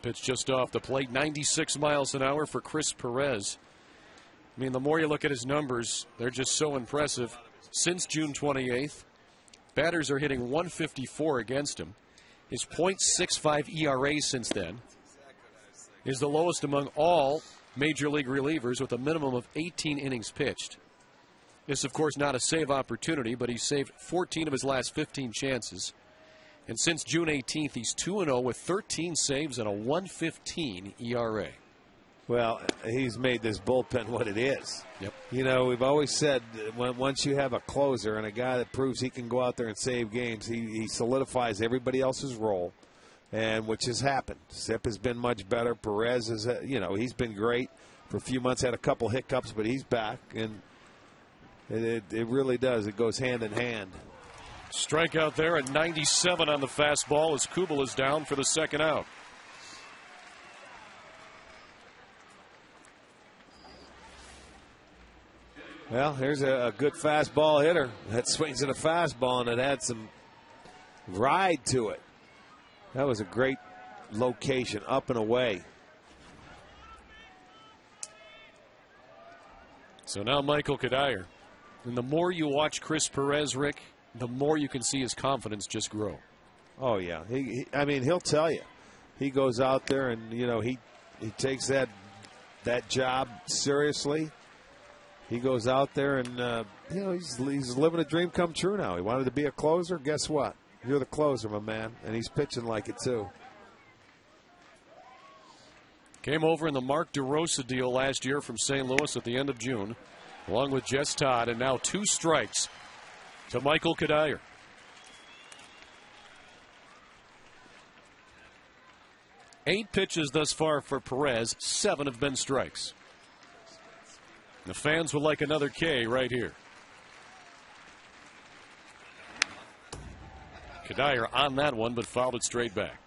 Pitch just off the plate, 96 miles an hour for Chris Perez. I mean, the more you look at his numbers, they're just so impressive. Since June 28th, batters are hitting 154 against him. His .65 ERA since then is the lowest among all Major League relievers with a minimum of 18 innings pitched. This, of course, not a save opportunity, but he's saved 14 of his last 15 chances. And since June 18th, he's 2-0 with 13 saves and a 1.15 ERA. Well, he's made this bullpen what it is. Yep. You know, we've always said once you have a closer and a guy that proves he can go out there and save games, he solidifies everybody else's role, and which has happened. Sip has been much better. Perez is, he's been great for a few months. Had a couple hiccups, but he's back, and it really does. It goes hand in hand. Strikeout there at 97 on the fastball as Kubel is down for the 2nd out. Well, here's a good fastball hitter that swings at a fastball, and it had some ride to it. That was a great location, up and away. So now Michael Kadire. And the more you watch Chris Perez, Rick, the more you can see his confidence just grow. Oh, yeah. He'll tell you. He goes out there and, he takes that job seriously. He goes out there and, he's living a dream come true now. He wanted to be a closer. Guess what? You're the closer, my man. And he's pitching like it, too. Came over in the Mark DeRosa deal last year from St. Louis at the end of June, along with Jess Todd, and now 2 strikes to Michael Kadire. Eight pitches thus far for Perez. 7 have been strikes. The fans would like another K right here. Kadire on that one, but fouled it straight back.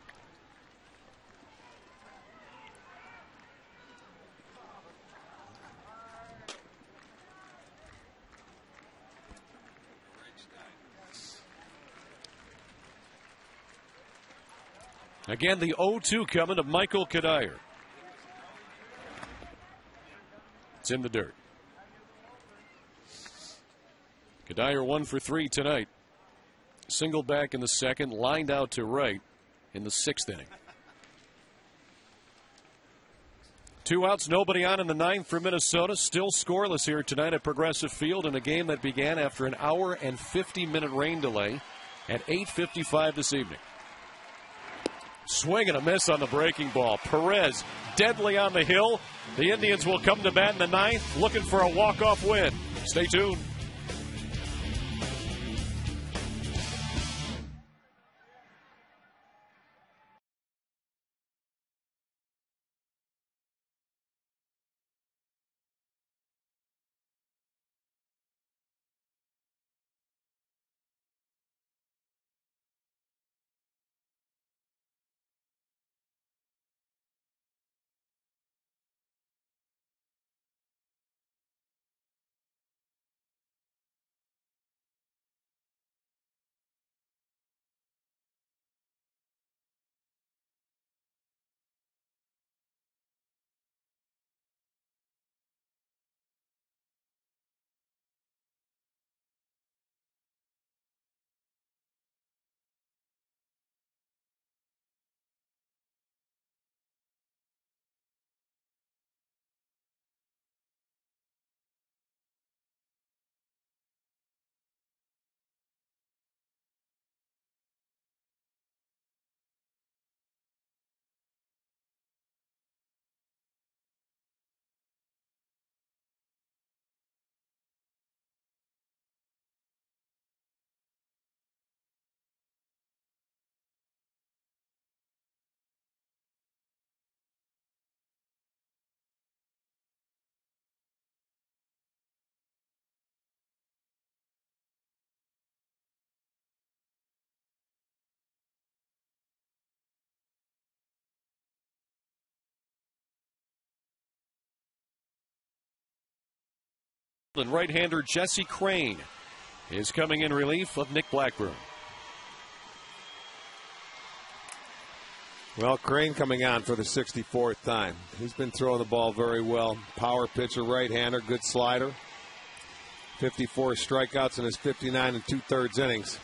Again, the 0-2 coming to Michael Kadire. It's in the dirt. Kadire 1 for 3 tonight. Single back in the 2nd, lined out to right in the 6th inning. 2 outs, nobody on in the 9th for Minnesota. Still scoreless here tonight at Progressive Field in a game that began after an hour and 50-minute rain delay at 8:55 this evening. Swing and a miss on the breaking ball. Perez deadly on the hill. The Indians will come to bat in the 9th looking for a walk-off win. Stay tuned. And right-hander Jesse Crane is coming in relief of Nick Blackburn. Well, Crane coming on for the 64th time. He's been throwing the ball very well. Power pitcher, right-hander, good slider. 54 strikeouts in his 59 2/3 innings.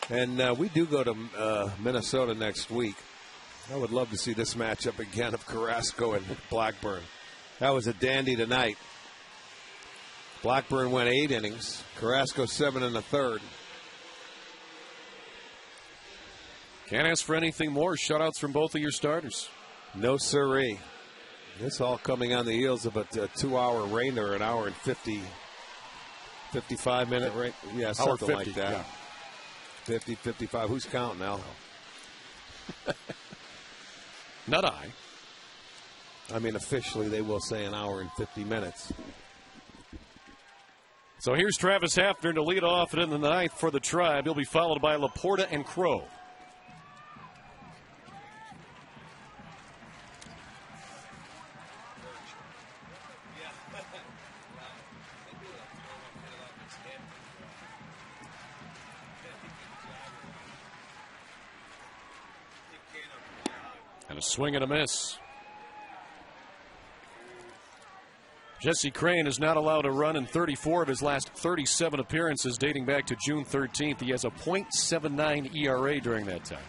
And we do go to Minnesota next week. I would love to see this matchup again of Carrasco and Blackburn. That was a dandy tonight. Blackburn went 8 innings. Carrasco 7 1/3. Can't ask for anything more. Shutouts from both of your starters. No siree. This all coming on the heels of a 2-hour rain or an hour and 55 minute rain. Yeah, something 50, like that. Yeah. 50, 55. Who's counting now? Not I. I mean, officially, they will say an hour and 50 minutes. So here's Travis Hafner to lead off in the 9th for the Tribe. He'll be followed by Laporta and Crow. And a swing and a miss. Jesse Crane is not allowed to run in 34 of his last 37 appearances dating back to June 13th. He has a .79 ERA during that time.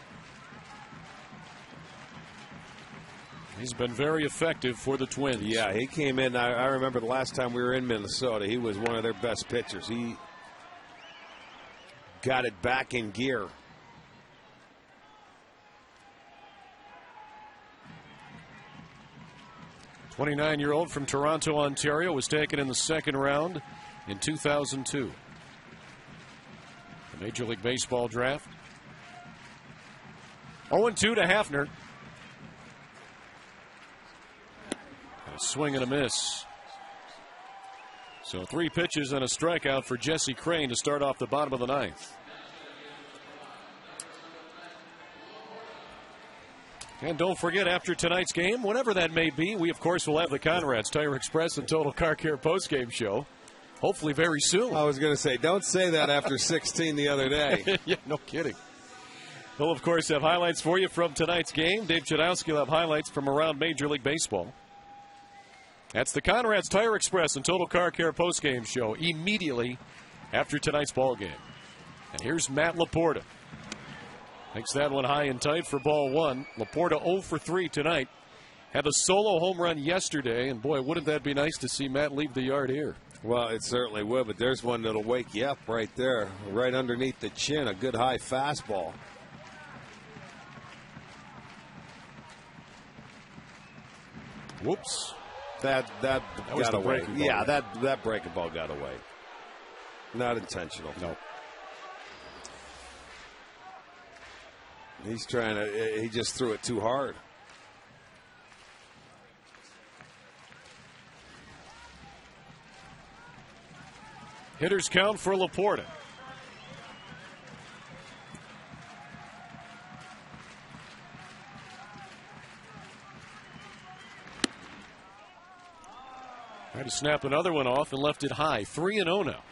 He's been very effective for the Twins. Yeah, he came in. I remember the last time we were in Minnesota, he was one of their best pitchers. He got it back in gear. The 29-year-old from Toronto, Ontario, was taken in the 2nd round in 2002. The Major League Baseball draft. 0-2 to Hafner. A swing and a miss. So 3 pitches and a strikeout for Jesse Crane to start off the bottom of the 9th. And don't forget, after tonight's game, whenever that may be, we, of course, will have the Conrad's Tire Express and Total Car Care postgame show. Hopefully very soon. I was going to say, don't say that after 16 the other day. Yeah, no kidding. We'll, of course, have highlights for you from tonight's game. Dave Chudowski will have highlights from around Major League Baseball. That's the Conrad's Tire Express and Total Car Care postgame show immediately after tonight's ball game. And here's Matt Laporta. Makes that one high and tight for ball 1. Laporta 0 for 3 tonight. Had a solo home run yesterday, and boy, wouldn't that be nice to see Matt leave the yard here. Well, it certainly would, but there's one that'll wake you up right there, right underneath the chin, a good high fastball. Whoops. That got away. Yeah, right? that breaking ball got away. Not intentional. No. He's trying to. He just threw it too hard. Hitters count for Laporta. Tried to snap another one off and left it high. 3-0 now.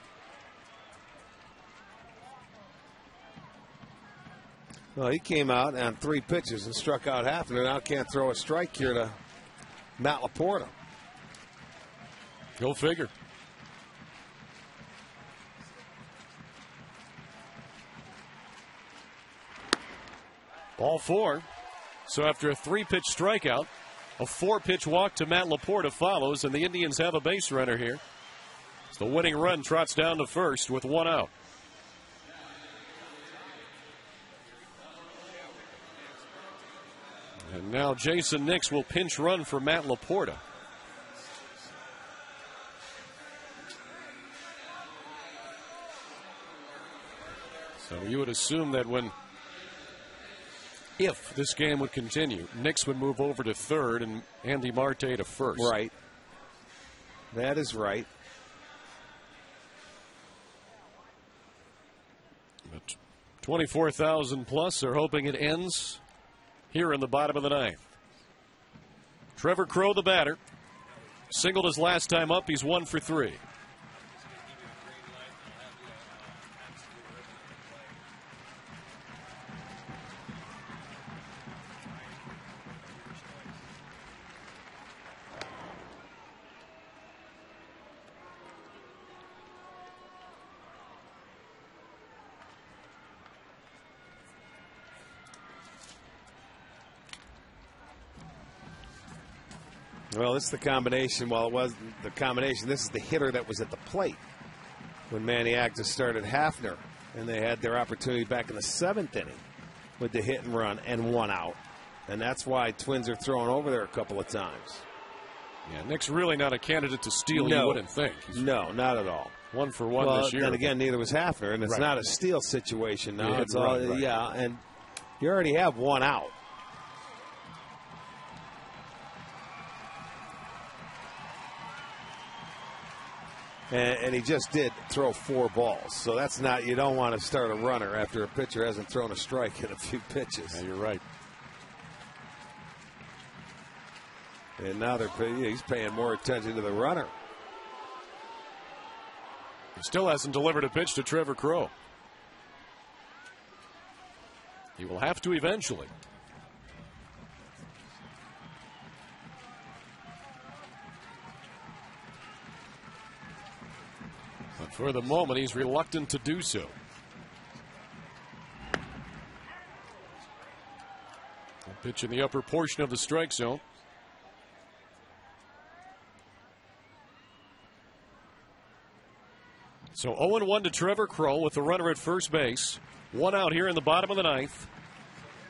Well, he came out on 3 pitches and struck out half, and now can't throw a strike here to Matt Laporta. Go figure. Ball 4. So after a 3-pitch strikeout, a 4-pitch walk to Matt Laporta follows, and the Indians have a base runner here. So the winning run trots down to first with 1 out. And now Jason Nix will pinch run for Matt Laporta. So you would assume that if this game would continue, Nix would move over to third and Andy Marte to first. Right. That is right. But 24,000 plus are hoping it ends here in the bottom of the 9th. Trevor Crowe, the batter, singled his last time up. He's 1 for 3. Well, this is the combination. Well, it wasn't the combination. This is the hitter that was at the plate when Maniacta started Hafner, and they had their opportunity back in the 7th inning with the hit and run and 1 out. And that's why Twins are throwing over there a couple of times. Yeah, Nick's really not a candidate to steal, no. You wouldn't think. No, not at all. 1 for 1 well, this year. And again, neither was Hafner, and it's right. not a steal situation now. Yeah, it's all, right. Yeah, and you already have 1 out. And he just did throw 4 balls. So that's not, you don't want to start a runner after a pitcher hasn't thrown a strike in a few pitches. Yeah, you're right. And now he's paying more attention to the runner. He still hasn't delivered a pitch to Trevor Crowe. He will have to eventually. But for the moment, he's reluctant to do so. A pitch in the upper portion of the strike zone. So 0-1 to Trevor Crowe with the runner at first base. 1 out here in the bottom of the 9th.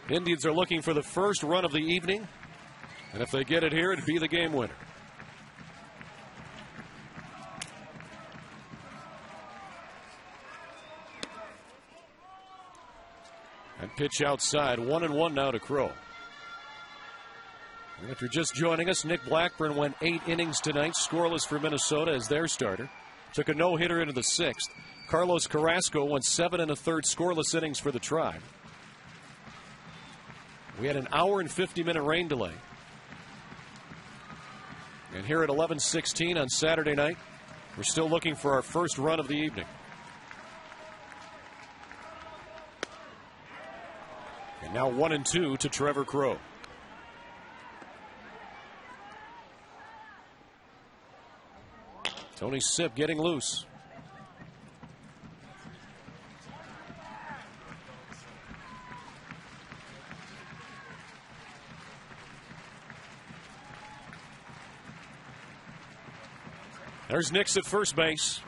Indians are looking for the first run of the evening. And if they get it here, it'd be the game winner. And pitch outside. 1-1 now to Crowe. And if you're just joining us, Nick Blackburn went 8 innings tonight, scoreless for Minnesota as their starter. Took a no-hitter into the 6th. Carlos Carrasco went 7 1/3 scoreless innings for the Tribe. We had an hour and 50-minute rain delay. And here at 11:16 on Saturday night, we're still looking for our first run of the evening. And now 1-2 to Trevor Crowe. Tony Sipp getting loose. There's Nix at first base.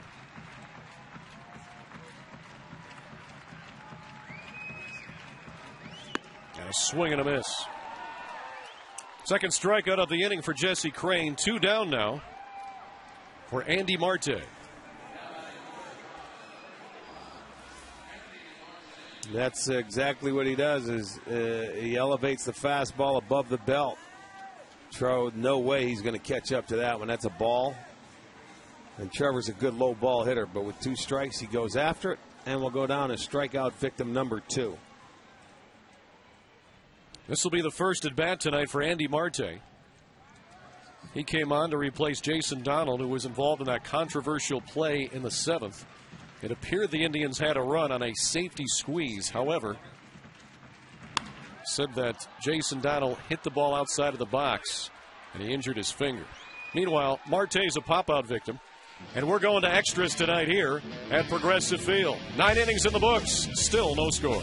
And a swing and a miss. Second strikeout of the inning for Jesse Crane. 2 down now for Andy Marte. That's exactly what he does. Is he elevates the fastball above the belt. No way he's going to catch up to that one. That's a ball. And Trevor's a good low ball hitter, but with 2 strikes, he goes after it, and will go down as strikeout victim number 2. This will be the first at bat tonight for Andy Marte. He came on to replace Jason Donald, who was involved in that controversial play in the 7th. It appeared the Indians had a run on a safety squeeze. However, said that Jason Donald hit the ball outside of the box and he injured his finger. Meanwhile, Marte's a pop-out victim. And we're going to extras tonight here at Progressive Field. 9 innings in the books, still no score.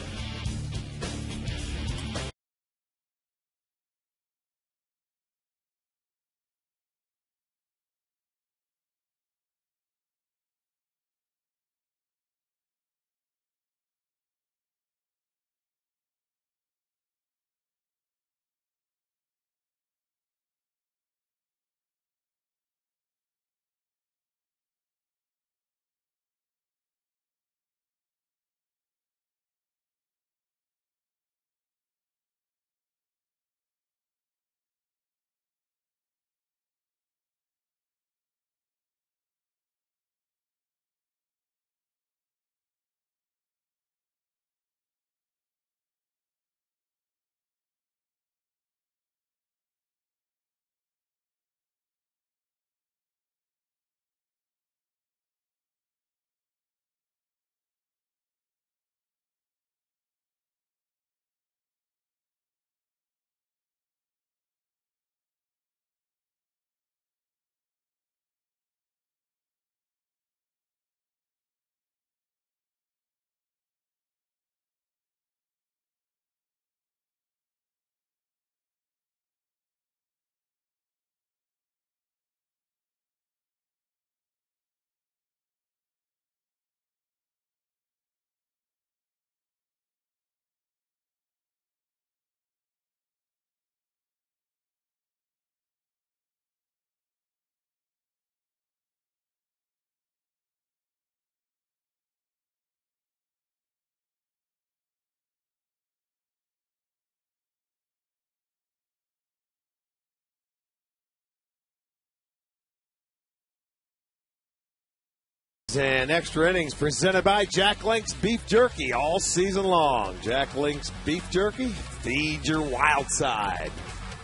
And extra innings presented by Jack Link's Beef Jerky all season long. Jack Link's Beef Jerky, feed your wild side.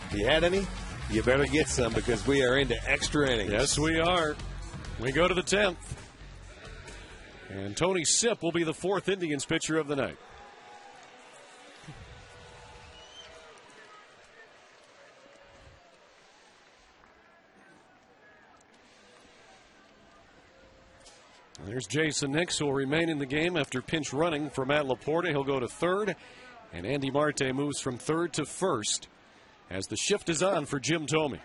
If you had any, you better get some because we are into extra innings. Yes, we are. We go to the 10th. And Tony Sipp will be the 4th Indians pitcher of the night. There's Jason Nix, who will remain in the game after pinch running for Matt Laporta. He'll go to 3rd, and Andy Marte moves from 3rd to 1st as the shift is on for Jim Thome.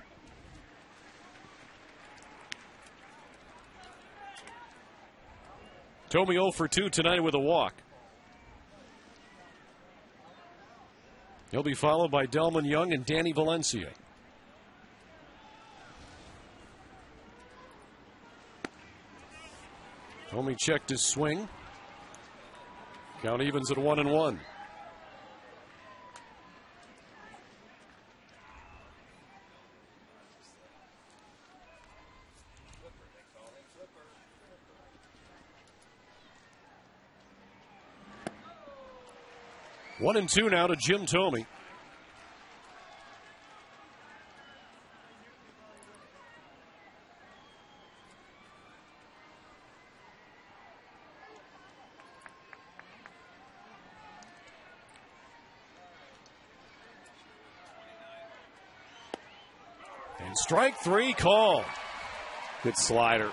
Thome 0 for 2 tonight with a walk. He'll be followed by Delman Young and Danny Valencia. Thome checked his swing. Count evens at 1-1. One and 2 now to Jim Thome. Strike 3 call. Good slider.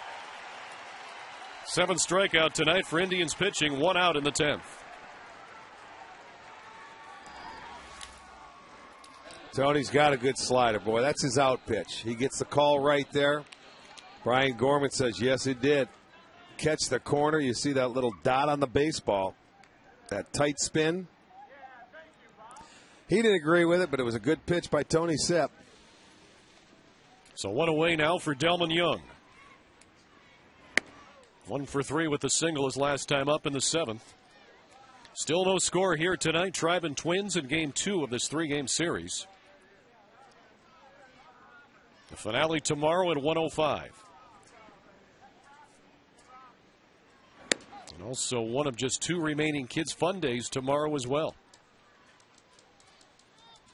7th strikeout tonight for Indians pitching. 1 out in the 10th. Tony's got a good slider, boy. That's his out pitch. He gets the call right there. Brian Gorman says, yes, it did. Catch the corner. You see that little dot on the baseball. That tight spin. He didn't agree with it, but it was a good pitch by Tony Sipp. So one away now for Delman Young. 1 for 3 with the single his last time up in the 7th. Still no score here tonight. Tribe and Twins in game 2 of this 3-game series. The finale tomorrow at 1:05. And also one of just 2 remaining Kids Fun Days tomorrow as well.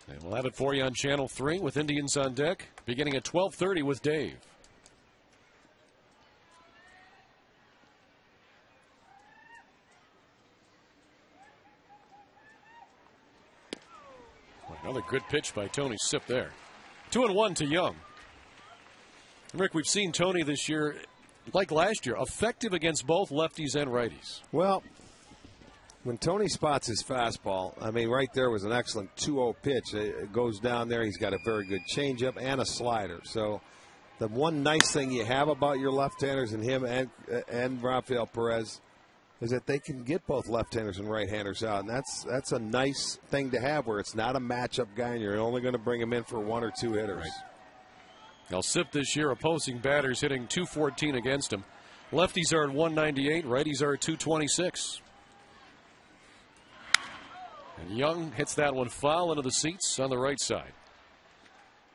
And we'll have it for you on Channel 3 with Indians on deck, beginning at 12:30 with Dave. Another good pitch by Tony Sipp there. 2-1 to Young. Rick, we've seen Tony this year, like last year, effective against both lefties and righties. Well, when Tony spots his fastball, I mean, right there was an excellent 2-0 pitch. It goes down there. He's got a very good changeup and a slider. So the one nice thing you have about your left-handers and him and Rafael Perez is that they can get both left-handers and right-handers out, and that's a nice thing to have where it's not a matchup guy and you're only going to bring him in for 1 or 2 hitters. Right. Now, Sipp this year, opposing batters hitting .214 against him. Lefties are at 198, righties are at 226. And Young hits that one foul into the seats on the right side.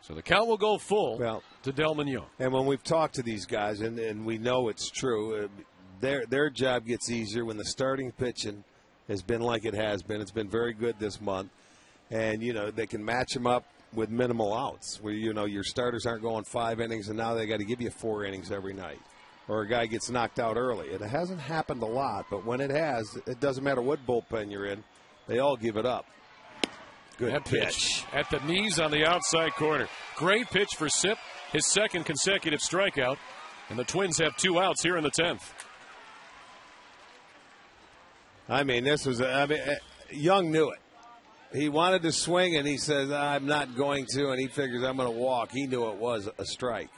So the count will go full to Delman Young. And when we've talked to these guys, and we know it's true, their job gets easier when the starting pitching has been like it has been. It's been very good this month. And, they can match them up with minimal outs where, your starters aren't going 5 innings and now they got to give you 4 innings every night. Or a guy gets knocked out early. And it hasn't happened a lot, but when it has, it doesn't matter what bullpen you're in. They all give it up. Good pitch. At the knees on the outside corner. Great pitch for Sipp, his 2nd consecutive strikeout. And the Twins have 2 outs here in the 10th. I mean, Young knew it. He wanted to swing, and he says, I'm not going to, and he figures I'm going to walk. He knew it was a strike.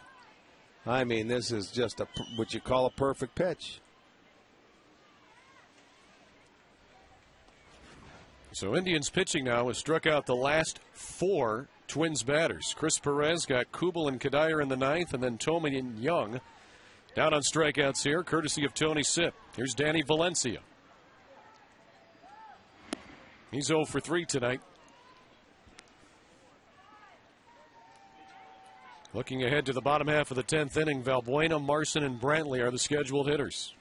I mean, this is just what you call a perfect pitch. So Indians pitching now has struck out the last 4 Twins batters. Chris Perez got Kubel and Kadire in the 9th, and then Tomey and Young down on strikeouts here, courtesy of Tony Sipp. Here's Danny Valencia. He's 0 for 3 tonight. Looking ahead to the bottom half of the 10th inning, Valbuena, Marson, and Brantley are the scheduled hitters.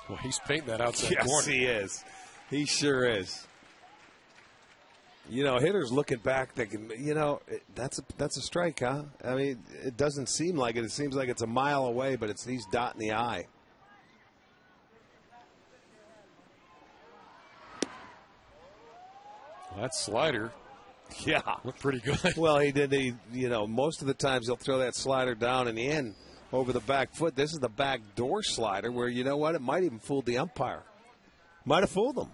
Well, he's painting that outside corner. Yes, he is. He sure is. Hitters looking back thinking, that's a strike, huh? I mean, it doesn't seem like it. It seems like it's a mile away, but he's dotting the I. Well, that slider, looked pretty good. Well, he did. Most of the times he'll throw that slider down in the end over the back foot. This is the back door slider where, you know what, it might even fool the umpire. Might have fooled them.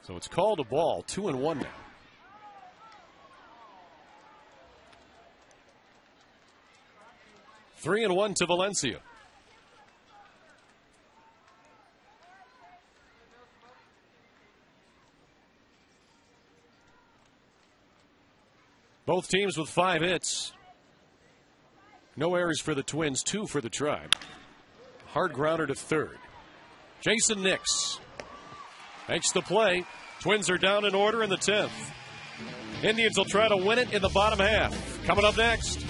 So it's called a ball, 2-1 now. Three and 1 to Valencia. Both teams with 5 hits. No errors for the Twins, 2 for the Tribe. Hard grounder to third. Jason Nix makes the play. Twins are down in order in the 10th. Indians will try to win it in the bottom half. Coming up next.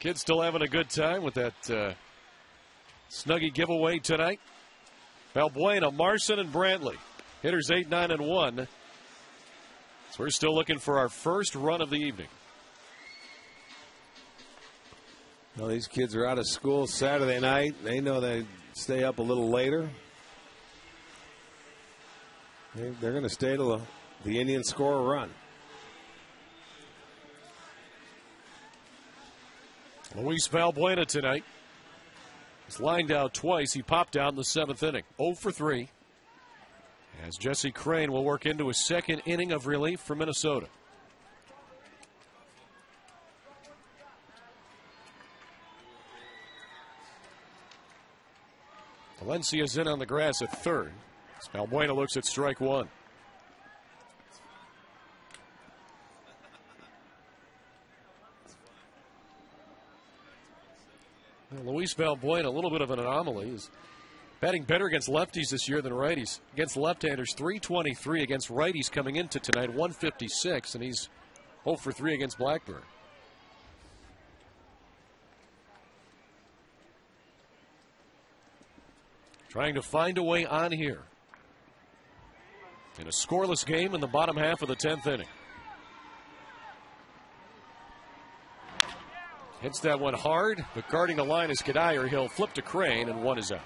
Kids still having a good time with that Snuggie giveaway tonight. Valbuena, Marson, and Brantley. Hitters 8, 9, and 1. So we're still looking for our first run of the evening. Well, these kids are out of school Saturday night. They know they stay up a little later. They're going to stay till the Indians score a run. Luis Valbuena tonight. He's lined out twice. He popped out in the 7th inning. 0 for 3. As Jesse Crane will work into his 2nd inning of relief for Minnesota. Valencia's in on the grass at 3rd. Valbuena looks at strike 1. Luis Valbuena, a little bit of an anomaly. He's batting better against lefties this year than righties. Against left-handers, 323. Against righties coming into tonight, 156. And he's 0 for 3 against Blackburn. Trying to find a way on here. In a scoreless game in the bottom half of the 10th inning. Hits that one hard, but guarding the line is Kadire. He'll flip to Crane, and 1 is out.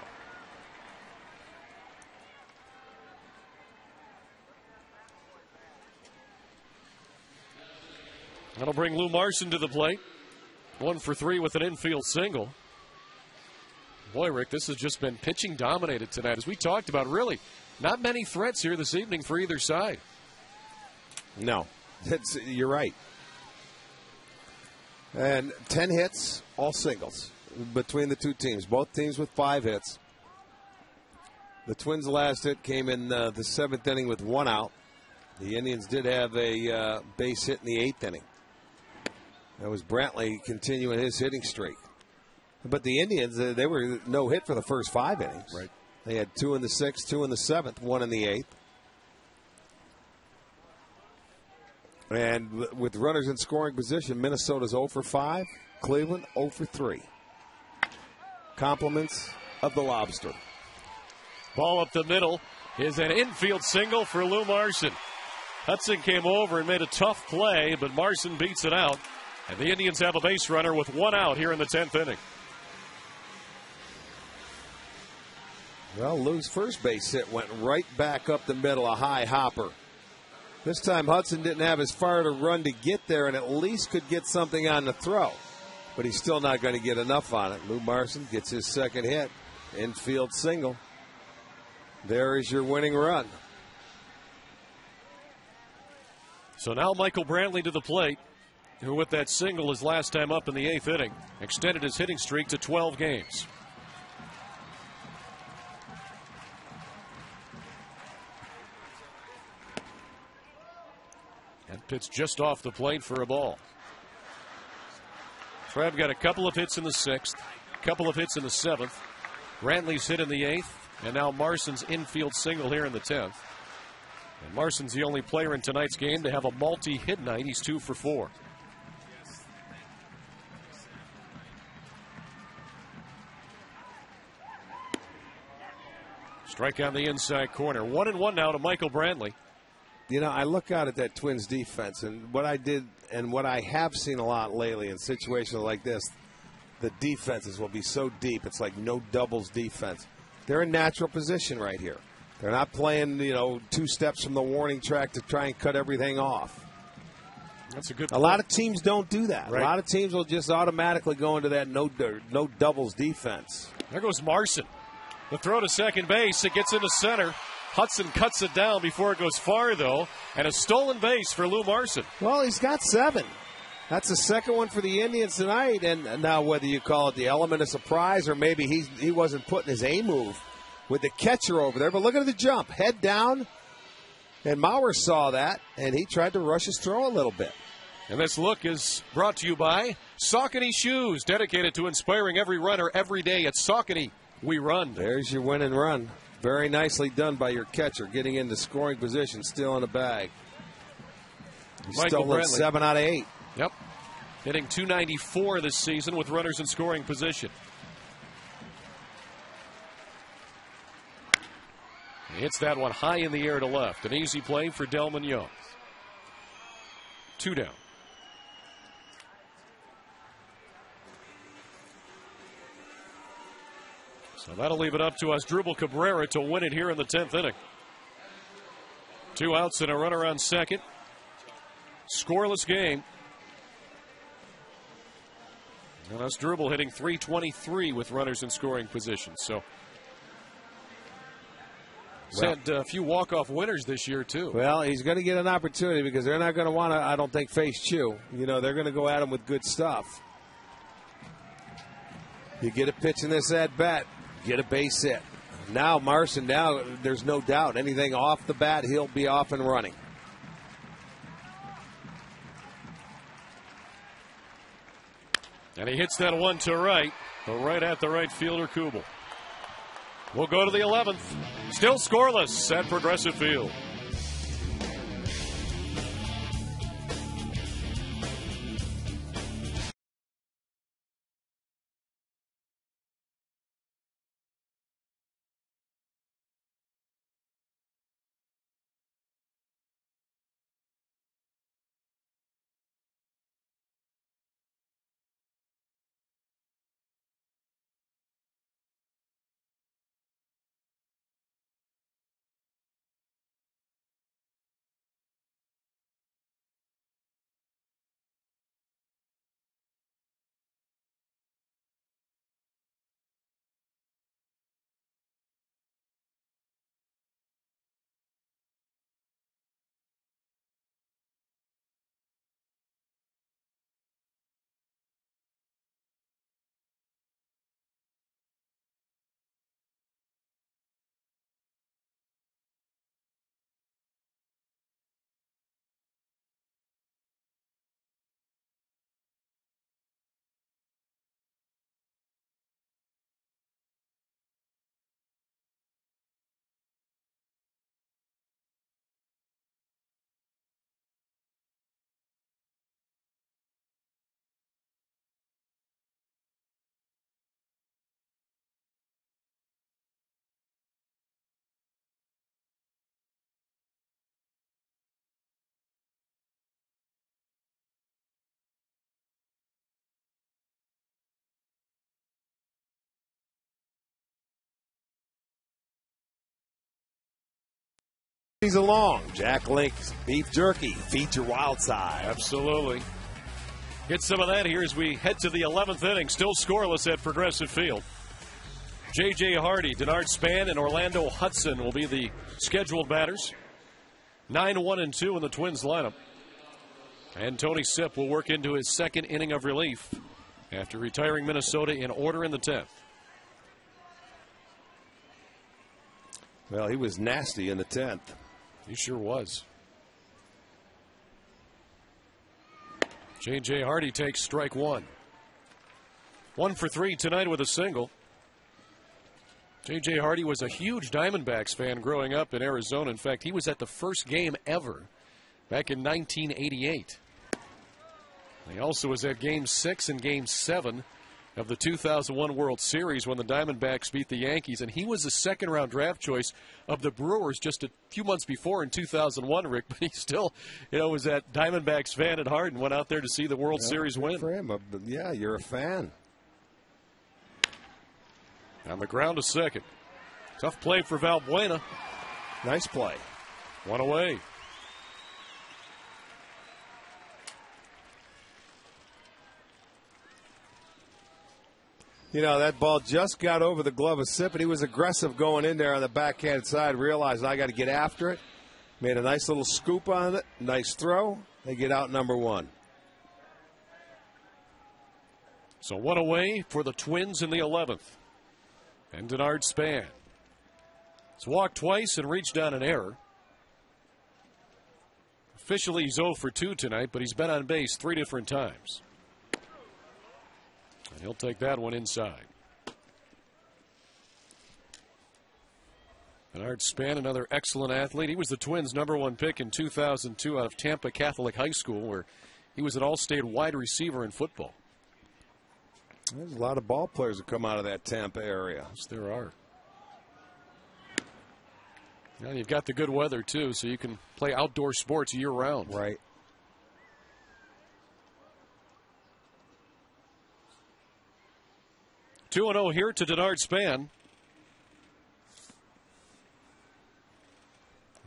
That'll bring Lou Marson to the plate. 1 for 3 with an infield single. Boy, Rick, this has just been pitching dominated tonight. As we talked about, really, not many threats here this evening for either side. No, you're right. And 10 hits, all singles between the two teams. Both teams with 5 hits. The Twins' last hit came in the 7th inning with 1 out. The Indians did have a base hit in the 8th inning. That was Brantley continuing his hitting streak. But the Indians, they were no hit for the first 5 innings. Right. They had 2 in the 6th, 2 in the 7th, 1 in the 8th. And with runners in scoring position, Minnesota's 0 for 5, Cleveland 0 for 3. Compliments of the Lobster. Ball up the middle is an infield single for Lou Marson. Hudson came over and made a tough play, but Marson beats it out. And the Indians have a base runner with 1 out here in the 10th inning. Well, Lou's first base hit went right back up the middle, a high hopper. This time Hudson didn't have as far to run to get there and at least could get something on the throw. But he's still not going to get enough on it. Lou Marson gets his 2nd hit. Infield single. There is your winning run. So now Michael Brantley to the plate, who with that single his last time up in the 8th inning, extended his hitting streak to 12 games. And pitch just off the plate for a ball. Trev got a couple of hits in the 6th, a couple of hits in the 7th. Brantley's hit in the 8th, and now Marson's infield single here in the 10th. And Marson's the only player in tonight's game to have a multi-hit night. He's 2 for 4. Strike on the inside corner. 1-1 now to Michael Brantley. You know, I look out at that Twins defense, and what I did and what I have seen a lot lately in situations like this, the defenses will be so deep. It's like no doubles defense. They're in natural position right here. They're not playing, 2 steps from the warning track to try and cut everything off. That's a good point. A lot of teams don't do that. Right. A lot of teams will just automatically go into that no doubles defense. There goes Marson. The throw to second base. It gets into center. Hudson cuts it down before it goes far, though, and a stolen base for Lou Marson. Well, he's got 7. That's the 2nd one for the Indians tonight. And now whether you call it the element of surprise or maybe he wasn't putting his A move with the catcher over there. But look at the jump. Head down. And Maurer saw that, and he tried to rush his throw a little bit. And this look is brought to you by Saucony Shoes, dedicated to inspiring every runner every day. At Saucony, we run. There's your win and run. Very nicely done by your catcher, getting into scoring position, still in the bag. He's stolen 7 out of 8. Yep. hitting .294 this season with runners in scoring position. He hits that one high in the air to left. An easy play for Delman Young. 2 down. So that'll leave it up to Asdrubal Cabrera to win it here in the 10th inning. 2 outs and a runner on second. Scoreless game. And Asdrubal hitting .323 with runners in scoring position. So he's had a few walk-off winners this year, too. Well, he's going to get an opportunity because they're not going to want to, I don't think, face Chew. You know, they're going to go at him with good stuff. You get a pitch in this at-bat, get a base hit. Now, Marson, now there's no doubt. Anything off the bat, he'll be off and running. And he hits that one to right, but right at the right fielder, Kubel. We'll go to the 11th. Still scoreless at Progressive Field. He's along. Jack Link's beef jerky. Feed your wild side. Absolutely. Get some of that here as we head to the 11th inning. Still scoreless at Progressive Field. J.J. Hardy, Denard Span, and Orlando Hudson will be the scheduled batters. 9-1-2 in the Twins lineup. And Tony Sipp will work into his second inning of relief after retiring Minnesota in order in the 10th. Well, he was nasty in the 10th. He sure was. J.J. Hardy takes strike one. 1 for 3 tonight with a single. J.J. Hardy was a huge Diamondbacks fan growing up in Arizona. In fact, he was at the first game ever back in 1988. He also was at Game 6 and Game 7 of the 2001 World Series when the Diamondbacks beat the Yankees. And he was a second-round draft choice of the Brewers just a few months before in 2001, Rick. But he still, was that Diamondbacks fan at heart and went out there to see the World Series win. For him. Yeah, you're a fan. On the ground to second. Tough play for Valbuena. Nice play. One away. That ball just got over the glove of Sipp, and he was aggressive going in there on the backhand side, realized I got to get after it. Made a nice little scoop on it. Nice throw. They get out number one. So one away for the Twins in the 11th. And Denard Span. He's walked twice and reached on an error. Officially, he's 0 for 2 tonight, but he's been on base 3 different times. And he'll take that one inside. Denard Span, another excellent athlete. He was the Twins' #1 pick in 2002 out of Tampa Catholic High School, where He was an all-state wide receiver in football. There's a lot of ball players that come out of that Tampa area. Yes, there are. Well, you've got the good weather, too, so you can play outdoor sports year-round. Right. Two 2-0 here to Denard Span.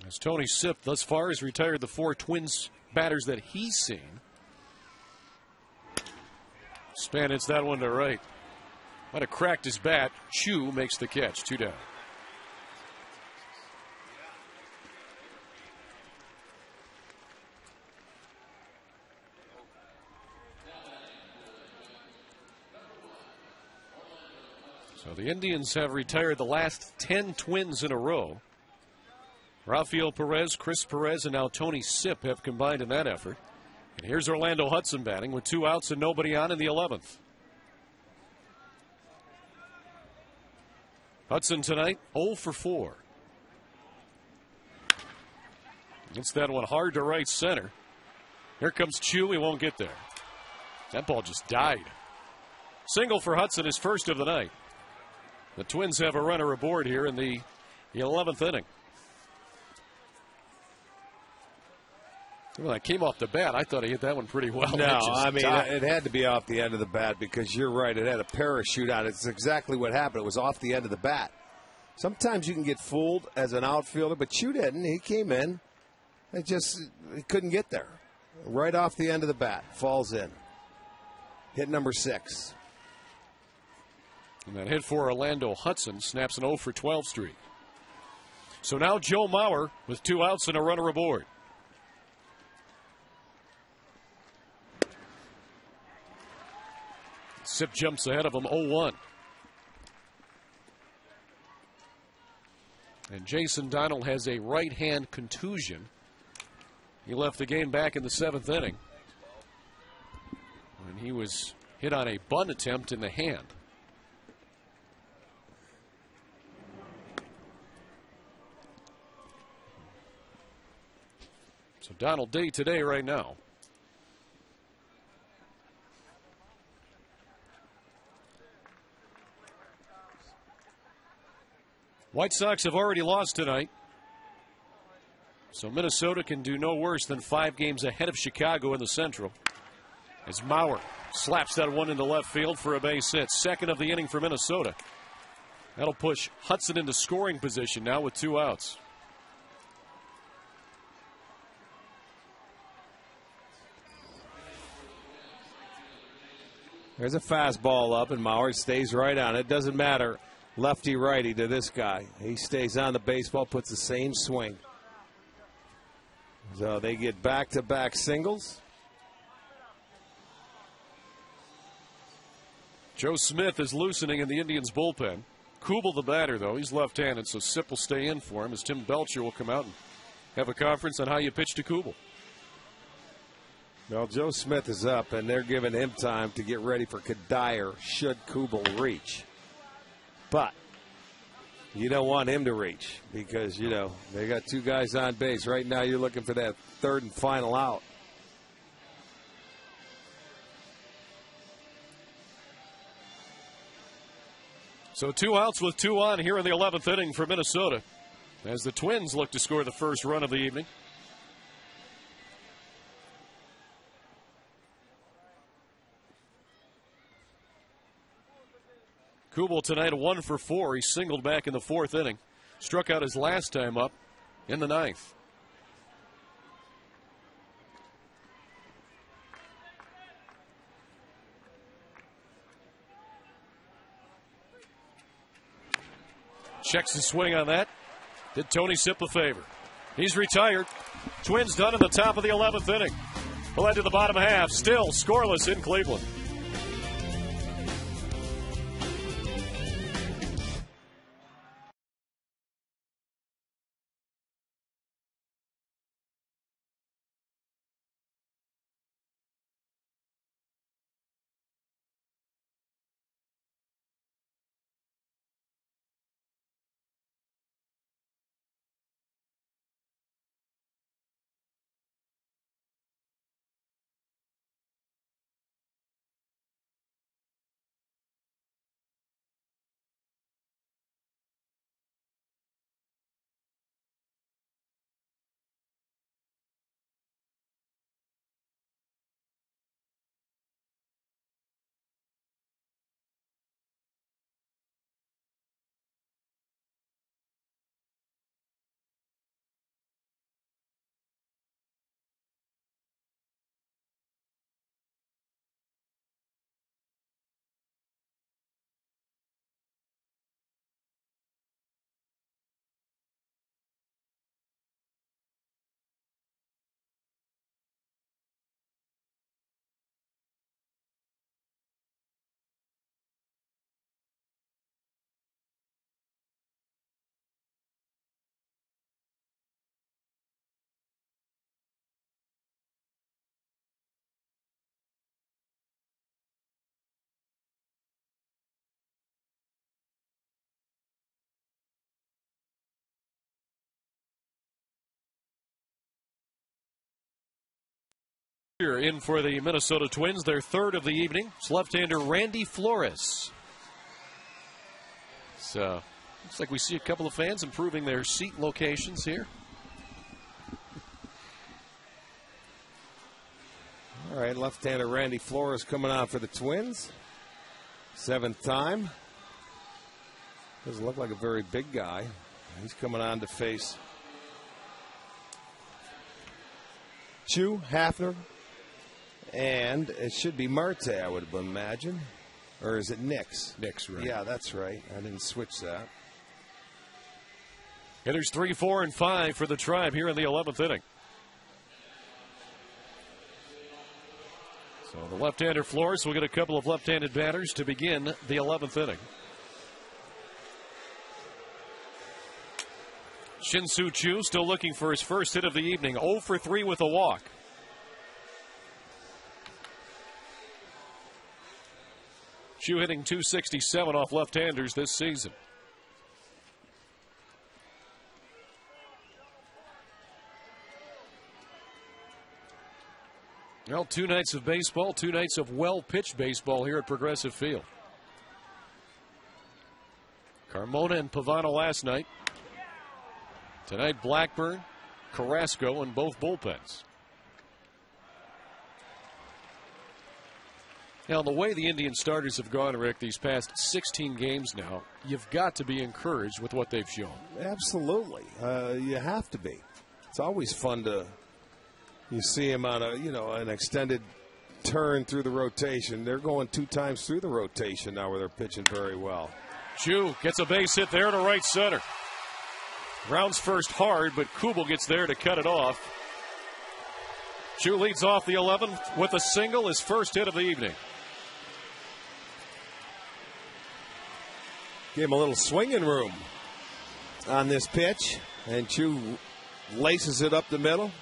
As Tony Sipp thus far has retired the 4 Twins batters that he's seen. Span hits that one to right. Might have cracked his bat. Chu makes the catch. 2 down. So the Indians have retired the last 10 Twins in a row. Rafael Perez, Chris Perez, and now Tony Sipp have combined in that effort. And here's Orlando Hudson batting with 2 outs and nobody on in the 11th. Hudson tonight 0 for 4. Gets that one hard to right center. Here comes Chu. He won't get there. That ball just died. Single for Hudson, his first of the night. The Twins have a runner aboard here in the 11th inning. Well, that came off the bat. I thought he hit that one pretty well. No, I mean, it had to be off the end of the bat because you're right. It had a parachute out. It's exactly what happened. It was off the end of the bat. Sometimes you can get fooled as an outfielder, but Chu didn't. He came in. He couldn't get there. Right off the end of the bat. Falls in. Hit number 6. And that hit for Orlando Hudson snaps an 0 for 12 streak. So now Joe Mauer with 2 outs and a runner aboard. Sipp jumps ahead of him 0-1. And Jason Donald has a right hand contusion. He left the game back in the 7th inning when he was hit on a bunt attempt in the hand. So Donald day today right now. White Sox have already lost tonight. So Minnesota can do no worse than 5 games ahead of Chicago in the Central. As Mauer slaps that one into left field for a base hit. Second of the inning for Minnesota. That'll push Hudson into scoring position now with 2 outs. There's a fastball up, and Mauer stays right on it. Doesn't matter lefty righty to this guy. He stays on the baseball, puts the same swing. So they get back-to-back singles. Joe Smith is loosening in the Indians bullpen. Kubel the batter, though. He's left-handed, so Sipp will stay in for him as Tim Belcher will come out and have a conference on how you pitch to Kubel. Well, Joe Smith is up, and they're giving him time to get ready for Kadire should Kubel reach. But you don't want him to reach because, they got 2 guys on base. Right now you're looking for that 3rd and final out. So 2 outs with 2 on here in the 11th inning for Minnesota as the Twins look to score the first run of the evening. Kubel tonight 1 for 4. He singled back in the 4th inning. Struck out his last time up in the 9th. Checks the swing on that. Did Tony Sipp a favor. He's retired. Twins done in the top of the 11th inning. We'll head to the bottom half. Still scoreless in Cleveland. Here in for the Minnesota Twins, their third of the evening. It's left-hander Randy Flores. So, looks like we see a couple of fans improving their seat locations here. All right, left-hander Randy Flores coming on for the Twins. 7th time. Doesn't look like a very big guy. He's coming on to face Chu, Hafner, and it should be Marte, I would imagine. Or is it Nix? Nix, right. Yeah, that's right. I didn't switch that. Hitters 3, 4, and 5 for the Tribe here in the 11th inning. So the left-hander Flores will get a couple of left-handed batters to begin the 11th inning. Shin-Soo Choo still looking for his first hit of the evening. 0 for 3 with a walk. Choo hitting .267 off left-handers this season. Well, 2 nights of baseball, 2 nights of well-pitched baseball here at Progressive Field. Carmona and Pavano last night. Tonight, Blackburn, Carrasco, and both bullpens. Now, the way the Indian starters have gone, Rick, these past 16 games now, you've got to be encouraged with what they've shown. Absolutely. You have to be. It's always fun to you see him on an extended turn through the rotation. They're going 2 times through the rotation now where they're pitching very well. Choo gets a base hit there to right center. Rounds first hard, but Kubel gets there to cut it off. Choo leads off the 11th with a single, his first hit of the evening. Gave him a little swinging room on this pitch, and Choo laces it up the middle.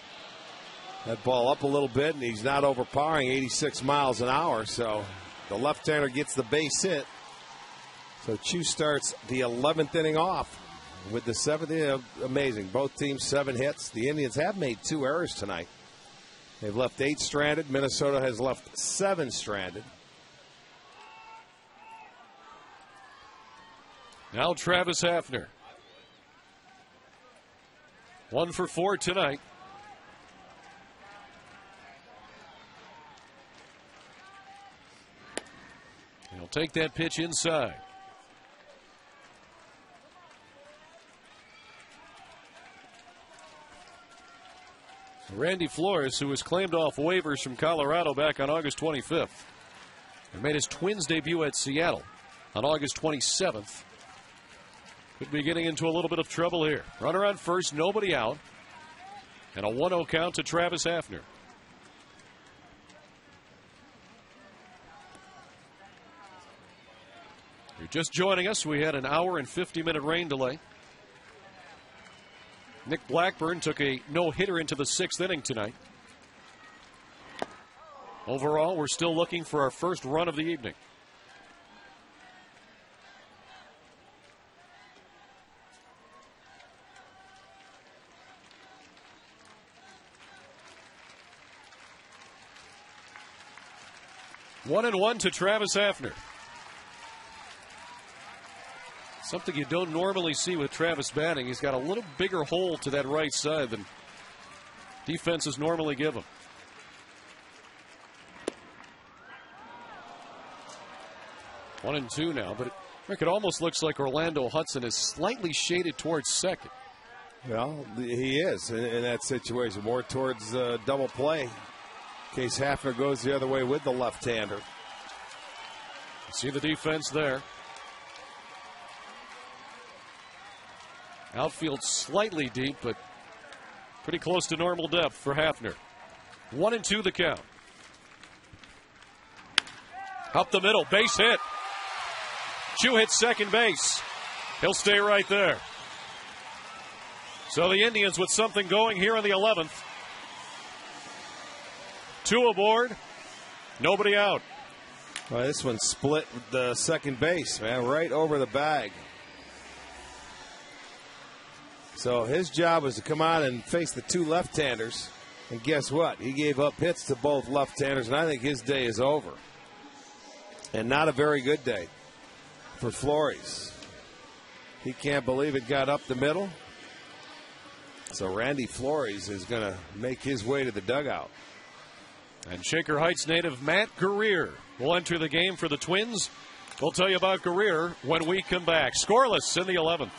That ball up a little bit, and he's not overpowering, 86 miles an hour, so the left-hander gets the base hit. So Choo starts the 11th inning off with the 7th inning. Amazing. Both teams 7 hits. The Indians have made 2 errors tonight. They've left 8 stranded. Minnesota has left 7 stranded. Now Travis Hafner. 1 for 4 tonight. He'll take that pitch inside. Randy Flores, who was claimed off waivers from Colorado back on August 25th, and made his Twins debut at Seattle on August 27th, could be getting into a little bit of trouble here. Runner on first, nobody out, and a 1-0 count to Travis Hafner. You're just joining us. We had an hour and 50-minute rain delay. Nick Blackburn took a no-hitter into the 6th inning tonight. Overall, we're still looking for our first run of the evening. One and one to Travis Hafner. Something you don't normally see with Travis batting. He's got a little bigger hole to that right side than defenses normally give him. One and two now, but it almost looks like Orlando Hudson is slightly shaded towards second. Well, he is in that situation, more towards double play. In case Hafner goes the other way with the left-hander. See the defense there. Outfield slightly deep, but pretty close to normal depth for Hafner. 1-2 the count. Up the middle, base hit. Choo hits second base. He'll stay right there. So the Indians with something going here in the 11th. 2 aboard, nobody out. Well, this one split the second base, man, right over the bag. So his job was to come out and face the 2 left-handers. And guess what? He gave up hits to both left-handers, and I think his day is over. And not a very good day for Flores. He can't believe it got up the middle. So Randy Flores is going to make his way to the dugout. And Shaker Heights native Matt Guerrier will enter the game for the Twins. We'll tell you about Guerrier when we come back. Scoreless in the 11th.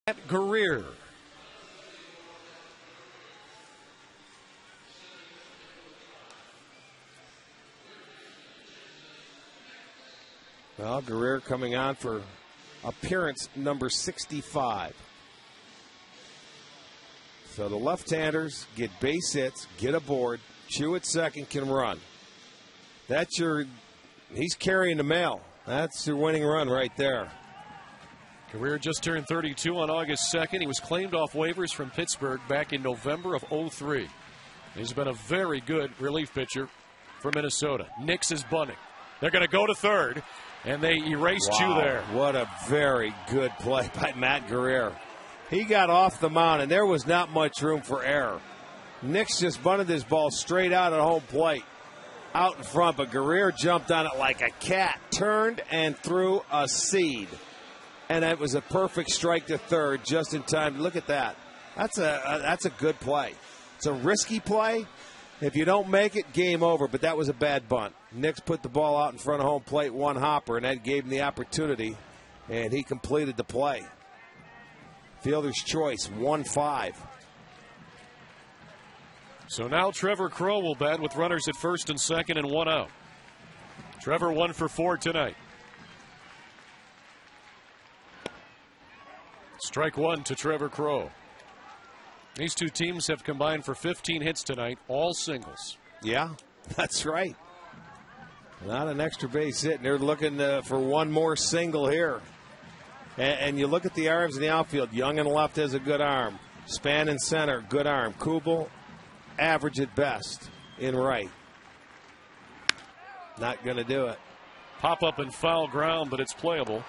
Matt Guerrier. Well, Guerrier coming on for appearance number 65. So the left-handers get base hits, get aboard. Chew at second, can run. He's carrying the mail. That's your winning run right there. Guerrier just turned 32 on August 2nd. He was claimed off waivers from Pittsburgh back in November of 2003. He's been a very good relief pitcher for Minnesota. Nix is bunting. They're going to go to third, and they erase Chew there. What a very good play by Matt Guerrier. He got off the mound, and there was not much room for error. Nix just bunted this ball straight out at home plate, out in front, but Guerrier jumped on it like a cat, turned and threw a seed. And it was a perfect strike to third just in time. Look at that. That's a good play. It's a risky play. If you don't make it, game over. But that was a bad bunt. Nix put the ball out in front of home plate, one hopper, and that gave him the opportunity, and he completed the play. Fielder's choice, 1-5. So now Trevor Crowe will bat with runners at first and second and one out. Trevor 1 for 4 tonight. Strike one to Trevor Crowe. These two teams have combined for 15 hits tonight, all singles. Yeah, that's right. Not an extra base hit, and they're looking for one more single here. And you look at the arms in the outfield. Young in left has a good arm. Span in center, good arm. Kubel, average at best in right. Not going to do it. Pop up and foul ground, but it's playable.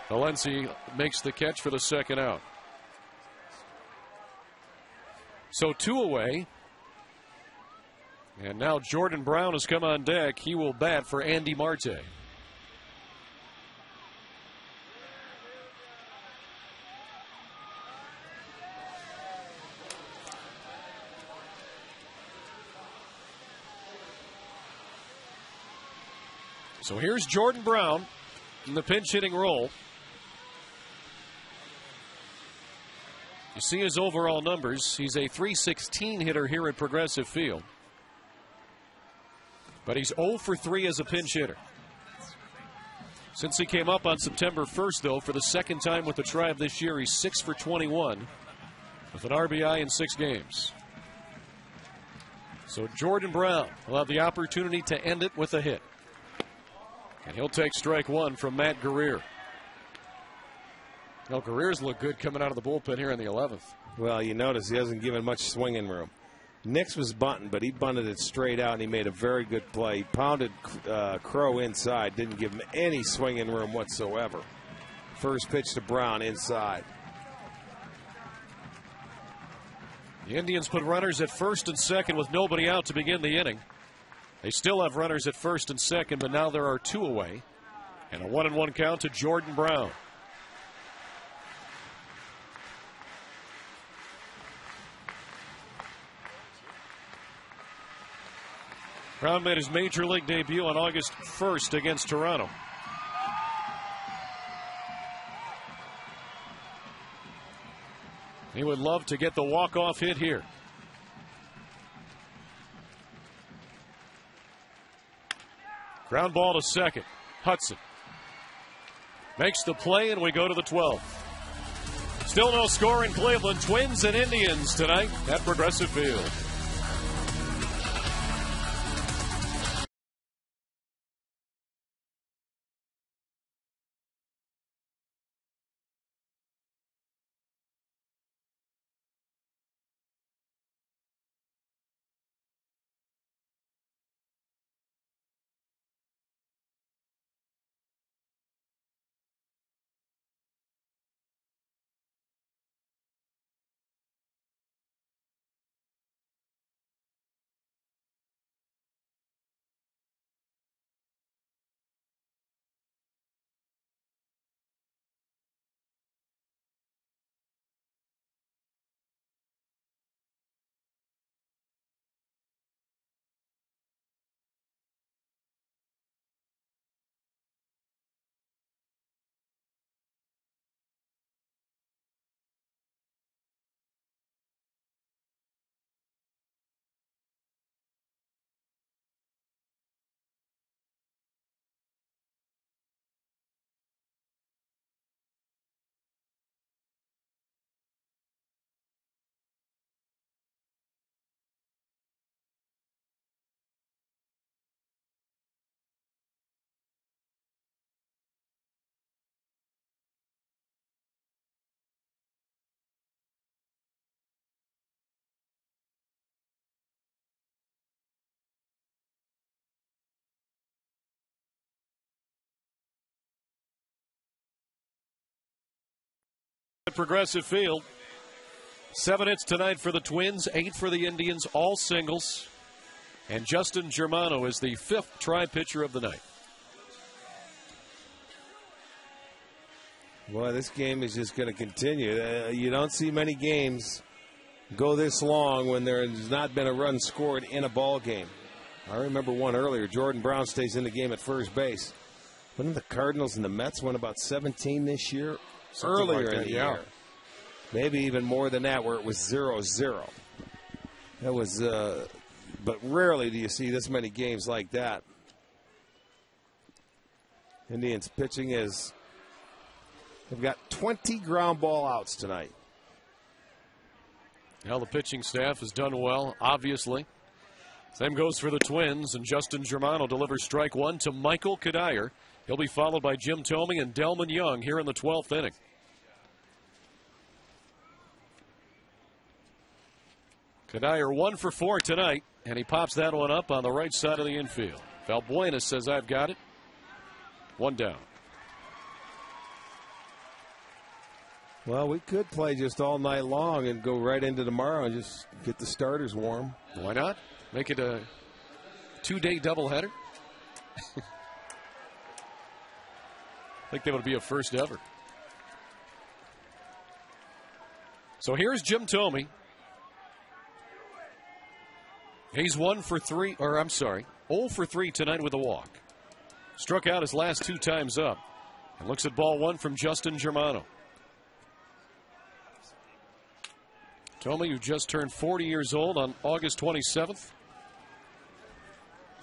Valencia makes the catch for the second out. So 2 away. And now Jordan Brown has come on deck. He will bat for Andy Marte. So here's Jordan Brown in the pinch hitting role. You see his overall numbers. He's a .316 hitter here at Progressive Field. But he's 0 for 3 as a pinch hitter. Since he came up on September 1st, though, for the second time with the Tribe this year, he's 6 for 21 with an RBI in 6 games. So Jordan Brown will have the opportunity to end it with a hit. And he'll take strike one from Matt Guerrier. Well, Guerrier's looked good coming out of the bullpen here in the 11th. Well, you notice he hasn't given much swinging room. Nix was bunting, but he bunted it straight out, and he made a very good play. He pounded Crow inside, didn't give him any swinging room whatsoever. First pitch to Brown inside. The Indians put runners at first and second with nobody out to begin the inning. They still have runners at first and second, but now there are two away. And a 1-1 count to Jordan Brown. Brown made his major league debut on August 1st against Toronto. He would love to get the walk-off hit here. Ground ball to second. Hudson makes the play, and we go to the 12th. Still no score in Cleveland. Twins and Indians tonight at Progressive Field. Progressive Field. 7 hits tonight for the Twins, 8 for the Indians, all singles. And Justin Germano is the 5th tri-pitcher of the night. Boy, this game is just going to continue. You don't see many games go this long when there has not been a run scored in a ball game. I remember one earlier. Jordan Brown stays in the game at first base. Wouldn't the Cardinals and the Mets win about 17 this year? Earlier in the year. Maybe even more than that, where it was 0-0. That was, but rarely do you see this many games like that. Indians pitching is, they've got 20 ground ball outs tonight. Well, the pitching staff has done well, obviously. Same goes for the Twins, and Justin Germano delivers strike one to Michael Kadire. He'll be followed by Jim Thome and Delman Young here in the 12th inning. Kadire 1 for 4 tonight, and he pops that one up on the right side of the infield. Valbuena says, I've got it. 1 down. Well, we could play just all night long and go right into tomorrow and just get the starters warm. Why not? Make it a 2-day doubleheader. I think that would be a first ever. So here's Jim Thome. He's 0 for 3 tonight with a walk. Struck out his last 2 times up. And looks at ball 1 from Justin Germano. Thome, who just turned 40 years old on August 27th.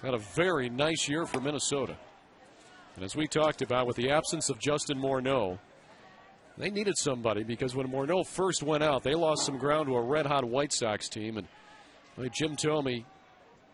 Had a very nice year for Minnesota. And as we talked about, with the absence of Justin Morneau, they needed somebody, because when Morneau first went out, they lost some ground to a red-hot White Sox team. And Jim Thome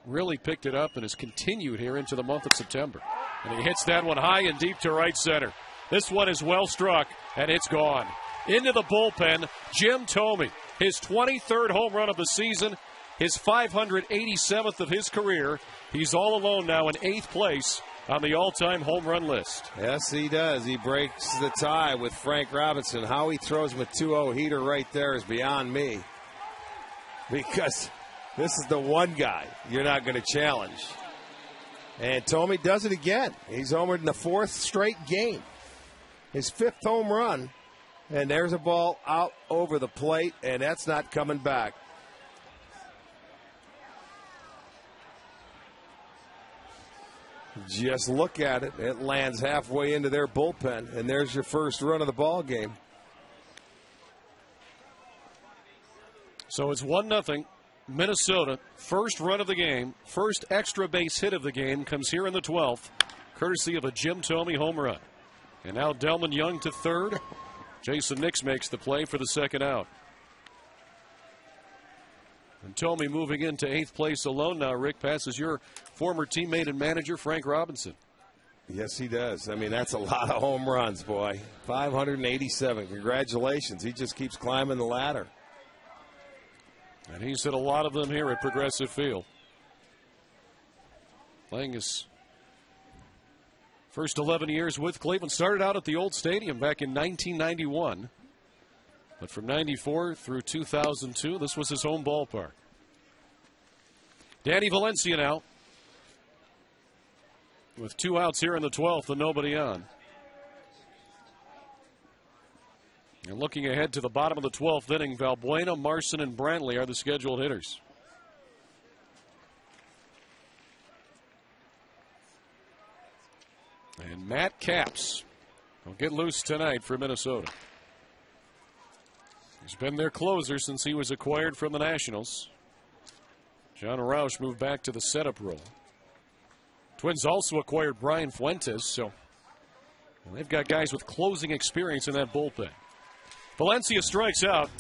really picked it up and has continued here into the month of September. And he hits that one high and deep to right center. This one is well struck, and it's gone. Into the bullpen, Jim Thome. His 23rd home run of the season, his 587th of his career. He's all alone now in 8th place on the all-time home run list. Yes, he does. He breaks the tie with Frank Robinson. How he throws him a 2-0 heater right there is beyond me. Because this is the one guy you're not going to challenge. And Thome does it again. He's homered in the 4th straight game. His 5th home run. And there's a ball out over the plate, and that's not coming back. Just look at it. It lands halfway into their bullpen, and there's your first run of the ball game. So it's 1-0. Minnesota, first run of the game, first extra base hit of the game comes here in the 12th, courtesy of a Jim Thome home run. And now Delman Young to third. Jason Nix makes the play for the second out. And Thome moving into 8th place alone now, Rick, passes your former teammate and manager, Frank Robinson. Yes, he does. I mean, that's a lot of home runs, boy. 587. Congratulations. He just keeps climbing the ladder. And he's hit a lot of them here at Progressive Field. Playing his first 11 years with Cleveland. Started out at the old stadium back in 1991. But from 94 through 2002, this was his home ballpark. Danny Valencia now, with 2 outs here in the 12th and nobody on. And looking ahead to the bottom of the 12th inning, Valbuena, Marson, and Brantley are the scheduled hitters. And Matt Capps will get loose tonight for Minnesota. He's been their closer since he was acquired from the Nationals. John Roush moved back to the setup role. Twins also acquired Brian Fuentes, so they've got guys with closing experience in that bullpen. Valencia strikes out,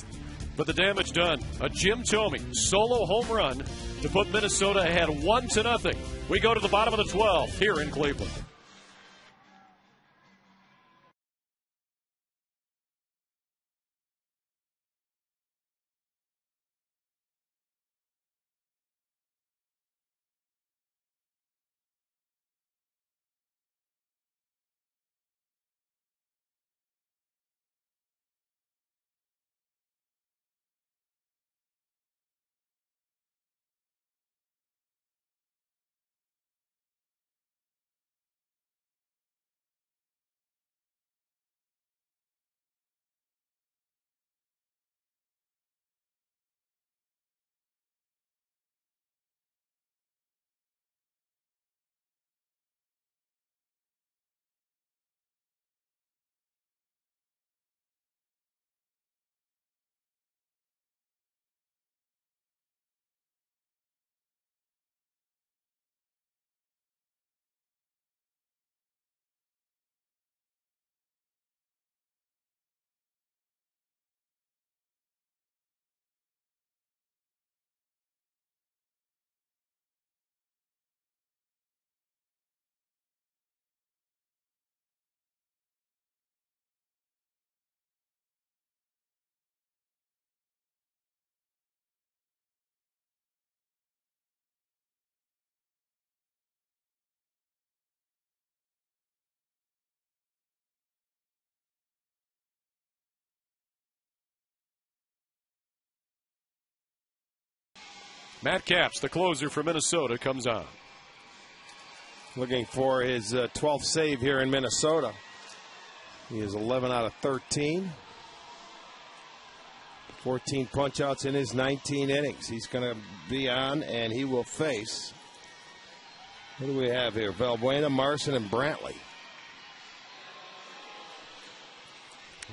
but the damage done. A Jim Thome solo home run to put Minnesota ahead 1-0. We go to the bottom of the 12th here in Cleveland. Matt Capps, the closer for Minnesota, comes on. Looking for his 12th save here in Minnesota. He is 11 out of 13. 14 punch-outs in his 19 innings. He's going to be on, and he will face, what do we have here? Valbuena, Marson, and Brantley.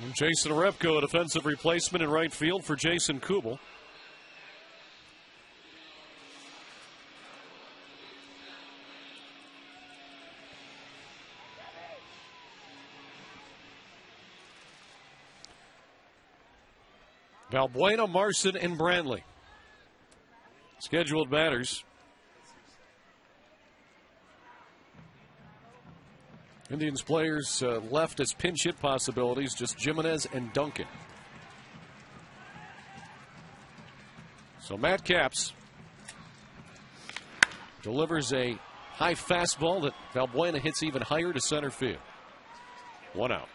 And Jason Repko, a defensive replacement in right field for Jason Kubel. Valbuena, Marson, and Brantley. Scheduled batters Indians players left as pinch hit possibilities, just Jimenez and Duncan. So Matt Capps delivers a high fastball that Valbuena hits even higher to center field. 1 out.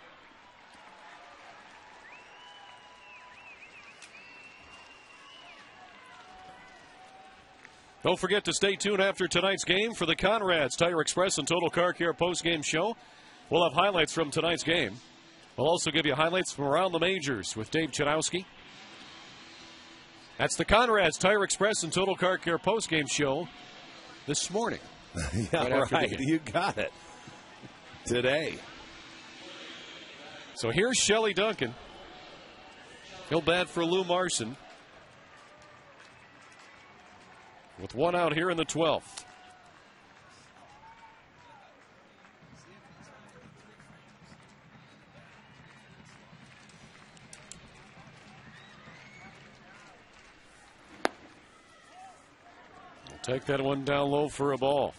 Don't forget to stay tuned after tonight's game for the Conrad's Tire Express and Total Car Care postgame show. We'll have highlights from tonight's game. We'll also give you highlights from around the majors with Dave Chanowski. That's the Conrad's Tire Express and Total Car Care postgame show this morning. Yeah, right. You got it. Today. So here's Shelley Duncan. He'll bat for Lou Marson. With 1 out here in the 12th. We'll take that one down low for a ball.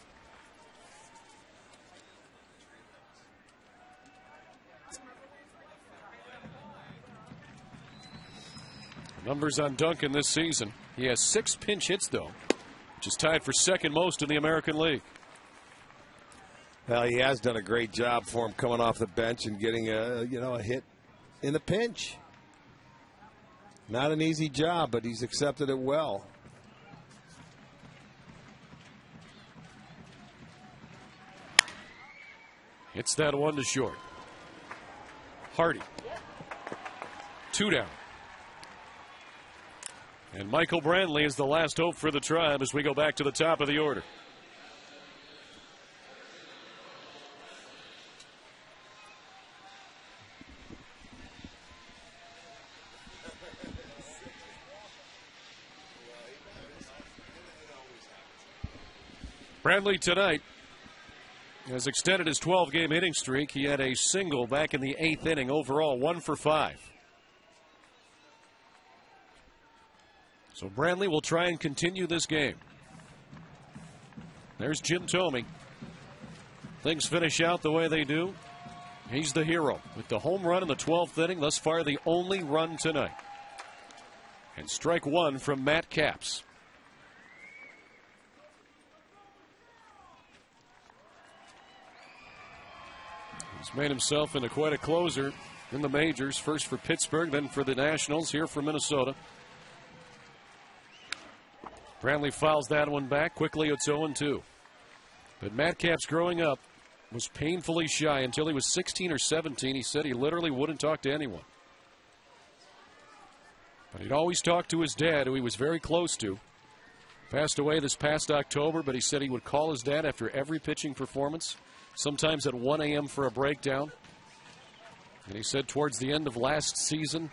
Numbers on Duncan this season. He has 6 pinch hits, though, which is tied for second most in the American League. Well, he has done a great job for him coming off the bench and getting a hit in the pinch. Not an easy job, but he's accepted it well. Hits that one to short. Hardy. 2 down. And Michael Brantley is the last hope for the Tribe as we go back to the top of the order. Brantley tonight has extended his 12-game hitting streak. He had a single back in the 8th inning. Overall, 1 for 5. So Brantley will try and continue this game. There's Jim Thome. Things finish out the way they do. He's the hero with the home run in the 12th inning. Thus far, the only run tonight. And strike 1 from Matt Capps. He's made himself into quite a closer in the majors. First for Pittsburgh, then for the Nationals, here for Minnesota. Brantley fouls that one back. Quickly, it's 0-2. But Matt Capps, growing up, was painfully shy until he was 16 or 17. He said he literally wouldn't talk to anyone. But he'd always talk to his dad, who he was very close to. Passed away this past October, but he said he would call his dad after every pitching performance, sometimes at 1 a.m. for a breakdown. And he said towards the end of last season,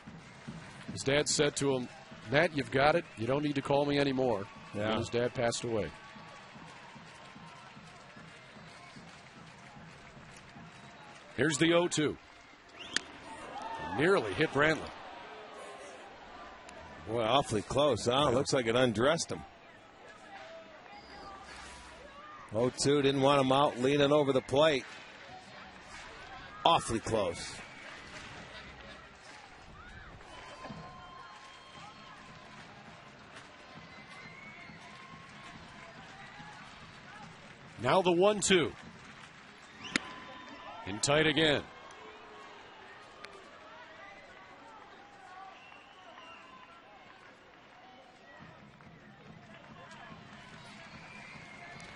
his dad said to him, "Matt, you've got it. You don't need to call me anymore." Yeah. And his dad passed away. Here's the 0-2. Nearly hit Brantley. Boy, awfully close, huh? Looks like it undressed him. 0-2, didn't want him out leaning over the plate. Awfully close. Now the 1-2. In tight again.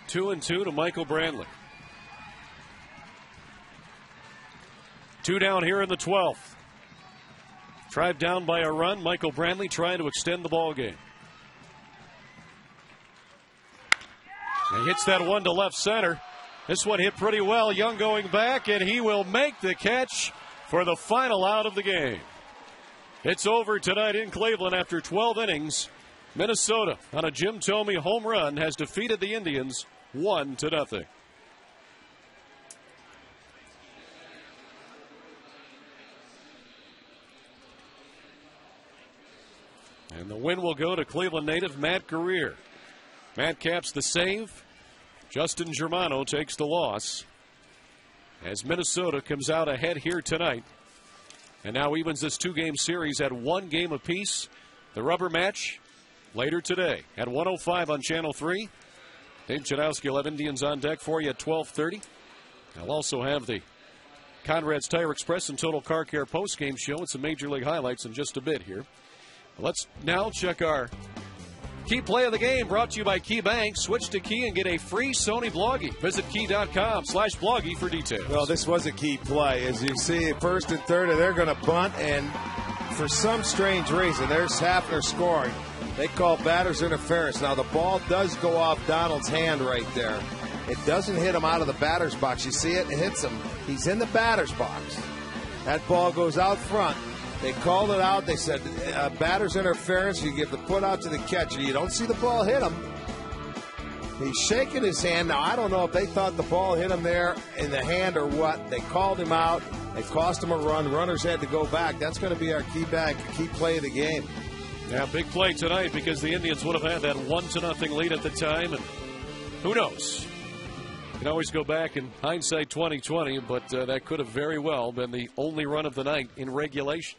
Two and 2 to Michael Brantley. 2 down here in the 12th. Tribe down by a run. Michael Brantley trying to extend the ball game. He hits that one to left center. This one hit pretty well. Young going back, and he will make the catch for the final out of the game. It's over tonight in Cleveland after 12 innings. Minnesota, on a Jim Thome home run, has defeated the Indians 1-0. And the win will go to Cleveland native Matt Guerrier. Matt Capps the save. Justin Germano takes the loss. as Minnesota comes out ahead here tonight and now evens this 2-game series at 1 game apiece. The rubber match later today at 1:05 on Channel 3. Dave Chudowski will have Indians on deck for you at 12:30. I'll also have the Conrad's Tire Express and Total Car Care post-game show and some Major League highlights in just a bit here. Let's now check our key play of the game, brought to you by Key Bank. Switch to Key and get a free Sony Bloggy. Visit key.com/bloggy for details. Well, this was a key play. As you see, first and third, they're going to bunt, and for some strange reason, there's Hafner scoring. They call batter's interference. Now, the ball does go off Donald's hand right there. It doesn't hit him out of the batter's box. You see it? It hits him. He's in the batter's box. That ball goes out front. They called it out. They said batter's interference. You give the put out to the catcher. You don't see the ball hit him. He's shaking his hand. Now, I don't know if they thought the ball hit him there in the hand or what. They called him out. They cost him a run. Runners had to go back. That's going to be our key play of the game. Yeah, big play tonight because the Indians would have had that 1-0 lead at the time. And who knows? You can always go back in hindsight 2020, but that could have very well been the only run of the night in regulation.